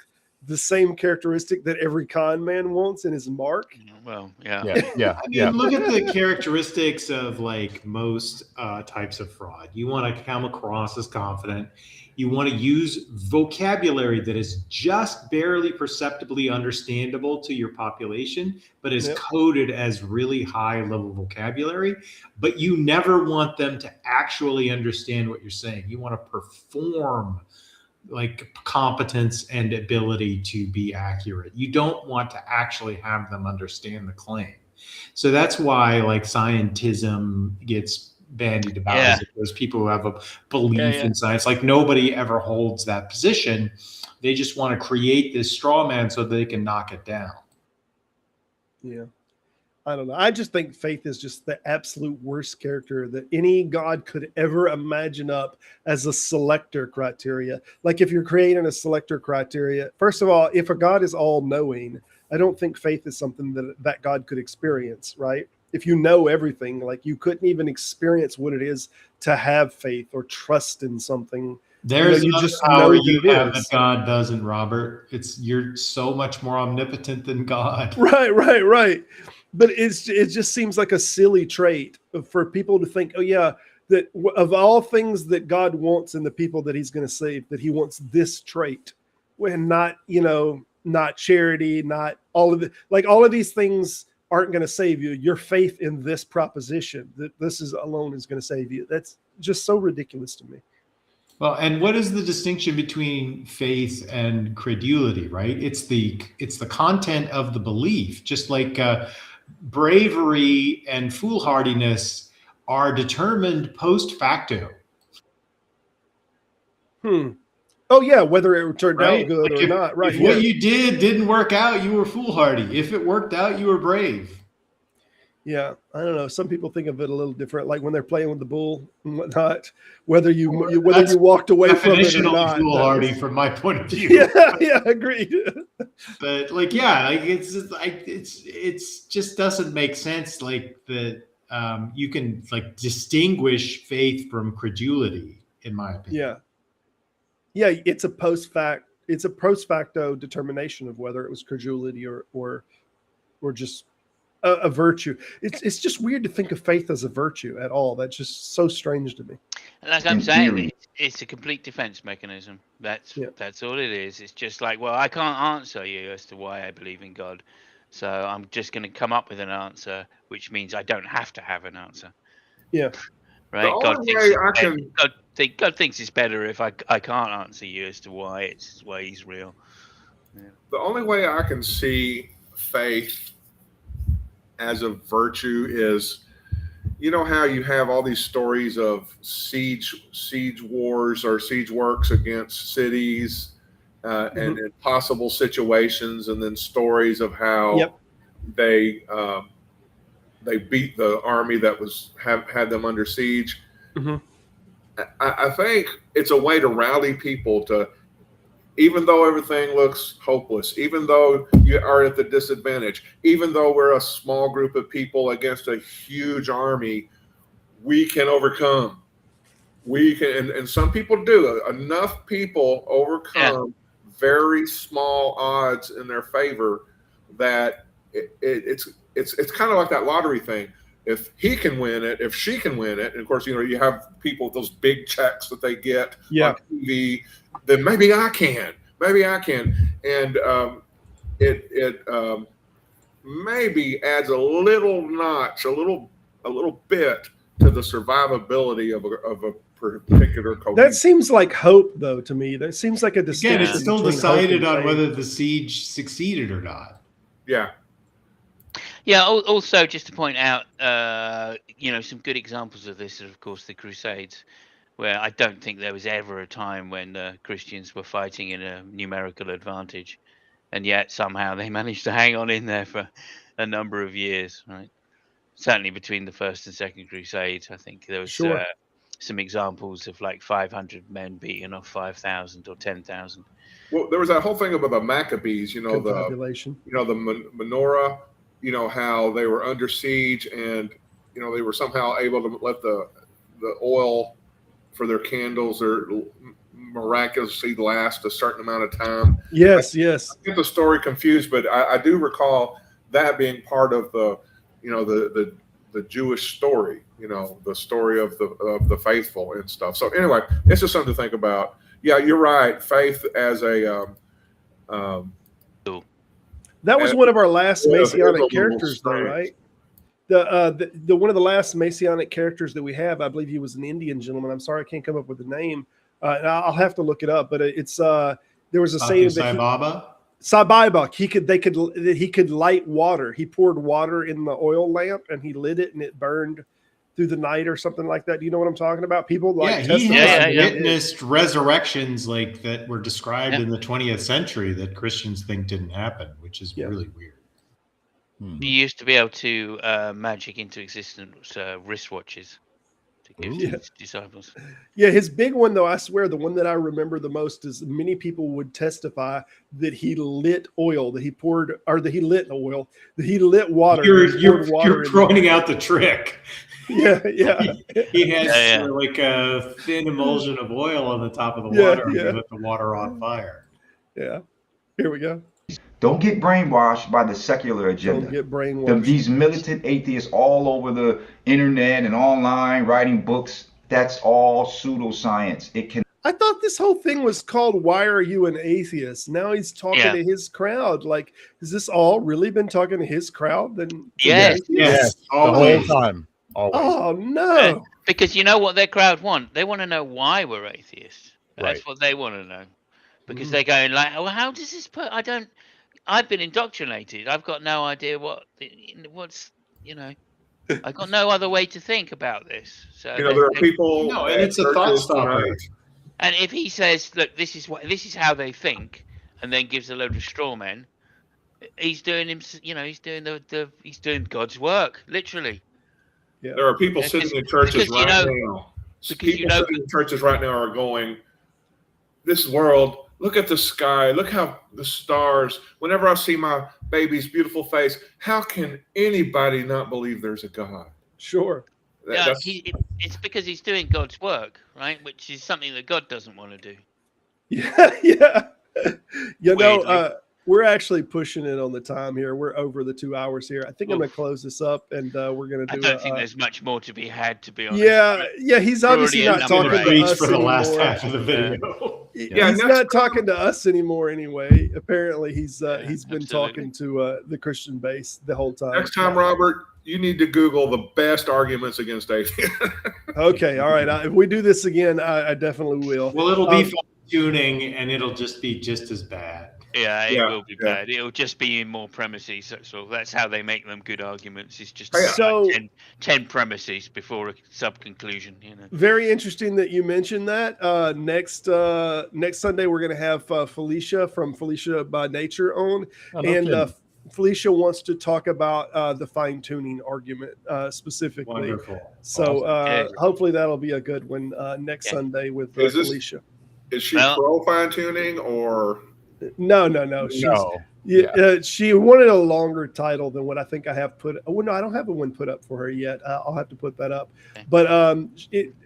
the same characteristic that every con man wants in his mark. Well, I mean, look at the characteristics of like most types of fraud. You want to come across as confident. You want to use vocabulary that is just barely perceptibly understandable to your population, but is coded as really high level vocabulary. But you never want them to actually understand what you're saying. You want to perform like competence and ability to be accurate. You don't want to actually have them understand the claim. So that's why like scientism gets bandied about. Those people who have a belief in science, like nobody ever holds that position. They just want to create this straw man so they can knock it down. Yeah. I don't know. I just think faith is just the absolute worst character that any God could ever imagine up as a selector criteria. Like, if you're creating a selector criteria, first of all, if a God is all knowing, I don't think faith is something that God could experience, right? If you know everything, like, you couldn't even experience what it is to have faith or trust in something. There's you just power you have that God doesn't, Robert. You're so much more omnipotent than God. Right. But it just seems like a silly trait for people to think, oh yeah, that of all things that God wants in the people that he's going to save, that he wants this trait, when not charity, not all of it. Like, all of these things aren't going to save you. Your faith in this proposition that this is alone is going to save you. That's just so ridiculous to me. Well, and what is the distinction between faith and credulity, right? It's the content of the belief, just like bravery and foolhardiness are determined post facto. Oh yeah, whether it turned out good or not. Right. If what you didn't work out, you were foolhardy. If it worked out, you were brave. Yeah, I don't know. Some people think of it a little different, like when they're playing with the bull and whatnot. Whether you walked away from it or not. Foolhardy from my point of view. Yeah, agreed. But it's just doesn't make sense. Like that, you can like distinguish faith from credulity, in my opinion. Yeah, it's a post facto determination of whether it was credulity or just a virtue. It's just weird to think of faith as a virtue at all. That's just so strange to me. Like I'm saying, it's a complete defense mechanism. That's all it is. It's just like, well, I can't answer you as to why I believe in God, so I'm just going to come up with an answer, which means I don't have to have an answer. Yeah. Right. God thinks it's better if I can't answer you as to why he's real. Yeah. The only way I can see faith as a virtue is, you know how you have all these stories of siege wars or siege works against cities and impossible situations, and then stories of how they beat the army that had them under siege. I think it's a way to rally people to, even though everything looks hopeless, even though you are at the disadvantage, even though we're a small group of people against a huge army, we can overcome. We can, and some people do. Enough people overcome very small odds in their favor that it's kind of like that lottery thing. If he can win it, if she can win it, and of course, you have people with those big checks that they get on TV, then maybe I can. And it maybe adds a little notch, a little bit to the survivability of a particular cohesion. That seems like hope, though, to me. That seems like a distinction. Again, it's still decided on whether the siege succeeded or not. Yeah. Yeah. Also, just to point out, some good examples of this are, of course, the Crusades, where I don't think there was ever a time when Christians were fighting in a numerical advantage, and yet somehow they managed to hang on in there for a number of years, right? Certainly between the First and Second Crusades, I think there was some examples of like 500 men beating off 5,000 or 10,000. Well, there was that whole thing about the Maccabees, the menorah, how they were under siege, and they were somehow able to let the oil for their candles miraculously last a certain amount of time. Yes. I get the story confused, but I do recall that being part of the Jewish story, the story of the faithful and stuff. So anyway, it's just something to think about. Yeah, you're right. Faith as a that was one of our last Messianic characters, though, right? The one of the last Messianic characters that we have, I believe he was an Indian gentleman. I'm sorry, I can't come up with the name. I'll have to look it up. But it's there was a saying that Sabaiba, he could light water. He poured water in the oil lamp and he lit it and it burned through the night or something like that. Do you know what I'm talking about? People he has witnessed resurrections like that were described in the 20th century that Christians think didn't happen, which is really weird. You used to be able to magic into existence wristwatches to give to his disciples. Yeah, his big one, though, I swear, the one that I remember the most is many people would testify that he lit oil, that he lit water. You're pointing out the trick. Yeah. He has like a thin emulsion of oil on the top of the water and lit the water on fire. Yeah. Here we go. Don't get brainwashed by the secular agenda. Don't get brainwashed. These militant atheists all over the internet and online writing books, that's all pseudoscience. I thought this whole thing was called "Why Are You an Atheist?" Now he's talking to his crowd. Like, has this all really been talking to his crowd? Yes, the whole time. Always. Oh no! Because you know what their crowd want? They want to know why we're atheists. That's what they want to know. Because they're going like, well, how does this put? I've been indoctrinated. I've got no idea what's. I've got no other way to think about this. So there are people. No, and it's a thought stopper. And if he says, "Look, this is how they think," and then gives a load of straw men, he's doing he's doing God's work, literally. Yeah. There are people sitting in churches right now. People sitting in churches right now are going, "This world, look at the sky, look how the stars. Whenever I see my baby's beautiful face, how can anybody not believe there's a God?" Sure. It's because he's doing God's work, right? Which is something that God doesn't want to do. Yeah. We're actually pushing it on the time here. We're over the 2 hours here. I think I'm going to close this up, and we're going to do. I don't think there's much more to be had, to be honest. Yeah. He's obviously not talking to us for the anymore. last half of the video. He's not talking to us anymore. Anyway, apparently he's been talking to the Christian base the whole time. Next time, Robert, you need to Google the best arguments against atheism. Okay, all right. If we do this again, I definitely will. Well, it'll be fine tuning, and it'll just be just as bad. Yeah, it will be bad. It'll just be in more premises. So that's how they make them good arguments. It's just 10 premises before a sub-conclusion. Very interesting that you mentioned that. Next Sunday, we're going to have Felicia from Felicia by Nature on. Felicia wants to talk about the fine-tuning argument specifically. Wonderful. So hopefully that'll be a good one next Sunday with Felicia. Is she pro fine-tuning or... No. She wanted a longer title than what I think I have put. Oh no, I don't have one put up for her yet. I'll have to put that up. Okay. But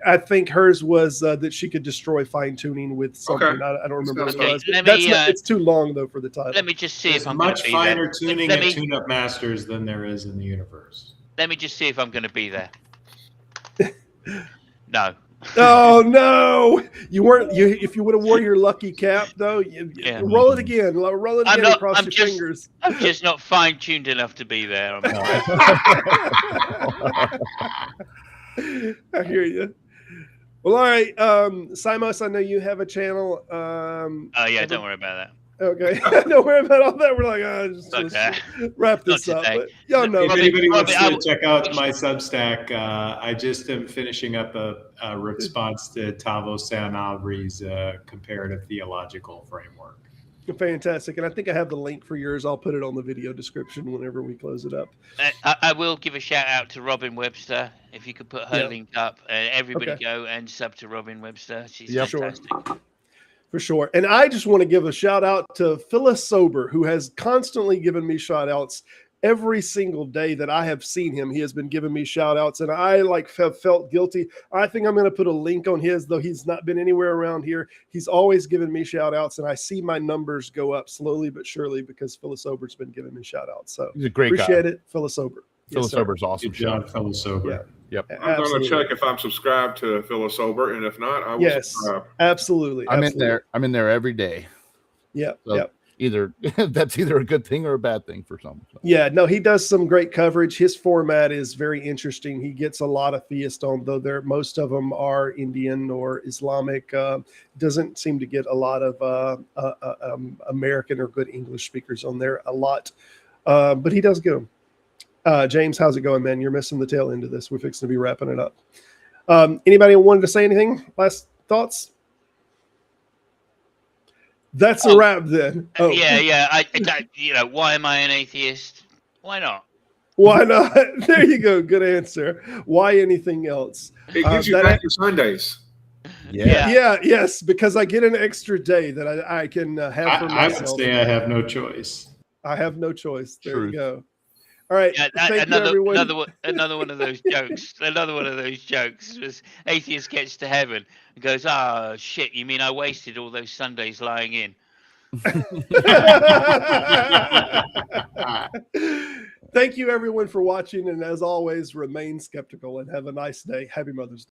I think hers was that she could destroy fine tuning with something. Okay. I don't remember what Okay, it was. let me, It's too long though for the title. Let me just see There's if I'm going to much be finer there. tuning Let at me- tune-up masters than there is in the universe. Let me just see if I'm going to be there. No. Oh no! You weren't. If you would have wore your lucky cap though, Yeah. roll it again. Roll it again. Cross your fingers. I'm just not fine-tuned enough to be there. I'm afraid. I hear you. Well, all right, Simos, I know you have a channel. Oh yeah, don't worry about that. Okay, don't worry about all that. We're like, just Okay. wrap this up. But y'all know. If anybody wants Robin, to check out my Substack, I just am finishing up a response to Tavo Sanagri's comparative theological framework. Fantastic. And I think I have the link for yours. I'll put it on the video description whenever we close it up. I will give a shout out to Robin Webster. If you could put her link up, everybody go and sub to Robin Webster. She's fantastic. For sure. And I just want to give a shout out to Phyllis Sober, who has constantly given me shout outs every single day that I have seen him. He has been giving me shout outs, and I have felt guilty. I think I'm going to put a link on his, though he's not been anywhere around here. He's always given me shout outs, and I see my numbers go up slowly but surely because Phyllis Sober's been giving me shout outs. So he's a great appreciate guy. it. Phyllis Sober. Phyllis Sober's awesome. Good job, Phyllis Sober. Yeah. Yep. I'm going to check if I'm subscribed to Phyllis Sober, and if not, I will subscribe. Absolutely. I'm in there every day. Yeah. So either that's either a good thing or a bad thing for some. So. Yeah, no, he does some great coverage. His format is very interesting. He gets a lot of theists on, though most of them are Indian or Islamic. Doesn't seem to get a lot of American or good English speakers on there a lot, but he does get them. James, how's it going, man? You're missing the tail end of this. We're fixing to be wrapping it up. Anybody wanted to say anything? Last thoughts? That's a wrap then. Oh. Yeah. Why am I an atheist? Why not? Why not? There you go. Good answer. Why anything else? It gives you back your Sundays. Yes, because I get an extra day that I can have for myself. I would say I have no choice. I have no choice. There you go. All right. Another one of those jokes. Another one of those jokes was atheist gets to heaven and goes, "Ah, shit! You mean I wasted all those Sundays lying in?" Thank you, everyone, for watching, and as always, remain skeptical and have a nice day. Happy Mother's Day.